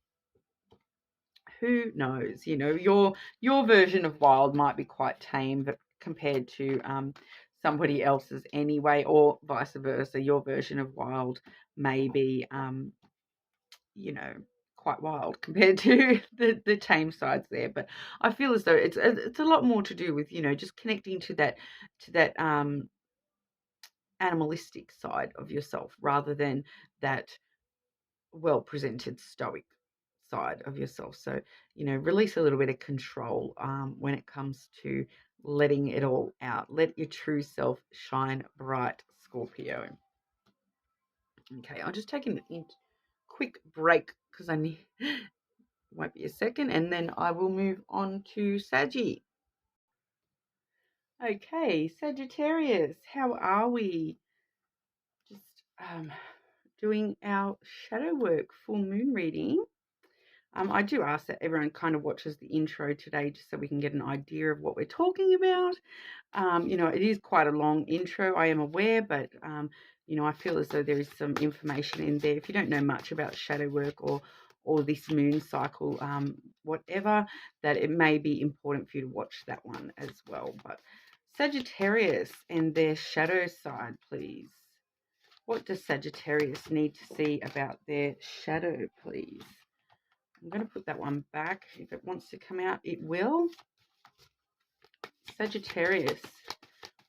who knows? You know, your version of wild might be quite tame, but compared to somebody else's anyway, or vice versa. Your version of wild may be, you know, quite wild compared to the tame sides there. But I feel as though it's a lot more to do with, you know, just connecting to that animalistic side of yourself, rather than that well presented stoic side of yourself. So, you know, release a little bit of control when it comes to letting it all out. Let your true self shine bright, Scorpio. Okay, I'll just take a quick break because I need, won't be a second, and then I will move on to Saggy. Okay, Sagittarius, how are we? Just doing our shadow work full moon reading. I do ask that everyone kind of watches the intro today just so we can get an idea of what we're talking about. You know, it is quite a long intro, I am aware, but, you know, I feel as though there is some information in there. If you don't know much about shadow work or this moon cycle, whatever, that it may be important for you to watch that one as well. But Sagittarius and their shadow side, please. What does Sagittarius need to see about their shadow, please? I'm going to put that one back. If it wants to come out, it will. Sagittarius.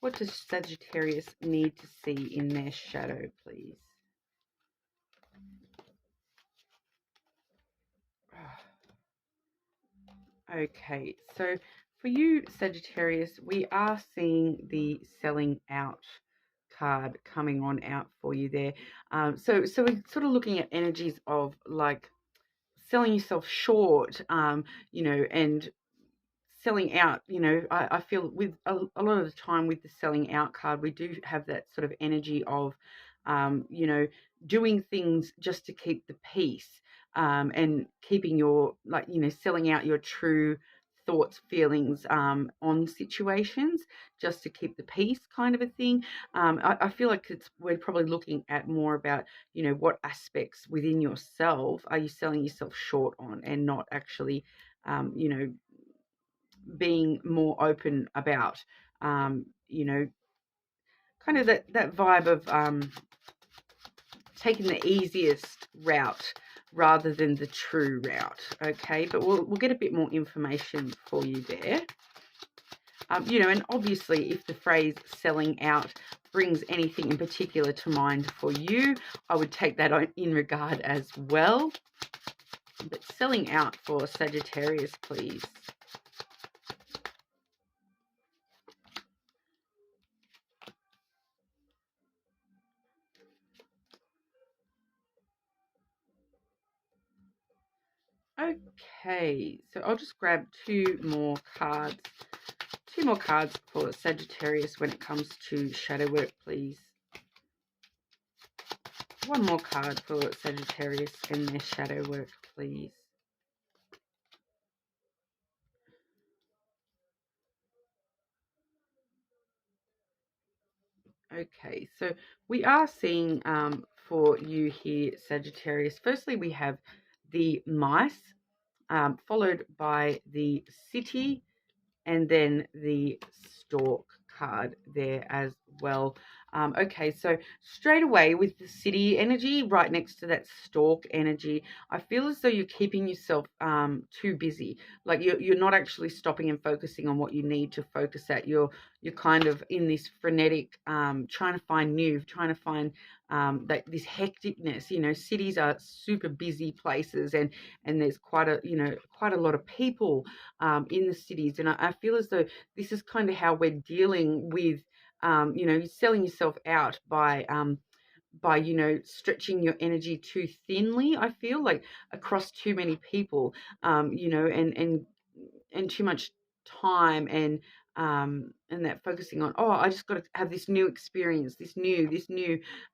What does Sagittarius need to see in their shadow, please? Okay, so for you, Sagittarius, we are seeing the selling out card coming on out for you there. So we're sort of looking at energies of like selling yourself short, you know, and selling out. You know, I feel with a lot of the time with the selling out card, we do have that sort of energy of, you know, doing things just to keep the peace, and keeping your, like, you know, selling out your true thoughts, feelings on situations just to keep the peace, kind of a thing. I feel like we're probably looking at more about, you know, what aspects within yourself are you selling yourself short on, and not actually, you know, being more open about, you know, kind of that vibe of taking the easiest route rather than the true route. Okay, but we'll get a bit more information for you there. You know, and obviously if the phrase selling out brings anything in particular to mind for you, I would take that in regard as well. But selling out for Sagittarius, please. Okay, so I'll just grab two more cards for Sagittarius when it comes to shadow work, please. One more card for Sagittarius and their shadow work, please. Okay, so we are seeing for you here, Sagittarius, firstly we have the mice, followed by the city, and then the stork card there as well. Okay, so straight away with the city energy right next to that stork energy, I feel as though you're keeping yourself too busy. Like you're not actually stopping and focusing on what you need to focus at. You're kind of in this frenetic, trying to find that this hecticness. You know, cities are super busy places, and there's quite a lot of people in the cities, and I feel as though this is kind of how we're dealing with, you know, selling yourself out by, you know, stretching your energy too thinly. I feel like across too many people, you know, and too much time and and that focusing on, oh, I just got to have this new experience, this new,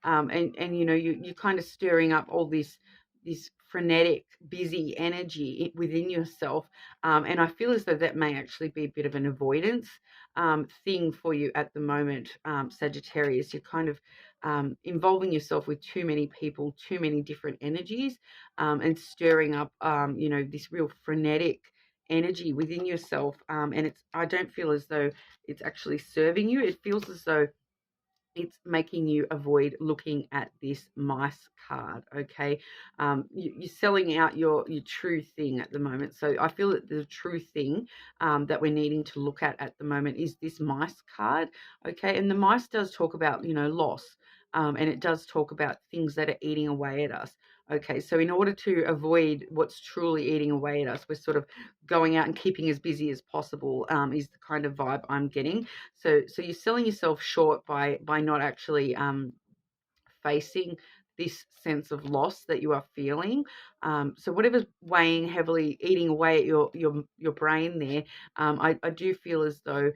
and you know, you're kind of stirring up all this frenetic, busy energy within yourself, and I feel as though that may actually be a bit of an avoidance thing for you at the moment, Sagittarius. You're kind of involving yourself with too many people, too many different energies, and stirring up, you know, this real frenetic energy within yourself, and I don't feel as though it's actually serving you. It feels as though it's making you avoid looking at this mice card. Okay, you're selling out your true thing at the moment. So I feel that the true thing that we're needing to look at the moment is this mice card. Okay, and the mice does talk about, you know, loss, and it does talk about things that are eating away at us. Okay, so in order to avoid what's truly eating away at us, we're sort of going out and keeping as busy as possible, is the kind of vibe I'm getting. So you're selling yourself short by not actually facing this sense of loss that you are feeling. So whatever's weighing heavily, eating away at your brain there, I do feel as though,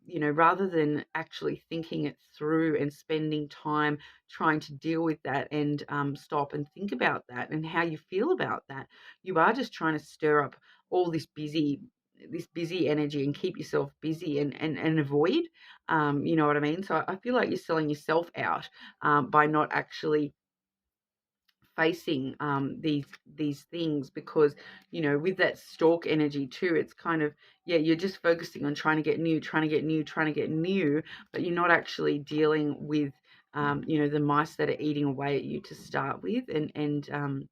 you know, rather than actually thinking it through and spending time trying to deal with that and stop and think about that and how you feel about that, you are just trying to stir up all this busy energy and keep yourself busy and avoid, you know what I mean? So I feel like you're selling yourself out by not actually facing these things, because, you know, with that stalk energy too, it's kind of, yeah, you're just focusing on trying to get new, but you're not actually dealing with, you know, the mice that are eating away at you to start with, and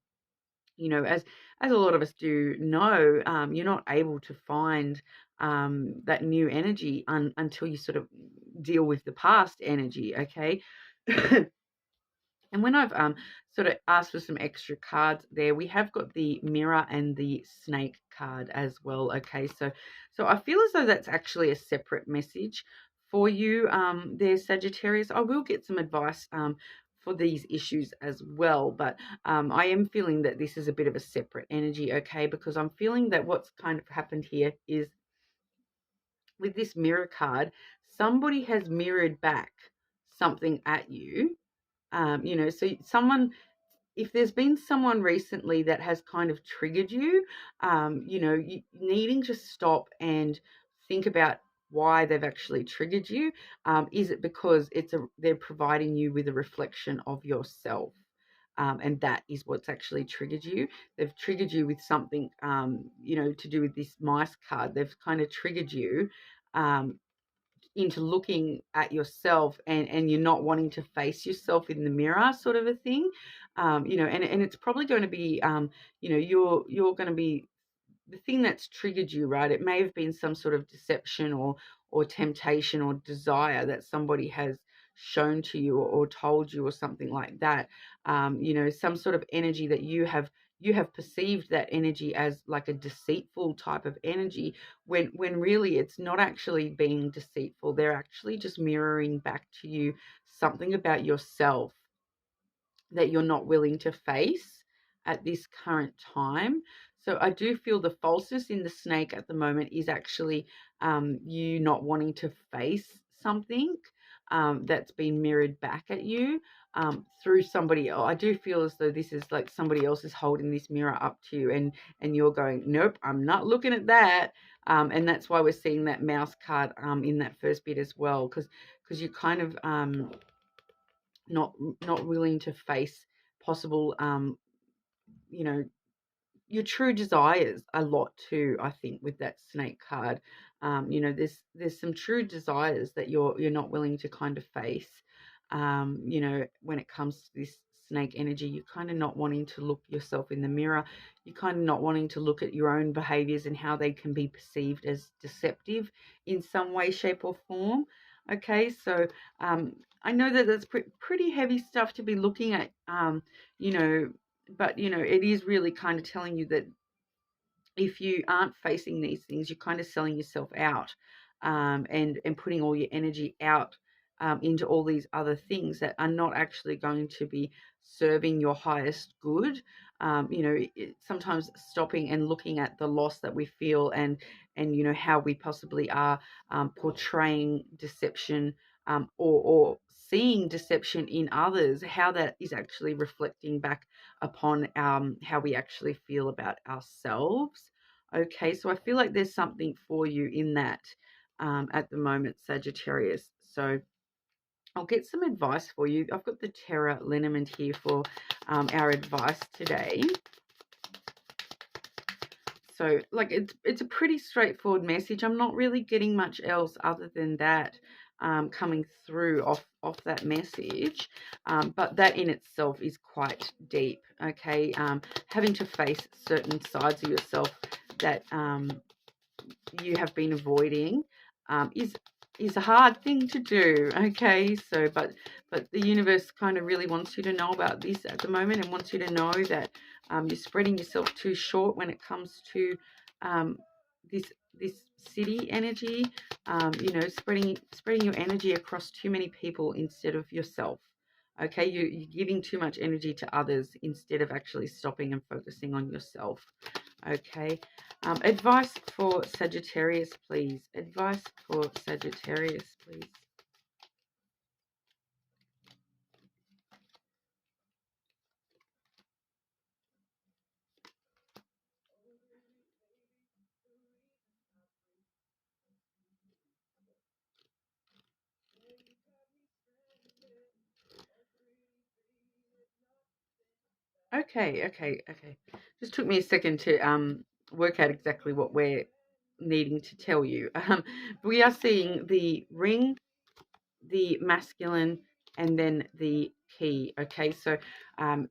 you know, as a lot of us do know, you're not able to find that new energy until you sort of deal with the past energy. Okay. And when I've sort of asked for some extra cards there, we have got the mirror and the snake card as well. Okay, so I feel as though that's actually a separate message for you there, Sagittarius. I will get some advice for these issues as well, but I am feeling that this is a bit of a separate energy, okay, because I'm feeling that what's kind of happened here is, with this mirror card, somebody has mirrored back something at you. You know, so someone, if there's been someone recently that has kind of triggered you, you know, you needing to stop and think about why they've actually triggered you. Is it because they're providing you with a reflection of yourself? And that is what's actually triggered you. They've triggered you with something, you know, to do with this mice card. They've kind of triggered you um, into looking at yourself, and you're not wanting to face yourself in the mirror, sort of a thing. You know, and it's probably going to be, you know, you're going to be the thing that's triggered you, right? It may have been some sort of deception or temptation or desire that somebody has shown to you, or told you, or something like that. You know, some sort of energy that you have perceived that energy as like a deceitful type of energy, when really it's not actually being deceitful. They're actually just mirroring back to you something about yourself that you're not willing to face at this current time. So I do feel the falseness in the snake at the moment is actually you not wanting to face something that's been mirrored back at you through somebody else. I do feel as though this is like somebody else is holding this mirror up to you, and you're going, nope, I'm not looking at that. And that's why we're seeing that mouse card in that first bit as well, because you kind of not willing to face possible, you know, your true desires a lot too. I think with that snake card, you know, there's some true desires that you're not willing to kind of face. You know, when it comes to this snake energy, you're kind of not wanting to look yourself in the mirror. You're kind of not wanting to look at your own behaviors and how they can be perceived as deceptive in some way, shape, or form. Okay, so I know that that's pretty heavy stuff to be looking at, you know, but, you know, it is really kind of telling you that if you aren't facing these things, you're kind of selling yourself out, and putting all your energy out into all these other things that are not actually going to be serving your highest good. Sometimes stopping and looking at the loss that we feel, and how we possibly are portraying deception, or seeing deception in others, how that is actually reflecting back upon how we actually feel about ourselves. Okay, so I feel like there's something for you in that at the moment, Sagittarius. So I'll get some advice for you. I've got the Terra Lenormand here for our advice today. So, like, it's a pretty straightforward message. I'm not really getting much else other than that coming through off that message. But that in itself is quite deep, okay? Having to face certain sides of yourself that you have been avoiding is a hard thing to do, okay? So, but the universe kind of really wants you to know about this at the moment, and wants you to know that you're spreading yourself too short when it comes to this city energy. Spreading your energy across too many people instead of yourself. Okay, you're giving too much energy to others instead of actually stopping and focusing on yourself. Okay, advice for Sagittarius, please. Advice for Sagittarius, please. Okay. Just took me a second to work out exactly what we're needing to tell you. We are seeing the ring, the masculine, and then the key. Okay, so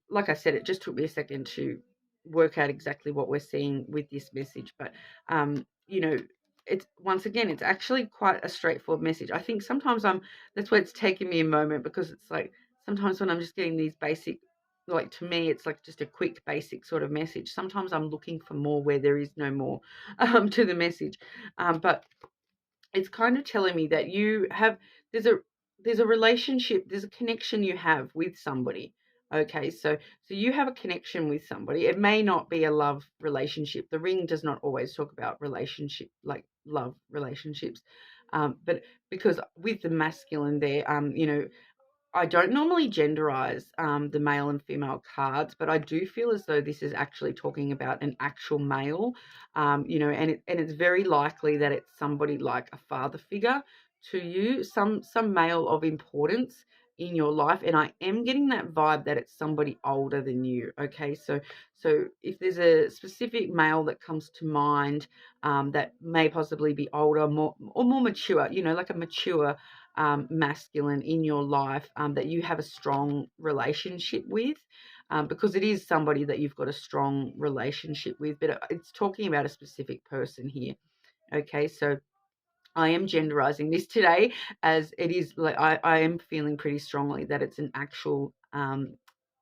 like I said, it just took me a second to work out exactly what we're seeing with this message. But it's once again, it's actually quite a straightforward message. I think sometimes that's why it's taking me a moment, because it's like sometimes when I'm just getting these basic, like, to me it's like just a quick basic sort of message. Sometimes I'm looking for more where there is no more to the message. But it's kind of telling me that there's a relationship, there's a connection you have with somebody. Okay, so you have a connection with somebody. It may not be a love relationship. The ring does not always talk about relationship, like love relationships, but because with the masculine there, I don't normally genderize the male and female cards, but I do feel as though this is actually talking about an actual male, and it's very likely that it's somebody like a father figure to you, some male of importance in your life, and I am getting that vibe that it's somebody older than you. Okay, so if there's a specific male that comes to mind, that may possibly be older, more mature, like a mature masculine in your life, that you have a strong relationship with, because it is somebody that you've got a strong relationship with, but it's talking about a specific person here. Okay, so I am genderizing this today, as it is like I am feeling pretty strongly that it's an actual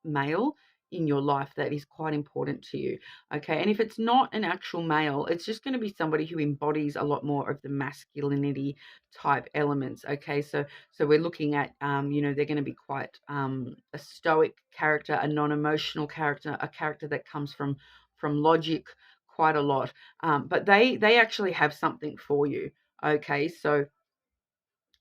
male in your life that is quite important to you. Okay, and if it's not an actual male, it's just going to be somebody who embodies a lot more of the masculinity type elements. Okay, so we're looking at they're going to be quite a stoic character, a non-emotional character, a character that comes from logic quite a lot, but they actually have something for you. Okay, so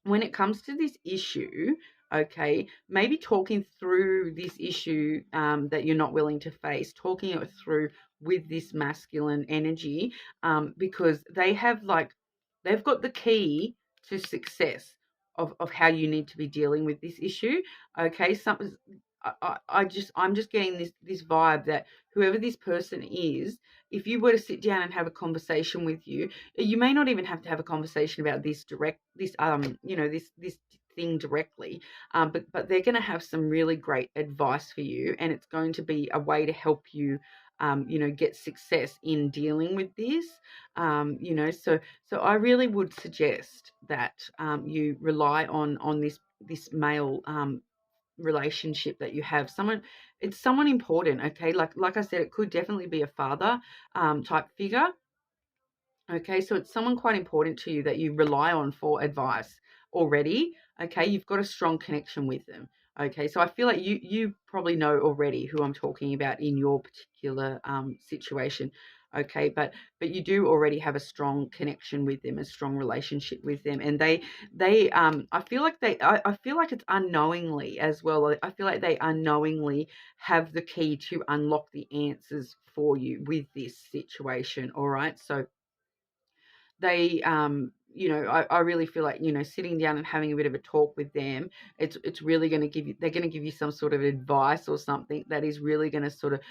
when it comes to this issue, okay, maybe talking through this issue that you're not willing to face, talking it through with this masculine energy, because they've got the key to success of how you need to be dealing with this issue. Okay, I'm just getting this vibe that whoever this person is, if you were to sit down and have a conversation with you, you may not even have to have a conversation about this this thing directly, but they're going to have some really great advice for you, and it's going to be a way to help you get success in dealing with this. So I really would suggest that you rely on this male relationship that you have. It's someone important. Okay, like I said, it could definitely be a father type figure. Okay, so it's someone quite important to you that you rely on for advice already. Okay, you've got a strong connection with them. Okay, so I feel like you probably know already who I'm talking about in your particular situation. Okay, but you do already have a strong connection with them, a strong relationship with them, and they I feel like I feel like it's unknowingly as well. I feel like they unknowingly have the key to unlock the answers for you with this situation. All right, so they I really feel like sitting down and having a bit of a talk with them, it's really going to give you they're going to give you some sort of advice or something that is really going to sort of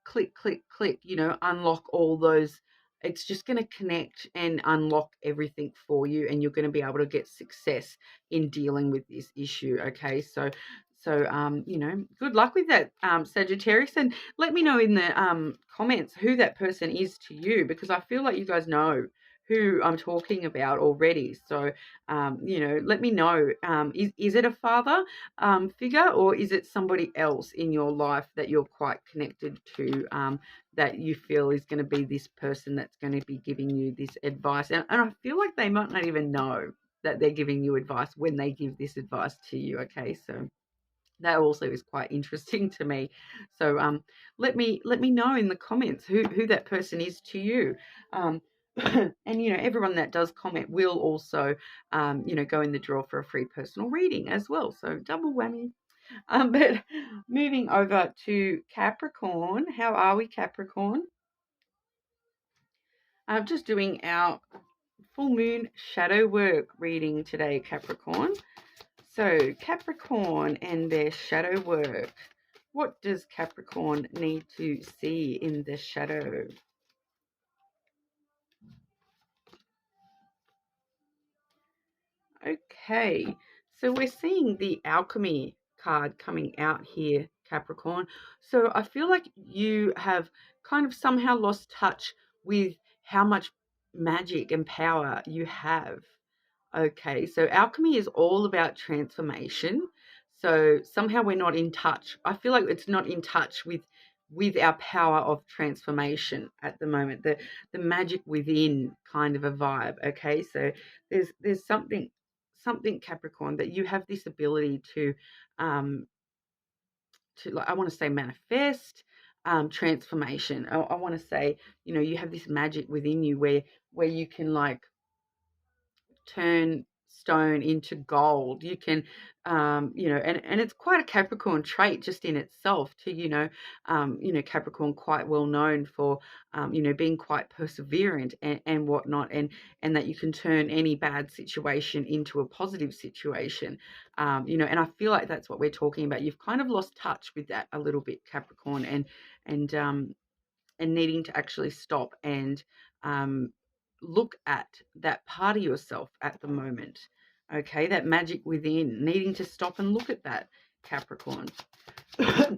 click, click, click, unlock all those. It's just going to connect and unlock everything for you, and you're going to be able to get success in dealing with this issue. Okay, so good luck with that, Sagittarius, and let me know in the comments who that person is to you, because I feel like you guys know who I'm talking about already. So, let me know. Is it a father figure, or is it somebody else in your life that you're quite connected to, that you feel is going to be this person that's going to be giving you this advice? And I feel like they might not even know that they're giving you advice when they give this advice to you. Okay, so that also is quite interesting to me. So let me know in the comments who that person is to you. And everyone that does comment will also go in the draw for a free personal reading as well. So double whammy. But moving over to Capricorn, how are we, Capricorn? I'm just doing our full moon shadow work reading today, Capricorn. So Capricorn and their shadow work. What does Capricorn need to see in the shadow? Okay, so we're seeing the alchemy card coming out here, Capricorn. So I feel like you have kind of somehow lost touch with how much magic and power you have. Okay, so alchemy is all about transformation. So somehow we're not in touch. I feel like it's not in touch with our power of transformation at the moment. The magic within kind of a vibe. Okay, so there's something Capricorn, that you have this ability to like, I want to say, manifest transformation. I want to say, you have this magic within you where you can like turn stone into gold. You can, and it's quite a Capricorn trait just in itself to, Capricorn quite well known for, being quite perseverant and whatnot, and that you can turn any bad situation into a positive situation, and I feel like that's what we're talking about. You've kind of lost touch with that a little bit, Capricorn, and needing to actually stop and look at that part of yourself at the moment. Okay, that magic within, needing to stop and look at that, Capricorn. So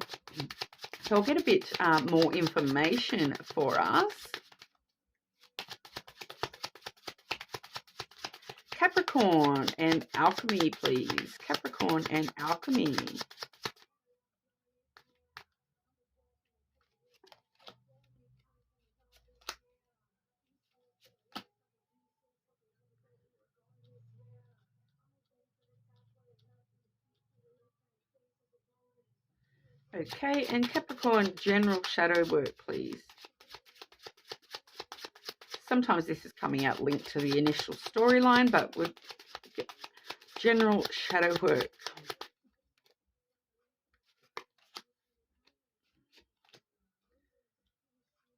I'll get a bit more information for us. Capricorn and alchemy, please. Capricorn and alchemy. Okay, and Capricorn general shadow work, please. Sometimes this is coming out linked to the initial storyline, but with general shadow work.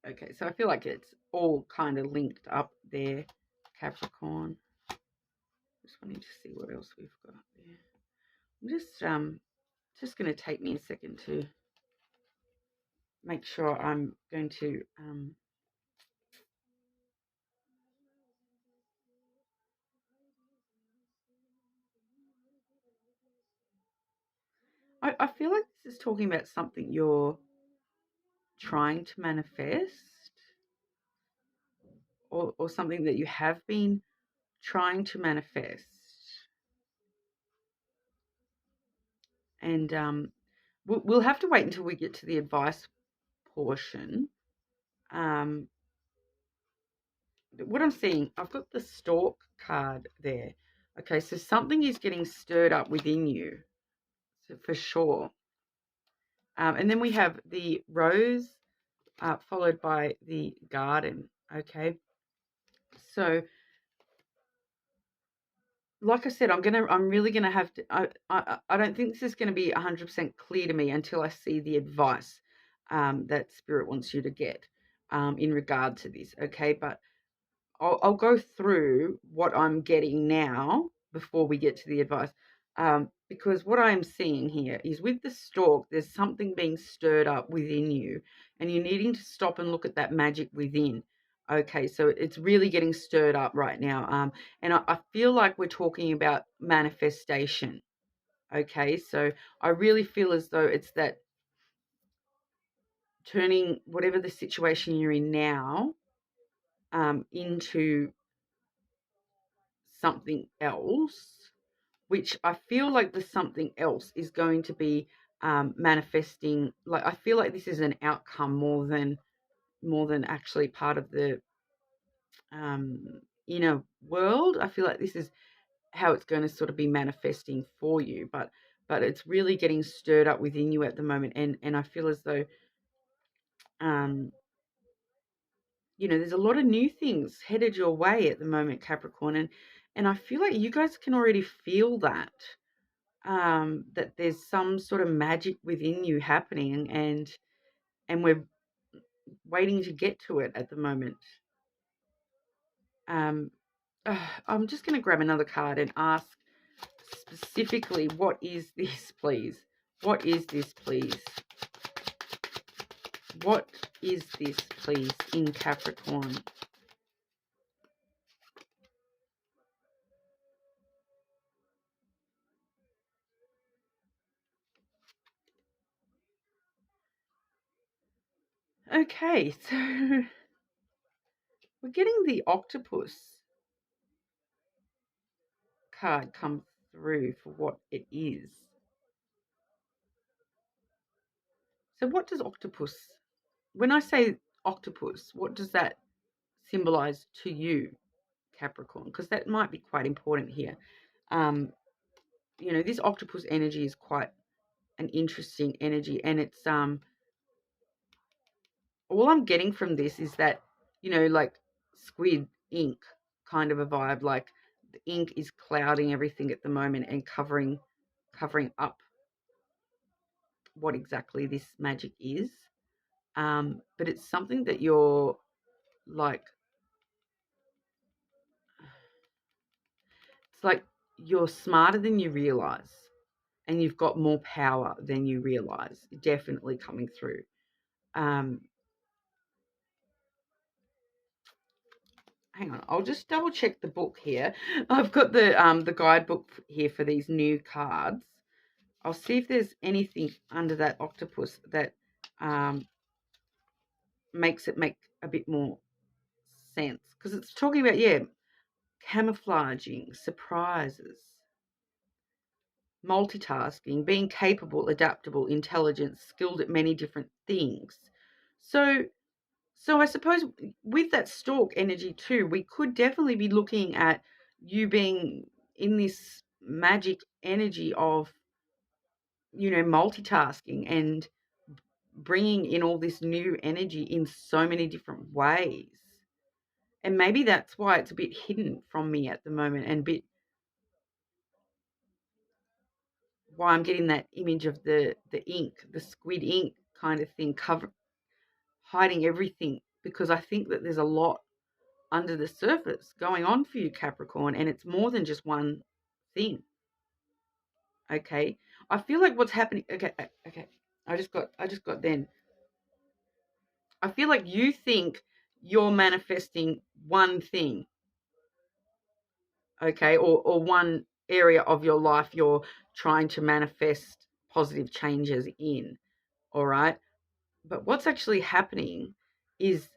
Okay, so I feel like it's all kind of linked up there, Capricorn. Just wanting to see what else we've got there. I'm just going to take me a second to make sure I'm going to I feel like this is talking about something you're trying to manifest, or something that you have been trying to manifest. And we'll have to wait until we get to the advice portion. what I'm seeing, I've got the Stork card there. Okay, so something is getting stirred up within you, so for sure. And then we have the Rose, followed by the Garden. Okay, so like I said, I'm really gonna have to. I don't think this is gonna be 100% clear to me until I see the advice that Spirit wants you to get in regard to this. Okay, but I'll go through what I'm getting now before we get to the advice. Because what I'm seeing here is with the Stork, there's something being stirred up within you, and you're needing to stop and look at that magic within. Okay, so it's really getting stirred up right now. And I feel like we're talking about manifestation. Okay, so I really feel as though it's that turning whatever the situation you're in now into something else, which I feel like the something else is going to be manifesting. Like, I feel like this is an outcome more than actually part of the inner world. I feel like this is how it's going to sort of be manifesting for you, but it's really getting stirred up within you at the moment, and I feel as though there's a lot of new things headed your way at the moment, Capricorn, and I feel like you guys can already feel that. That there's some sort of magic within you happening, and we're waiting to get to it at the moment. I'm just going to grab another card and ask specifically, what is this, please? What is this, please? What is this, please, in Capricorn? Okay, so we're getting the octopus card come through for what it is. So what does octopus, when I say octopus, what does that symbolize to you, Capricorn? Because that might be quite important here. This octopus energy is quite an interesting energy, and it's all I'm getting from this is that, like squid ink kind of a vibe, like the ink is clouding everything at the moment and covering up what exactly this magic is. But it's something that you're like, it's like you're smarter than you realize, and you've got more power than you realize. Definitely coming through. Hang on, I'll just double check the book here. I've got the guidebook here for these new cards. I'll see if there's anything under that octopus that makes it make a bit more sense, because it's talking about, camouflaging, surprises, multitasking, being capable, adaptable, intelligent, skilled at many different things. So I suppose with that Stork energy too, we could definitely be looking at you being in this magic energy of, multitasking and bringing in all this new energy in so many different ways. And maybe that's why it's a bit hidden from me at the moment, and why I'm getting that image of the ink, the squid ink kind of thing, hiding everything, because I think that there's a lot under the surface going on for you, Capricorn, and it's more than just one thing. Okay, I feel like what's happening. Okay. I just got then. I feel like you think you're manifesting one thing, okay, or one area of your life you're trying to manifest positive changes in, all right? But what's actually happening is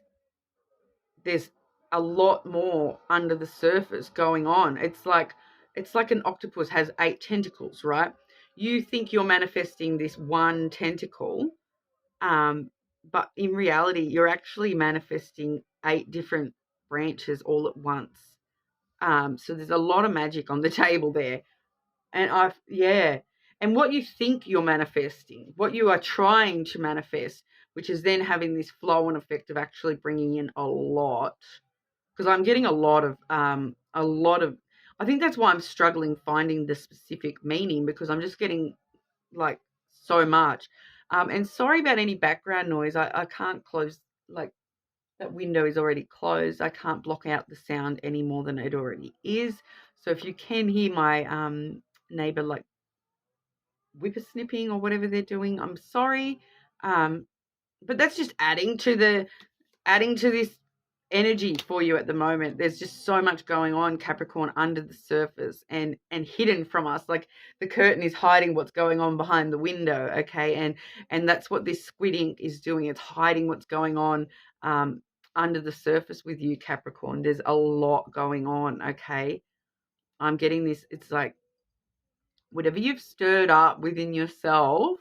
there's a lot more under the surface going on. It's like an octopus has 8 tentacles, right? You think you're manifesting this one tentacle, but in reality, you're actually manifesting 8 different branches all at once. So there's a lot of magic on the table there. And and what you think you're manifesting, what you are trying to manifest, which is then having this flow and effect of actually bringing in a lot. Because I'm getting a lot of, I think that's why I'm struggling finding the specific meaning, because I'm just getting like so much. And sorry about any background noise. I can't close, like, that window is already closed. I can't block out the sound any more than it already is. So if you can hear my neighbor like whippersnipping or whatever they're doing, I'm sorry. But that's just adding to this energy for you at the moment. There's just so much going on, Capricorn, under the surface and hidden from us. Like the curtain is hiding what's going on behind the window, okay? And that's what this squid ink is doing. It's hiding what's going on under the surface with you, Capricorn. There's a lot going on, okay? I'm getting this. It's like whatever you've stirred up within yourself,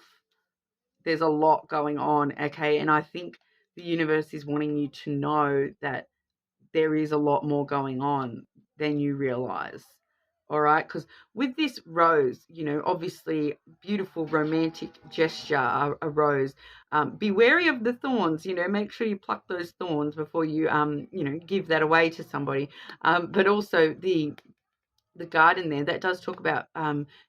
there's a lot going on, okay? And I think the universe is wanting you to know that there is a lot more going on than you realize. All right, because with this rose, obviously beautiful romantic gesture, a rose. Be wary of the thorns. Make sure you pluck those thorns before you give that away to somebody. But also the garden there, that does talk about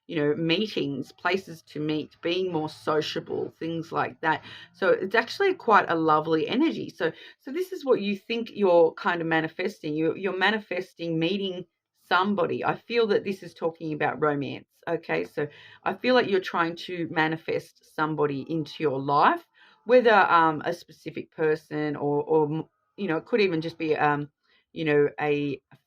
meetings, places to meet, being more sociable, things like that. So it's actually quite a lovely energy. So this is what you think you're kind of manifesting. You're manifesting meeting somebody. I feel that this is talking about romance. Okay, so I feel like you're trying to manifest somebody into your life, whether a specific person or it could even just be a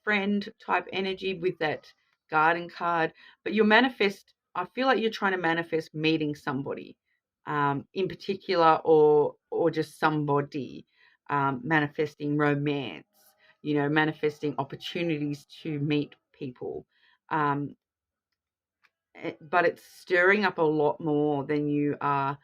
friend type energy with that garden card. But I feel like you're trying to manifest meeting somebody in particular, or just somebody, manifesting romance, manifesting opportunities to meet people. But it's stirring up a lot more than you are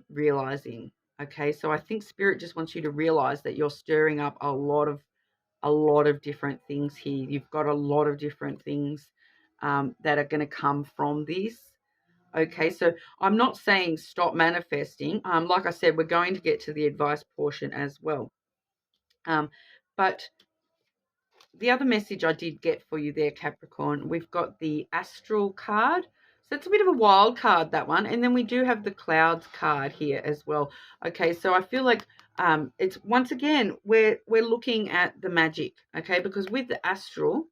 realizing. Okay, so I think Spirit just wants you to realize that you're stirring up a lot of different things here. You've got a lot of different things that are going to come from this. Okay, so I'm not saying stop manifesting. Like I said, we're going to get to the advice portion as well. But the other message I did get for you there, Capricorn, we've got the astral card. So it's a bit of a wild card, that one. And then we do have the clouds card here as well. Okay, so I feel like it's, once again, we're looking at the magic, okay? Because with the astral,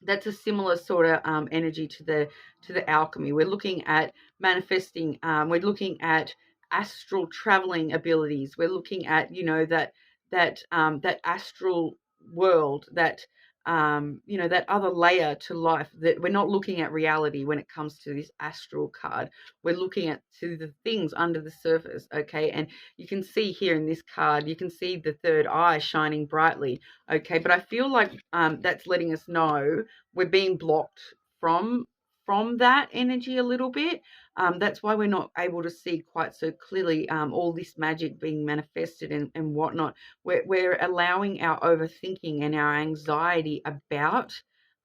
that's a similar sort of energy to the alchemy. We're looking at manifesting. We're looking at astral traveling abilities. We're looking at that astral world, that that other layer to life. That we're not looking at reality when it comes to this astral card. We're looking at to the things under the surface. Okay, and you can see here in this card, you can see the third eye shining brightly. Okay, but I feel like that's letting us know we're being blocked from that energy a little bit. That's why we're not able to see quite so clearly all this magic being manifested and whatnot. We're allowing our overthinking and our anxiety about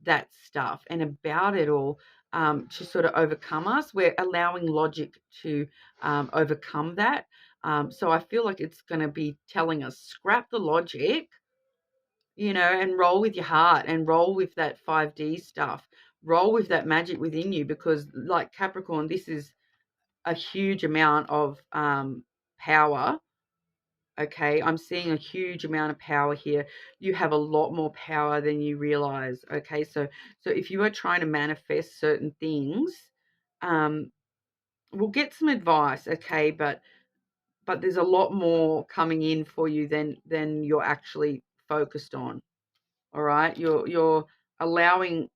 that stuff and about it all to sort of overcome us. We're allowing logic to overcome that. So I feel like it's going to be telling us, scrap the logic, and roll with your heart and roll with that 5D stuff. Roll with that magic within you, because like Capricorn, this is a huge amount of power. Okay, I'm seeing a huge amount of power here. You have a lot more power than you realize. Okay, so if you are trying to manifest certain things, we'll get some advice. Okay, but there's a lot more coming in for you than you're actually focused on. All right, you're allowing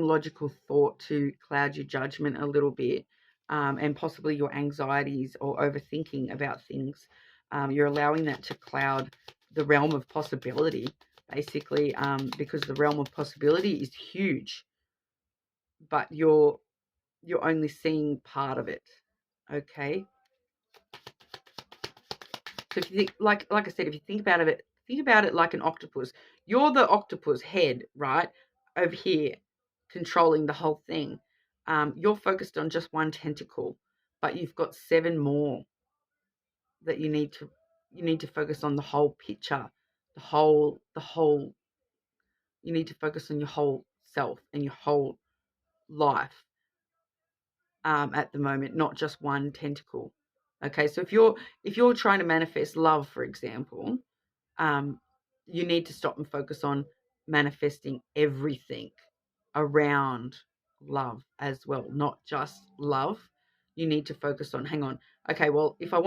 logical thought to cloud your judgment a little bit, and possibly your anxieties or overthinking about things. You're allowing that to cloud the realm of possibility, basically, because the realm of possibility is huge, but you're only seeing part of it. Okay. So if you think, like I said, if you think about it like an octopus. You're the octopus head, right, over here, controlling the whole thing. You're focused on just one tentacle, but you've got 7 more that you need to focus on the whole picture, the whole. You need to focus on your whole self and your whole life at the moment, not just one tentacle. Okay, so if you're trying to manifest love, for example, you need to stop and focus on manifesting everything around love as well, not just love. You need to focus on, hang on, okay, well, if you're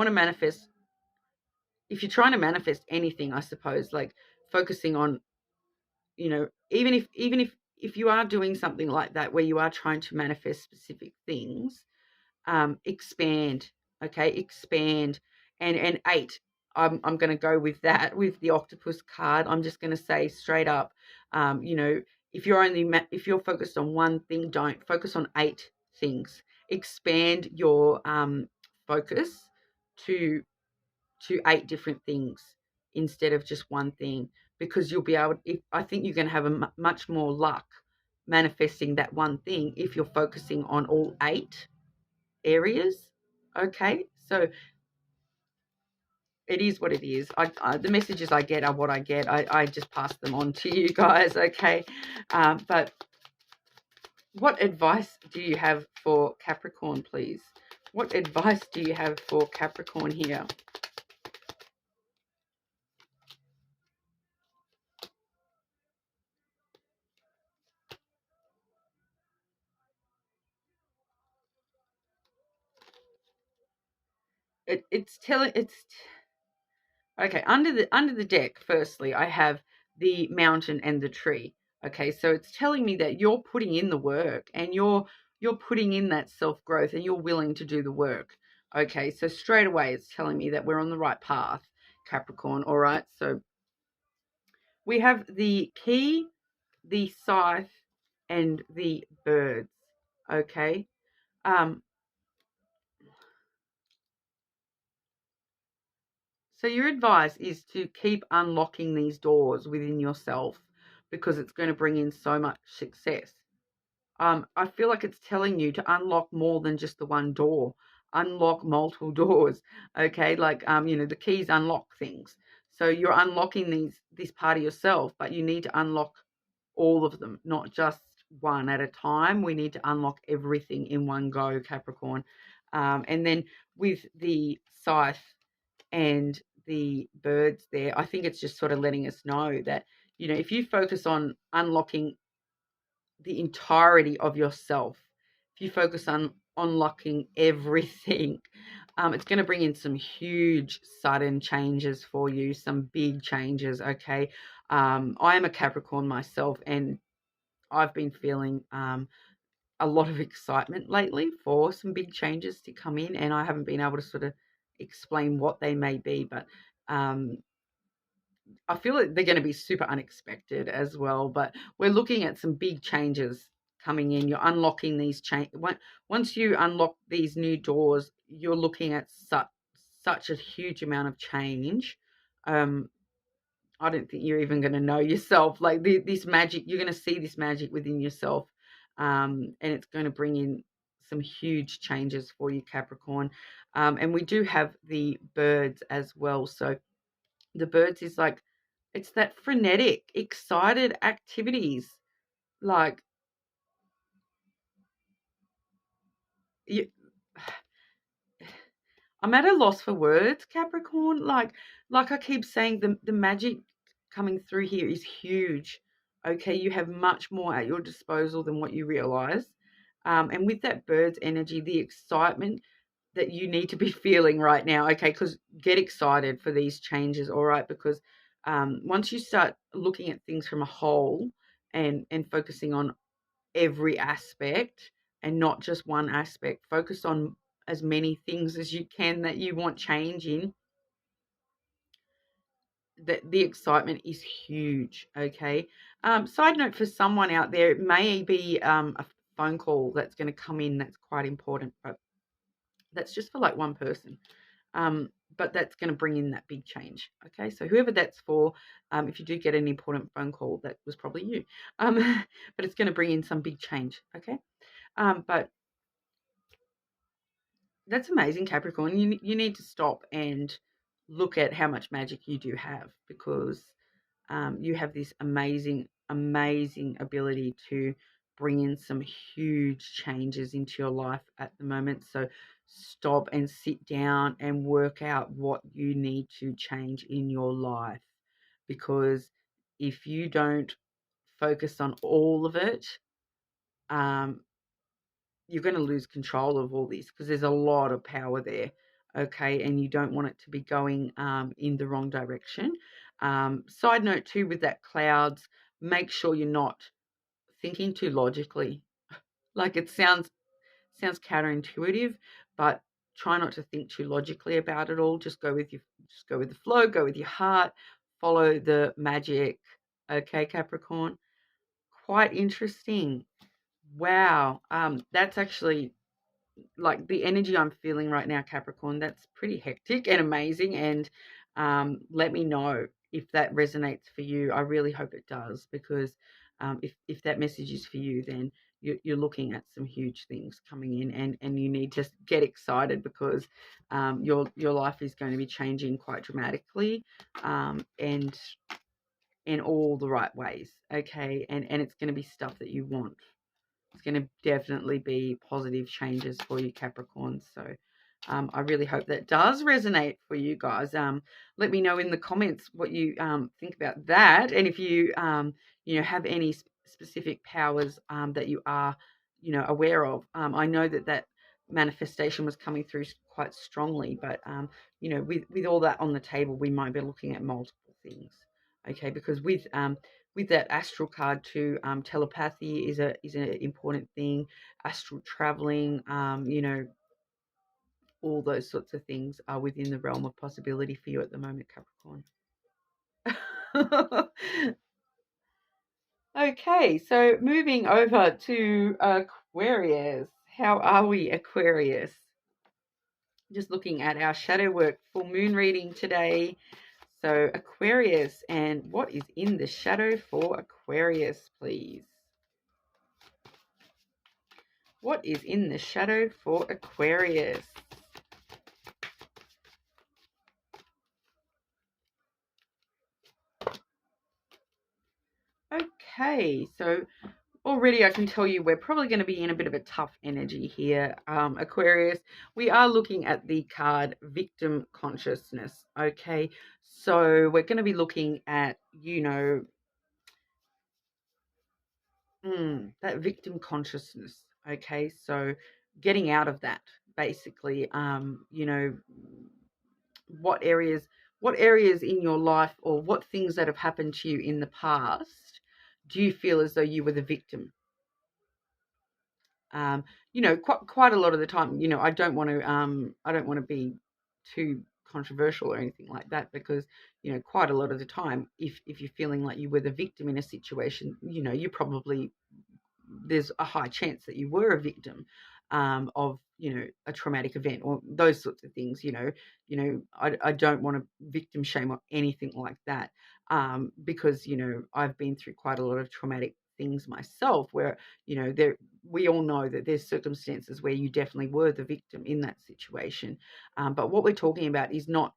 trying to manifest anything, I suppose, like focusing on, even if you are doing something like that where you are trying to manifest specific things, expand, okay, expand. And 8, I'm going to go with that, with the octopus card. I'm just going to say straight up, if you're focused on one thing, don't focus on 8 things. Expand your focus to 8 different things instead of just one thing, because you'll be able, I think you're going to have much more luck manifesting that one thing if you're focusing on all 8 areas. Okay, so it is what it is. The messages I get are what I get. I just pass them on to you guys. Okay, but what advice do you have for Capricorn, please? What advice do you have for Capricorn here? It's okay. Under the deck, firstly, I have the mountain and the tree. Okay, so it's telling me that you're putting in the work, and you're putting in that self-growth, and you're willing to do the work. Okay, so straight away it's telling me that we're on the right path, Capricorn. All right, so we have the key, the scythe, and the birds. Okay. So your advice is to keep unlocking these doors within yourself, because it's going to bring in so much success. I feel like it's telling you to unlock more than just the one door. Unlock multiple doors. Okay, like the keys unlock things. So you're unlocking this part of yourself, but you need to unlock all of them, not just one at a time. We need to unlock everything in one go, Capricorn. And then with the scythe and the birds there, I think it's just sort of letting us know that, if you focus on unlocking the entirety of yourself, if you focus on unlocking everything, it's going to bring in some huge sudden changes for you, some big changes. Okay. I am a Capricorn myself, and I've been feeling a lot of excitement lately for some big changes to come in, and I haven't been able to sort of explain what they may be, but I feel like they're going to be super unexpected as well. But we're looking at some big changes coming in. You're unlocking these once you unlock these new doors, you're looking at such a huge amount of change. I don't think you're even going to know yourself. Like this magic, you're going to see this magic within yourself, and it's going to bring in some huge changes for you, Capricorn. And we do have the birds as well. So the birds is like, it's that frenetic, excited activities. Like, you, I'm at a loss for words, Capricorn. Like I keep saying, the magic coming through here is huge. Okay, you have much more at your disposal than what you realize. And with that bird's energy, the excitement that you need to be feeling right now, okay, because get excited for these changes, all right, because once you start looking at things from a whole and focusing on every aspect and not just one aspect, focus on as many things as you can that you want change in, that the excitement is huge. Okay. Side note, for someone out there, it may be a phone call that's going to come in that's quite important, but that's just for like one person. but that's going to bring in that big change. Okay, so whoever that's for, if you do get an important phone call, that was probably you. But it's going to bring in some big change. Okay, but that's amazing, Capricorn. You need to stop and look at how much magic you do have, because you have this amazing ability to bring in some huge changes into your life at the moment. So stop and sit down and work out what you need to change in your life, because if you don't focus on all of it, um, you're going to lose control of all this, because there's a lot of power there. Okay, and you don't want it to be going in the wrong direction. Side note too, with that clouds, make sure you're not thinking too logically. Like, it sounds counterintuitive, but try not to think too logically about it all. Just go with the flow, go with your heart, follow the magic. Okay, Capricorn. Quite interesting. Wow. That's actually, like, the energy I'm feeling right now, Capricorn. That's pretty hectic and amazing. And let me know if that resonates for you. I really hope it does, because if that message is for you, then you're looking at some huge things coming in, and you need to get excited, because your life is going to be changing quite dramatically, and in all the right ways. Okay, and it's going to be stuff that you want. It's going to definitely be positive changes for you, Capricorn. So I really hope that does resonate for you guys. Let me know in the comments what you think about that, and if you have any specific powers that you are aware of. I know that manifestation was coming through quite strongly, but with all that on the table, we might be looking at multiple things. Okay, because with that astral card too, telepathy is an important thing. Astral traveling, all those sorts of things are within the realm of possibility for you at the moment, Capricorn. Okay, so moving over to Aquarius. How are we, Aquarius? Just looking at our shadow work full moon reading today. So Aquarius, and what is in the shadow for Aquarius, please? What is in the shadow for Aquarius? Okay, so already I can tell you we're probably going to be in a bit of a tough energy here, Aquarius. We are looking at the card Victim Consciousness, okay? So we're going to be looking at, that victim consciousness, okay? So getting out of that, basically, what areas in your life, or what things that have happened to you in the past, do you feel as though you were the victim? Quite a lot of the time, I don't want to be too controversial or anything like that, because quite a lot of the time, if you're feeling like you were the victim in a situation, you probably, there's a high chance that you were a victim of a traumatic event or those sorts of things. I don't want to victim shame or anything like that, because I've been through quite a lot of traumatic things myself, where we all know that there's circumstances where you definitely were the victim in that situation, but what we're talking about is not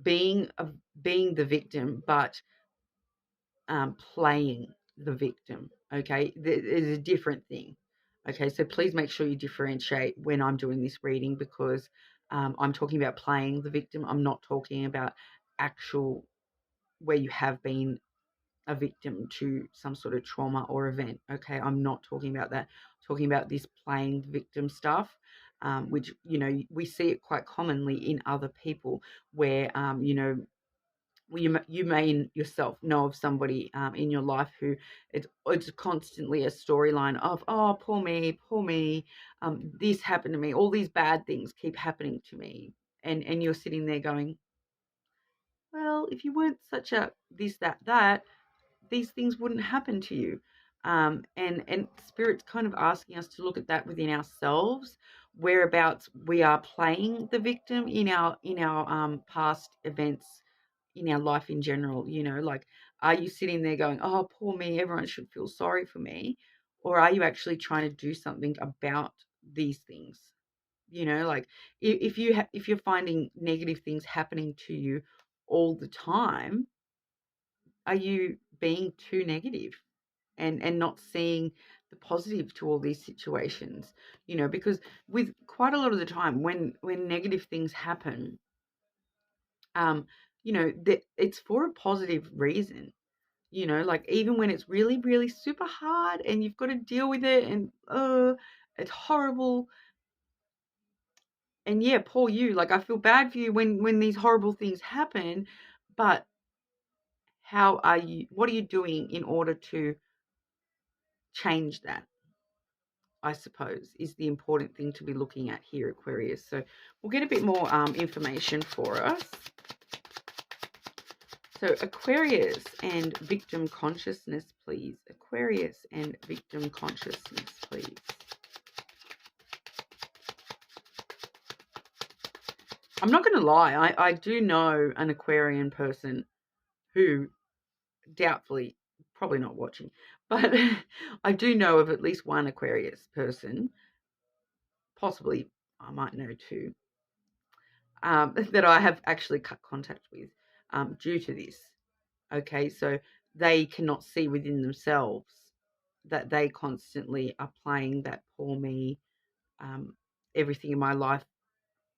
being the victim, but playing the victim. Okay, there's a different thing. Okay, so please make sure you differentiate when I'm doing this reading, because I'm talking about playing the victim. I'm not talking about actual where you have been a victim to some sort of trauma or event. Okay, I'm not talking about that. I'm talking about this playing the victim stuff, which we see it quite commonly in other people, where you may yourself know of somebody in your life who it's constantly a storyline of, oh, poor me, this happened to me, all these bad things keep happening to me, and you're sitting there going, well, if you weren't such a this, that, these things wouldn't happen to you. And Spirit's kind of asking us to look at that within ourselves, whereabouts we are playing the victim in our past events, in our life in general. You know, like, are you sitting there going, "Oh, poor me, everyone should feel sorry for me," or are you actually trying to do something about these things? You know, like, if you're finding negative things happening to you all the time, are you being too negative and not seeing the positive to all these situations? You know, because with quite a lot of the time when negative things happen, um, you know, that it's for a positive reason. You know, like, even when it's really, really super hard and you've got to deal with it, and it's horrible. And yeah, poor you. Like, I feel bad for you when these horrible things happen, but what are you doing in order to change that? I suppose, is the important thing to be looking at here, Aquarius. So we'll get a bit more information for us. So Aquarius and victim consciousness, please. Aquarius and victim consciousness, please. I'm not going to lie. I do know an Aquarian person who doubtfully, probably not watching, but I do know of at least one Aquarius person, possibly I might know two, that I have actually cut contact with due to this. Okay, so they cannot see within themselves that they constantly are playing that poor me. Everything in my life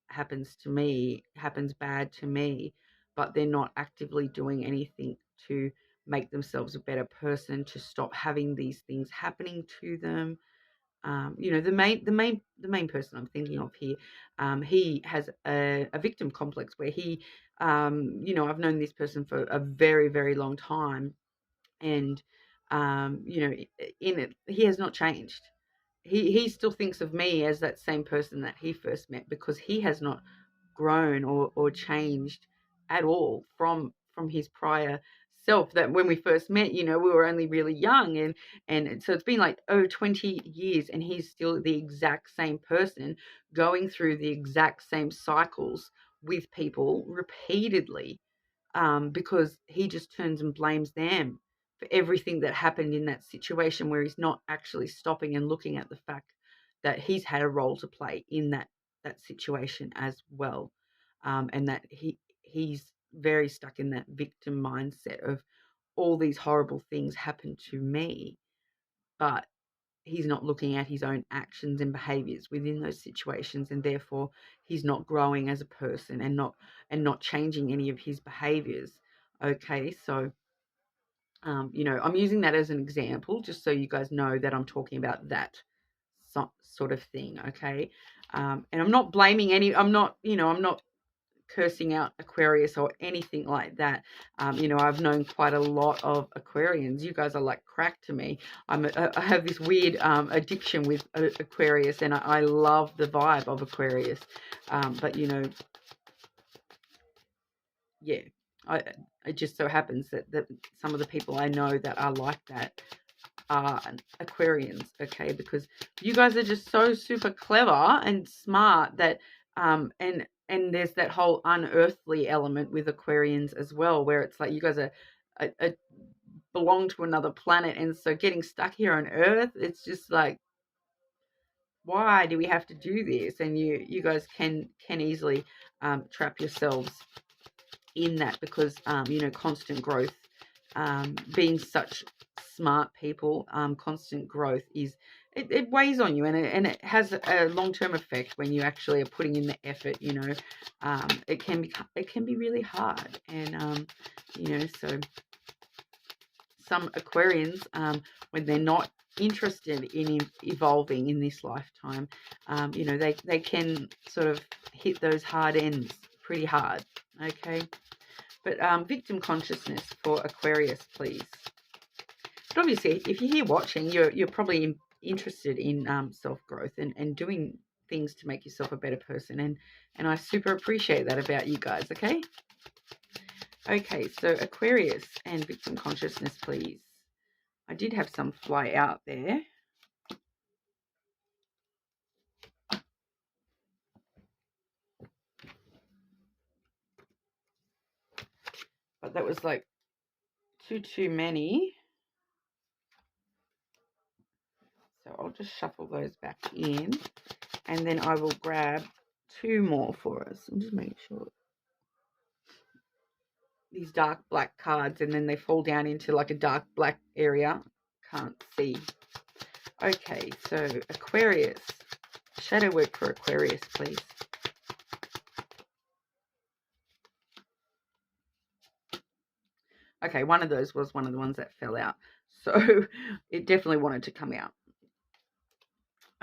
happens to me, happens bad to me, but they're not actively doing anything to make themselves a better person, to stop having these things happening to them. You know, the main person I'm thinking of here, he has a victim complex where he, you know, I've known this person for a very, very long time, and you know, in it, he has not changed. He still thinks of me as that same person that he first met, because he has not grown or changed at all from his prior self. That when we first met, you know, we were only really young, and so it's been like 20 years, and he's still the exact same person, going through the exact same cycles with people repeatedly, because he just turns and blames them for everything that happened in that situation, where he's not actually stopping and looking at the fact that he's had a role to play in that situation as well, and that he's very stuck in that victim mindset of all these horrible things happen to me, but he's not looking at his own actions and behaviors within those situations, and therefore he's not growing as a person, and not changing any of his behaviors. Okay, so you know, I'm using that as an example just so you guys know that I'm talking about that sort of thing. Okay, and I'm not blaming I'm not, you know, I'm not cursing out Aquarius or anything like that. You know, I've known quite a lot of Aquarians. You guys are like crack to me. I have this weird addiction with Aquarius, and I love the vibe of Aquarius. But you know, yeah, it just so happens that some of the people I know that are like that are Aquarians. Okay, because you guys are just so super clever and smart that and there's that whole unearthly element with Aquarians as well, where it's like you guys are belong to another planet, and so getting stuck here on Earth, it's just like, why do we have to do this? And you guys can easily trap yourselves in that, because you know, constant growth, being such smart people, constant growth it weighs on you, and it has a long-term effect when you actually are putting in the effort. You know, it can be really hard, and you know, so some Aquarians, when they're not interested in evolving in this lifetime, you know, they can sort of hit those hard ends pretty hard. Okay, but victim consciousness for Aquarius, please. But obviously, if you're here watching, you're probably interested in self-growth and doing things to make yourself a better person, and I super appreciate that about you guys. Okay, so Aquarius and victim consciousness, please. I did have some fly out there. But that was like too many. So I'll just shuffle those back in. And then I will grab 2 more for us. I'm just making sure. These dark black cards, and then they fall down into like a dark black area. Can't see. Okay, so Aquarius. Shadow work for Aquarius, please. Okay, one of those was one of the ones that fell out. So it definitely wanted to come out.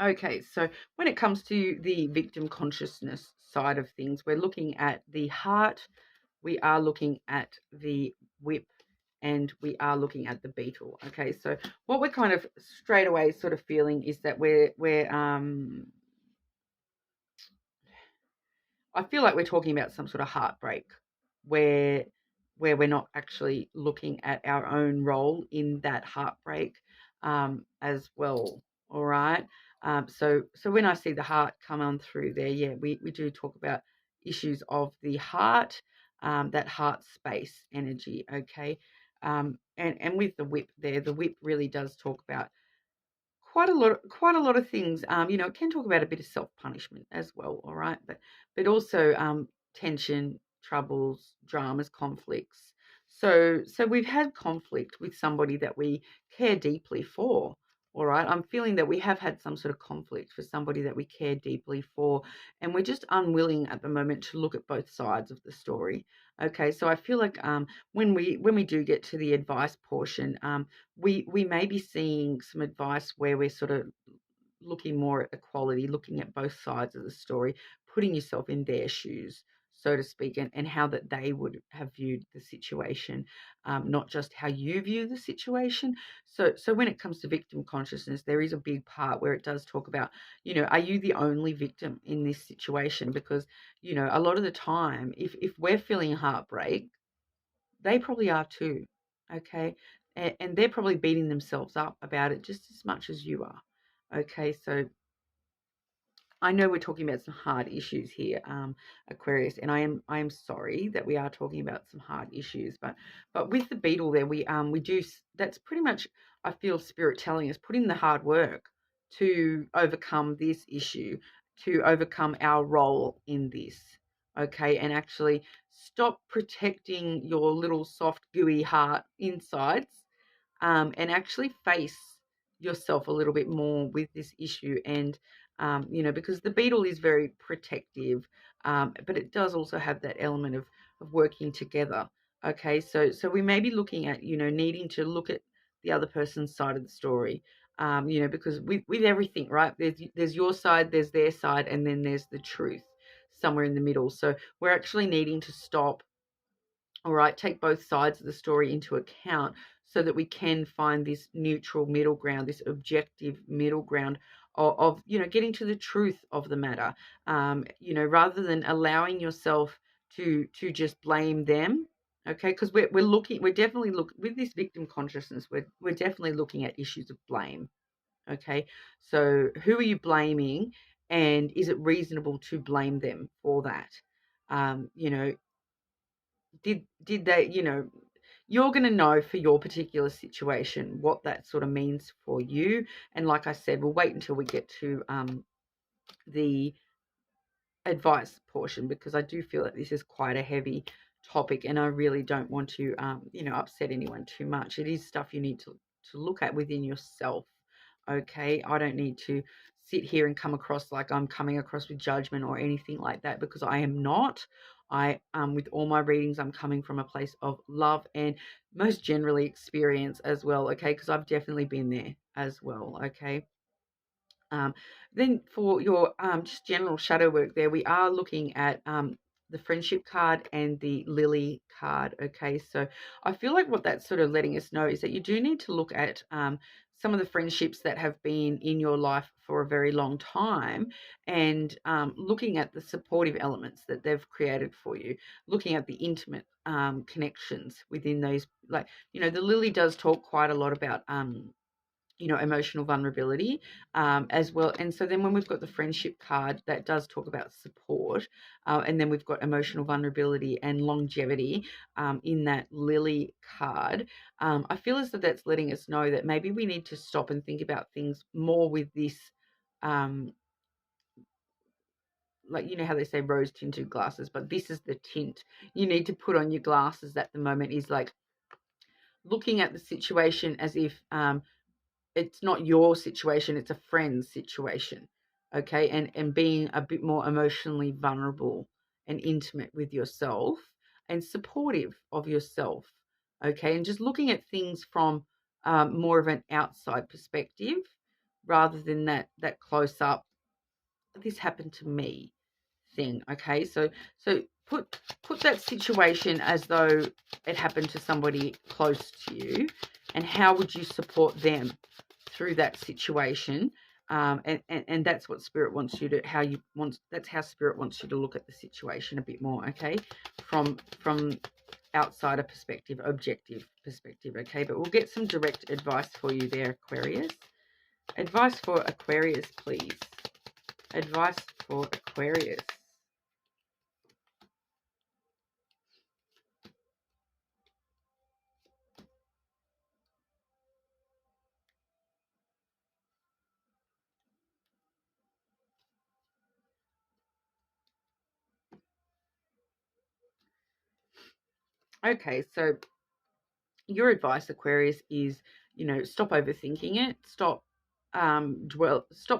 Okay, so when it comes to the victim consciousness side of things, we're looking at the heart, we are looking at the whip, and we are looking at the beetle. Okay, so what we're kind of straight away sort of feeling is that I feel like we're talking about some sort of heartbreak where we're not actually looking at our own role in that heartbreak as well. All right. So when I see the heart come on through there, yeah, we do talk about issues of the heart, that heart space energy. Okay. And with the whip there, the whip really does talk about quite a lot of things. It can talk about a bit of self-punishment as well, all right, but also tension, troubles, dramas, conflicts. So we've had conflict with somebody that we care deeply for. All right, I'm feeling that we have had some sort of conflict for somebody that we care deeply for, and we're just unwilling at the moment to look at both sides of the story. Okay, so I feel like when we do get to the advice portion, we may be seeing some advice where we're sort of looking more at equality, looking at both sides of the story, putting yourself in their shoes, so to speak, and how that they would have viewed the situation, not just how you view the situation. So when it comes to victim consciousness, there is a big part where it does talk about, are you the only victim in this situation? Because, a lot of the time, if we're feeling heartbreak, they probably are too, okay? And they're probably beating themselves up about it just as much as you are, okay? So I know we're talking about some hard issues here, Aquarius, and I am sorry that we are talking about some hard issues, but with the beetle there, we do, that's pretty much, I feel spirit telling us, put in the hard work to overcome this issue, to overcome our role in this, okay, and actually stop protecting your little soft gooey heart insides, and actually face yourself a little bit more with this issue. And because the beetle is very protective, but it does also have that element of working together. Okay, so we may be looking at, needing to look at the other person's side of the story, because with everything, right, there's your side, there's their side, and then there's the truth somewhere in the middle. So we're actually needing to stop, all right, take both sides of the story into account so that we can find this neutral middle ground, this objective middle ground of getting to the truth of the matter, rather than allowing yourself to just blame them, okay? Because we're definitely with this victim consciousness, we're definitely looking at issues of blame, okay? So who are you blaming, and is it reasonable to blame them for that? Did they, you're going to know for your particular situation what that sort of means for you. And like I said, we'll wait until we get to the advice portion, because I do feel that this is quite a heavy topic, and I really don't want to upset anyone too much. It is stuff you need to look at within yourself. Okay, I don't need to sit here and come across like I'm coming across with judgment or anything like that, because I am not. I with all my readings, I'm coming from a place of love and most generally experience as well, okay, because I've definitely been there as well, okay. um, then for your just general shadow work there, we are looking at the friendship card and the lily card. Okay, so I feel like what that's sort of letting us know is that you do need to look at some of the friendships that have been in your life for a very long time, and looking at the supportive elements that they've created for you, looking at the intimate connections within those. Like, the lily does talk quite a lot about emotional vulnerability as well. And so then when we've got the friendship card, that does talk about support. And then we've got emotional vulnerability and longevity in that lily card. I feel as though that's letting us know that maybe we need to stop and think about things more with this, like, how they say rose tinted glasses, but this is the tint you need to put on your glasses at the moment, is like looking at the situation as if it's not your situation, it's a friend's situation. Okay. And being a bit more emotionally vulnerable and intimate with yourself and supportive of yourself. Okay. And just looking at things from more of an outside perspective rather than that close up, this happened to me thing. Okay. So put that situation as though it happened to somebody close to you, and how would you support them through that situation? And that's what spirit wants you to, that's how spirit wants you to look at the situation a bit more. Okay. From outsider perspective, objective perspective. Okay. But we'll get some direct advice for you there, Aquarius. Advice for Aquarius, please. Advice for Aquarius. Okay, so your advice, Aquarius, is, stop overthinking it. Stop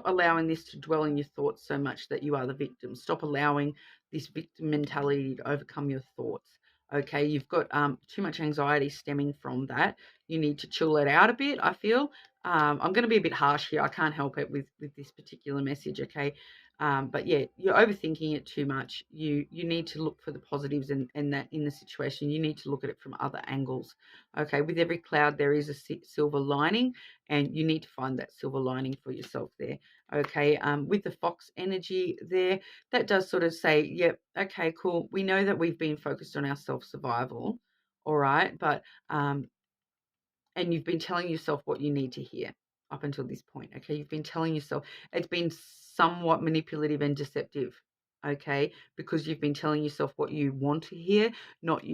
allowing this to dwell in your thoughts so much that you are the victim. Stop allowing this victim mentality to overcome your thoughts. Okay, you've got too much anxiety stemming from that. You need to chill it out a bit, I feel. I'm going to be a bit harsh here. I can't help it with this particular message, okay? But yeah, you're overthinking it too much. You need to look for the positives and that in the situation. You need to look at it from other angles. Okay, with every cloud there is a silver lining, and you need to find that silver lining for yourself there. Okay, with the fox energy there, that does sort of say, yep, okay, cool. We know that we've been focused on our self-survival, all right, but and you've been telling yourself what you need to hear up until this point. Okay, you've been telling yourself, it's been somewhat manipulative and deceptive. Okay, because you've been telling yourself what you want to hear, not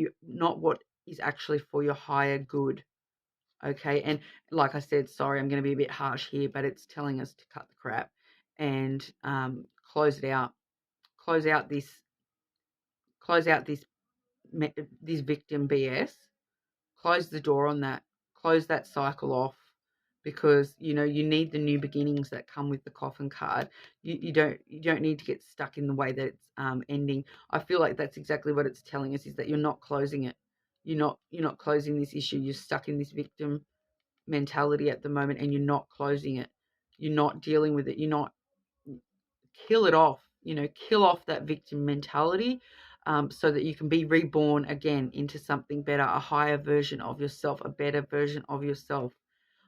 what is actually for your higher good. Okay, and like I said, sorry, I'm going to be a bit harsh here, but it's telling us to cut the crap and close it out. Close out this victim BS. Close the door on that. Close that cycle off, because you need the new beginnings that come with the coffin card. You don't need to get stuck in the way that it's ending. I feel like that's exactly what it's telling us, is that you're not closing it. You're not closing this issue. You're stuck in this victim mentality at the moment, and you're not closing it. You're not dealing with it. You're not, kill it off. Kill off that victim mentality, so that you can be reborn again into something better, a higher version of yourself, a better version of yourself.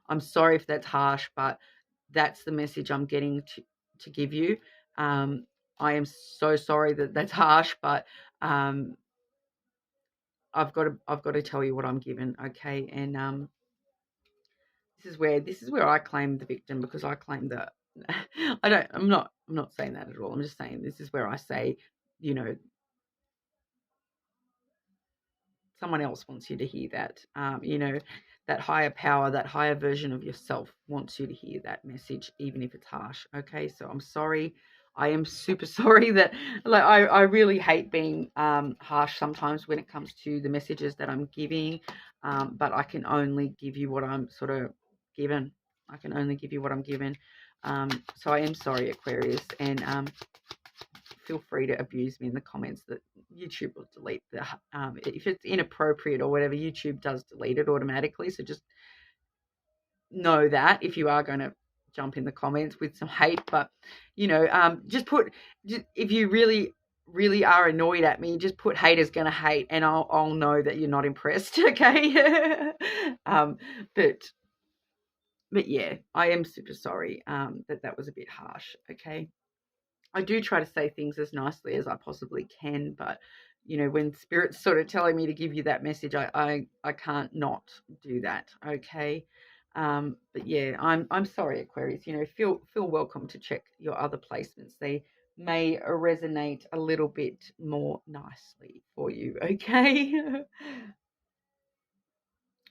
I'm sorry if that's harsh, but that's the message I'm getting to give you. I am so sorry that that's harsh, but I've got to tell you what I'm given, okay? And this is where I claim the victim, because I claim that I'm not saying that at all. I'm just saying this is where I say, someone else wants you to hear that. That higher power, that higher version of yourself wants you to hear that message, even if it's harsh. Okay, so I'm sorry. I am super sorry that, like, I really hate being harsh sometimes when it comes to the messages that I'm giving, but I can only give you what I'm sort of given. I can only give you what I'm given. So I am sorry, Aquarius, and feel free to abuse me in the comments. That YouTube will delete the if it's inappropriate or whatever, YouTube does delete it automatically. So just know that if you are going to jump in the comments with some hate, but if you really are annoyed at me, just put haters gonna hate, and I'll know that you're not impressed. Okay. But But yeah, I am super sorry that was a bit harsh. Okay. I do try to say things as nicely as I possibly can, but when spirit's sort of telling me to give you that message, I can't not do that. Okay. But yeah, I'm sorry, Aquarius. Feel welcome to check your other placements. They may resonate a little bit more nicely for you. Okay.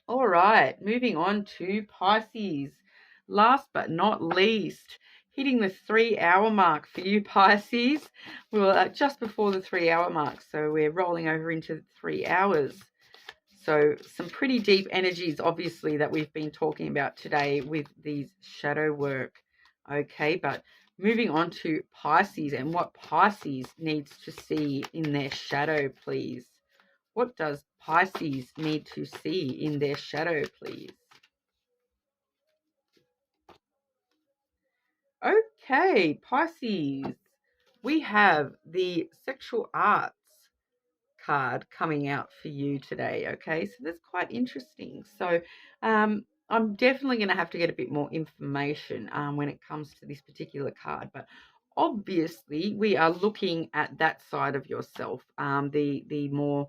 All right, moving on to Pisces. Last but not least, hitting the 3-hour mark for you, Pisces. We were just before the 3-hour mark, so we're rolling over into 3 hours. So some pretty deep energies, obviously, that we've been talking about today with these shadow work. Okay, but moving on to Pisces and what Pisces needs to see in their shadow, please. What does Pisces need to see in their shadow, please? Okay, Pisces, we have the sexual arts card coming out for you today. Okay, so that's quite interesting. So I'm definitely going to have to get a bit more information when it comes to this particular card, but obviously we are looking at that side of yourself, the more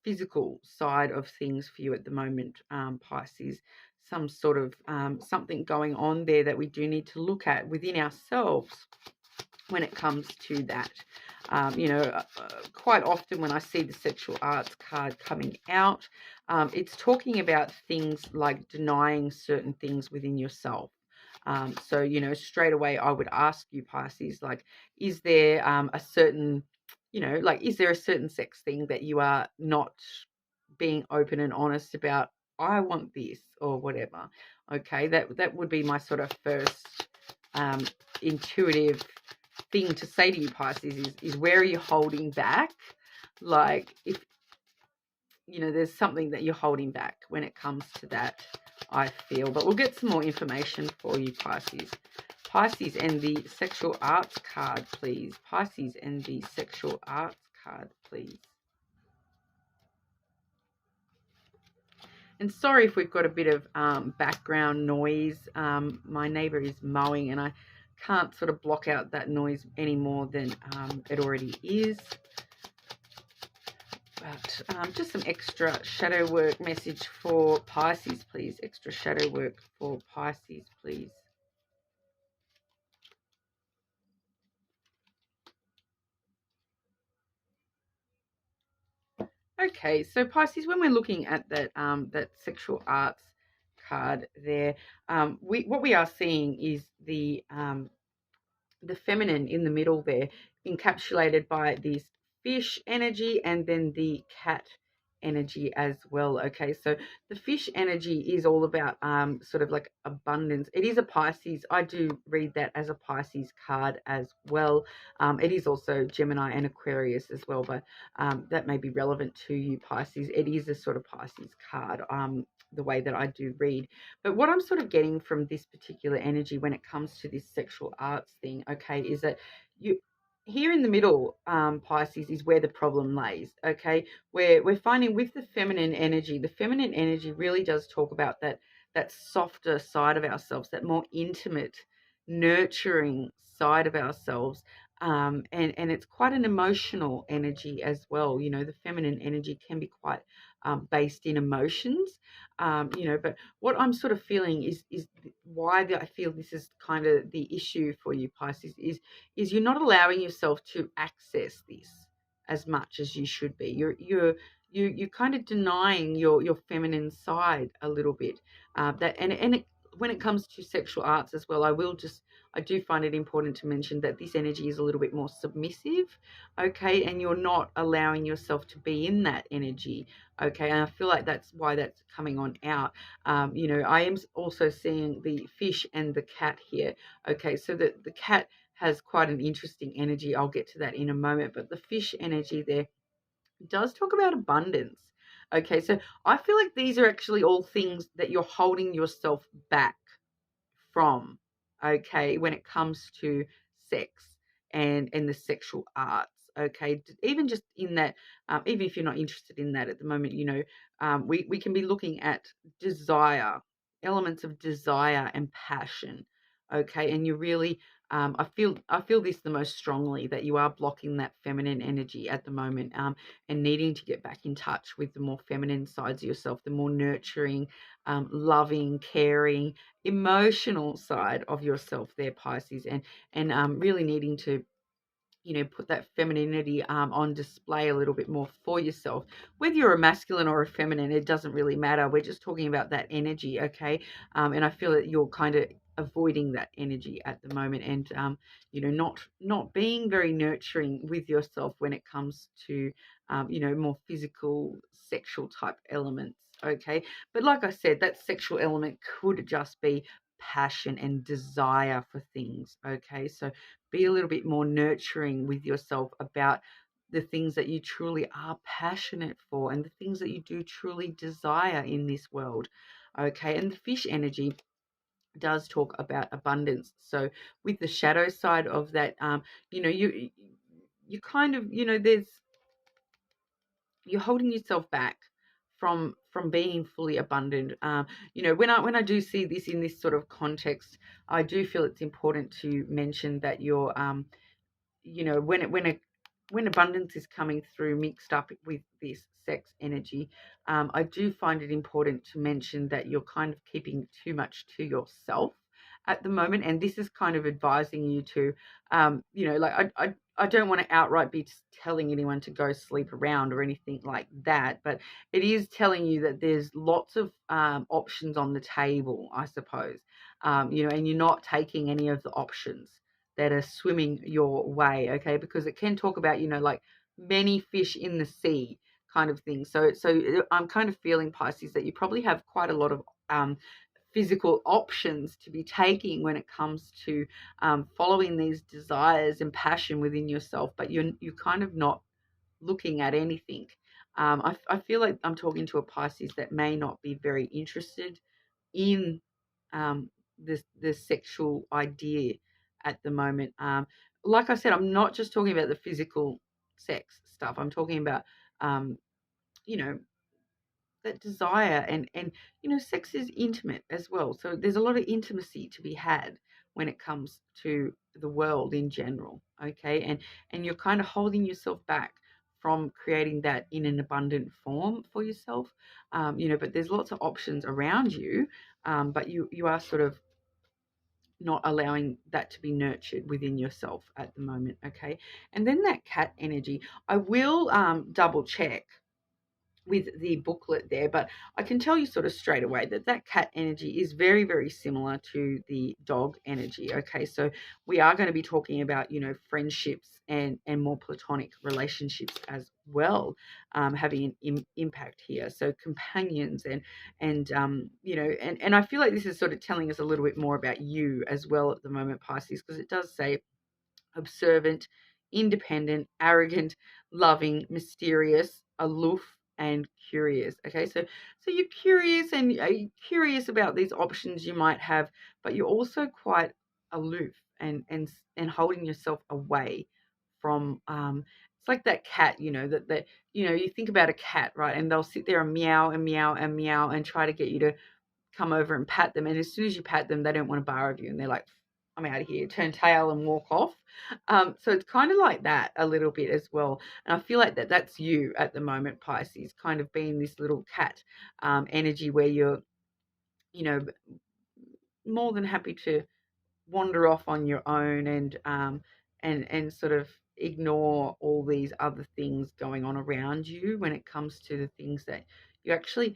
physical side of things for you at the moment, Pisces. Some sort of something going on there that we do need to look at within ourselves when it comes to that. Quite often when I see the sexual arts card coming out, it's talking about things like denying certain things within yourself. So, straight away I would ask you, Pisces, like, is there a certain is there a certain sex thing that you are not being open and honest about? I want this or whatever. Okay, that would be my sort of first intuitive thing to say to you, Pisces, is where are you holding back? Like, if there's something that you're holding back when it comes to that, I feel. But we'll get some more information for you, Pisces. Pisces and the sexual arts card, please. Pisces and the sexual arts card, please. And sorry if we've got a bit of background noise. My neighbour is mowing and I can't sort of block out that noise any more than it already is. But just some extra shadow work message for Pisces, please. Extra shadow work for Pisces, please. Okay, so Pisces, when we're looking at that that sexual arts card there, what we are seeing is the feminine in the middle there, encapsulated by this fish energy and then the cat energy as well. Okay, so the fish energy is all about sort of like abundance. It is a Pisces. I do read that as a Pisces card as well. It is also Gemini and Aquarius as well, but that may be relevant to you, Pisces. It is a sort of Pisces card, the way that I do read. But what I'm sort of getting from this particular energy when it comes to this sexual arts thing, okay, is that you here in the middle, Pisces, is where the problem lays. Okay, where we're finding with the feminine energy really does talk about that softer side of ourselves, that more intimate, nurturing side of ourselves. And it's quite an emotional energy as well. The feminine energy can be quite based in emotions. But what I'm sort of feeling is why I feel this is kind of the issue for you, Pisces, is you're not allowing yourself to access this as much as you should be. You're kind of denying your feminine side a little bit. When it comes to sexual arts as well, I do find it important to mention that this energy is a little bit more submissive, okay, and you're not allowing yourself to be in that energy. Okay, and I feel like that's why that's coming on out. I am also seeing the fish and the cat here. Okay, so the cat has quite an interesting energy. I'll get to that in a moment. But the fish energy there does talk about abundance. Okay, so I feel like these are actually all things that you're holding yourself back from, okay, when it comes to sex and the sexual arts. Okay, even just in that, even if you're not interested in that at the moment, we can be looking at desire, elements of desire and passion. Okay, and you really, I feel this the most strongly, that you are blocking that feminine energy at the moment, and needing to get back in touch with the more feminine sides of yourself, the more nurturing, loving, caring, emotional side of yourself there, Pisces, and really needing to, put that femininity on display a little bit more for yourself. Whether you're a masculine or a feminine, it doesn't really matter. We're just talking about that energy, okay? And I feel that you're kind of avoiding that energy at the moment, and not being very nurturing with yourself when it comes to more physical, sexual type elements, okay? But like I said, that sexual element could just be passion and desire for things, okay? So be a little bit more nurturing with yourself about the things that you truly are passionate for and the things that you do truly desire in this world. Okay. And the fish energy does talk about abundance. So with the shadow side of that, you kind of, you're holding yourself back from being fully abundant. When I do see this in this sort of context, I do feel it's important to mention that you're when abundance is coming through mixed up with this sex energy, I do find it important to mention that you're kind of keeping too much to yourself at the moment, and this is kind of advising you to, like I don't want to outright be telling anyone to go sleep around or anything like that, but it is telling you that there's lots of options on the table, I suppose, and you're not taking any of the options that are swimming your way, okay? Because it can talk about, like many fish in the sea kind of thing. So I'm kind of feeling, Pisces, that you probably have quite a lot of physical options to be taking when it comes to following these desires and passion within yourself, but you're kind of not looking at anything. I feel like I'm talking to a Pisces that may not be very interested in um, the sexual idea at the moment. Like I said, I'm not just talking about the physical sex stuff. I'm talking about, um, you know, that desire, and sex is intimate as well. So there's a lot of intimacy to be had when it comes to the world in general. Okay, and you're kind of holding yourself back from creating that in an abundant form for yourself. But there's lots of options around you, but you are sort of not allowing that to be nurtured within yourself at the moment. Okay, and then that cat energy, I will double check with the booklet there, but I can tell you sort of straight away that that cat energy is very, very similar to the dog energy. Okay, so we are going to be talking about, friendships and more platonic relationships as well, having an impact here. So companions and I feel like this is sort of telling us a little bit more about you as well at the moment, Pisces, because it does say observant, independent, arrogant, loving, mysterious, aloof, and curious. Okay, so you're curious, and you're curious about these options you might have, but you're also quite aloof and holding yourself away from. It's like that cat, that you think about a cat, right? And they'll sit there and meow and meow and meow and try to get you to come over and pat them. And as soon as you pat them, they don't want to bar of you. And they're like, I'm out of here, turn tail and walk off. So it's kind of like that a little bit as well. And I feel like that's you at the moment, Pisces, kind of being this little cat energy where you're, you know, more than happy to wander off on your own and sort of ignore all these other things going on around you when it comes to the things that you actually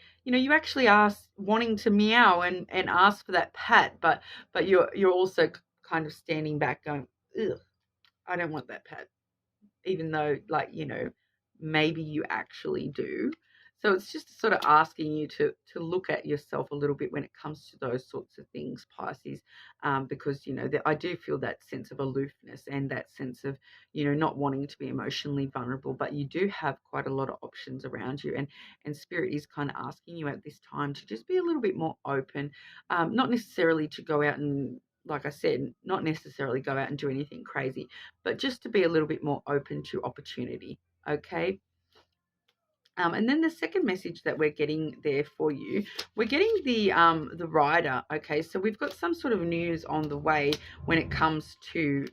are wanting to meow and ask for that pat, but you're also kind of standing back going, ugh, I don't want that pat, even though, like, maybe you actually do. So it's just sort of asking you to look at yourself a little bit when it comes to those sorts of things, Pisces, because that I do feel that sense of aloofness and that sense of not wanting to be emotionally vulnerable, but you do have quite a lot of options around you, and Spirit is kind of asking you at this time to just be a little bit more open, not necessarily to go out and, like I said, not necessarily go out and do anything crazy, but just to be a little bit more open to opportunity. Okay. And then the second message that we're getting there for you, we're getting the rider. Okay, so we've got some sort of news on the way when it comes to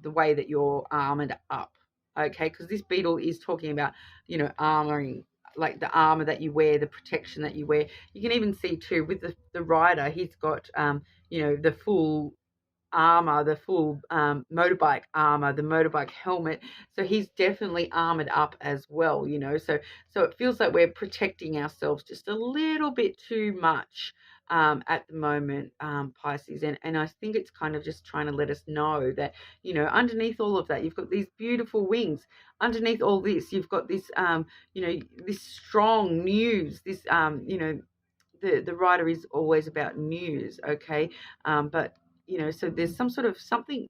the way that you're armored up. Okay, because this beetle is talking about, you know, armoring, like the armor that you wear, the protection that you wear. You can even see too with the rider, he's got you know, the full armor, the full motorbike armor, the motorbike helmet. So he's definitely armored up as well, you know. So it feels like we're protecting ourselves just a little bit too much at the moment, Pisces. And I think it's kind of just trying to let us know that, you know, underneath all of that, you've got these beautiful wings. Underneath all this, you've got this, you know, this strong news, this, you know, the writer is always about news, okay? But you know, so there's some sort of something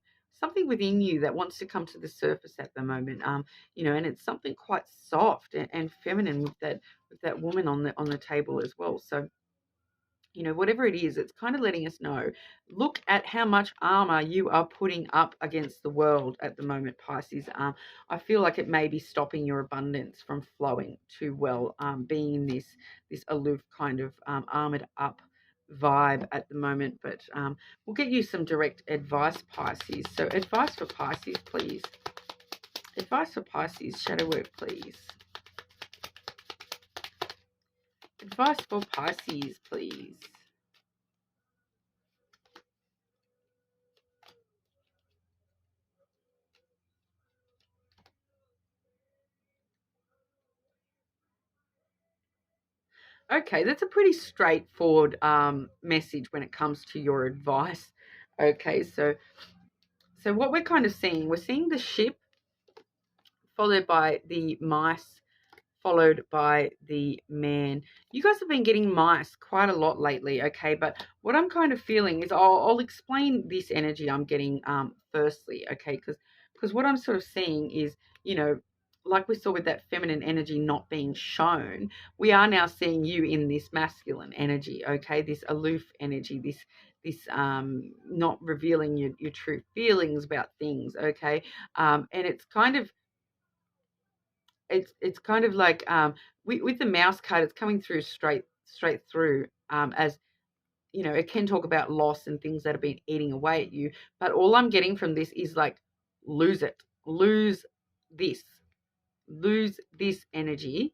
within you that wants to come to the surface at the moment, you know, and it's something quite soft and feminine with that woman on the table as well. So you know, whatever it is, it's kind of letting us know, look at how much armor you are putting up against the world at the moment, Pisces. I feel like it may be stopping your abundance from flowing too well, being in this aloof kind of armored up vibe at the moment. But we'll get you some direct advice, Pisces. So advice for Pisces, please. Advice for Pisces, shadow work, please. Advice for Pisces, please. Okay, that's a pretty straightforward message when it comes to your advice. Okay, so what we're kind of seeing, we're seeing the ship followed by the mice, followed by the man. You guys have been getting mice quite a lot lately, okay? But what I'm kind of feeling is I'll explain this energy I'm getting firstly, okay? Because what I'm sort of seeing is, you know, like we saw with that feminine energy not being shown, we are now seeing you in this masculine energy, okay? This aloof energy, this not revealing your true feelings about things, okay? And it's kind of kind of like with the mouse card, it's coming through straight through, as you know, it can talk about loss and things that have been eating away at you. But all I'm getting from this is like, lose it, this, lose this energy.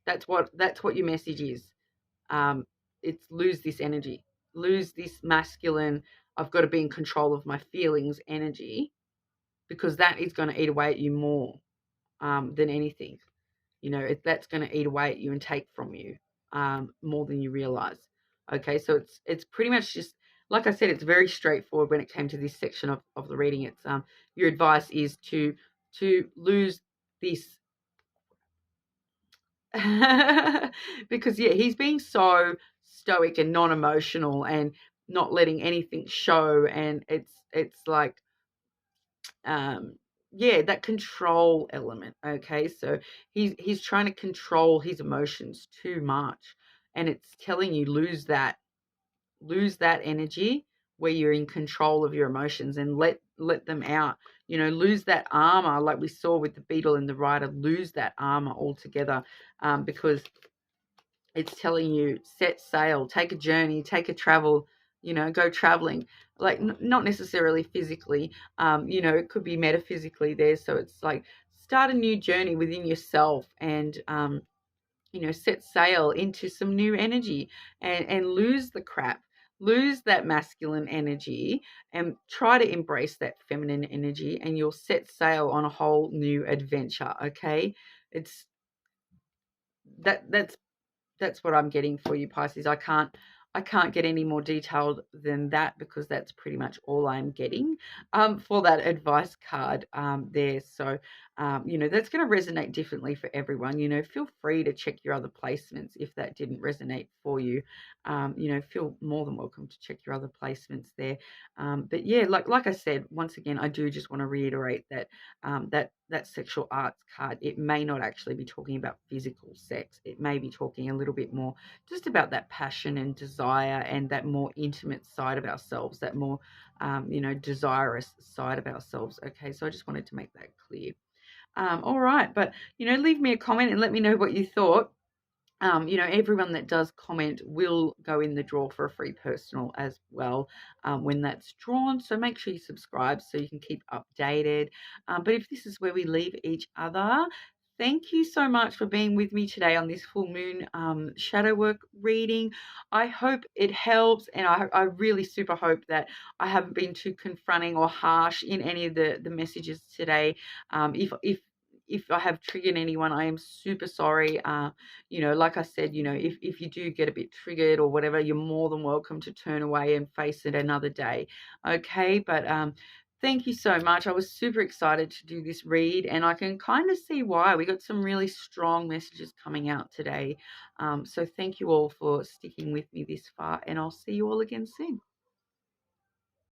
That's what your message is. It's lose this energy, lose this masculine. I've got to be in control of my feelings energy, because that is going to eat away at you more than anything. You know, that's going to eat away at you and take from you more than you realize. Okay, so it's pretty much just, like I said, it's very straightforward when it came to this section of the reading. It's your advice is to lose this because yeah, he's being so stoic and non-emotional and not letting anything show, and it's like yeah, that control element. Okay, so he's trying to control his emotions too much, and it's telling you, lose that energy where you're in control of your emotions and let them out. You know, lose that armor, like we saw with the beetle and the rider. Lose that armor altogether, because it's telling you, set sail, take a journey, take a travel, you know, go traveling. Like not necessarily physically, you know, it could be metaphysically there. So it's like, start a new journey within yourself, and you know, set sail into some new energy, and lose the crap, lose that masculine energy, and try to embrace that feminine energy, and you'll set sail on a whole new adventure. Okay, it's that's what I'm getting for you, Pisces. I can't get any more detailed than that, because that's pretty much all I'm getting for that advice card there. So, you know, that's going to resonate differently for everyone. You know, feel free to check your other placements if that didn't resonate for you. You know, feel more than welcome to check your other placements there. But yeah, like I said, once again, I do just want to reiterate that that sexual arts card, it may not actually be talking about physical sex. It may be talking a little bit more just about that passion and desire, and that more intimate side of ourselves, that more, you know, desirous side of ourselves. Okay, so I just wanted to make that clear. All right, but leave me a comment and let me know what you thought. Everyone that does comment will go in the draw for a free personal as well when that's drawn. So make sure you subscribe so you can keep updated. But if this is where we leave each other, thank you so much for being with me today on this full moon shadow work reading. I hope it helps, and I really super hope that I haven't been too confronting or harsh in any of the messages today. If I have triggered anyone, I am super sorry. Like I said, if you do get a bit triggered or whatever, you're more than welcome to turn away and face it another day. Okay, but thank you so much. I was super excited to do this read, and I can kind of see why. We got some really strong messages coming out today. So thank you all for sticking with me this far, and I'll see you all again soon.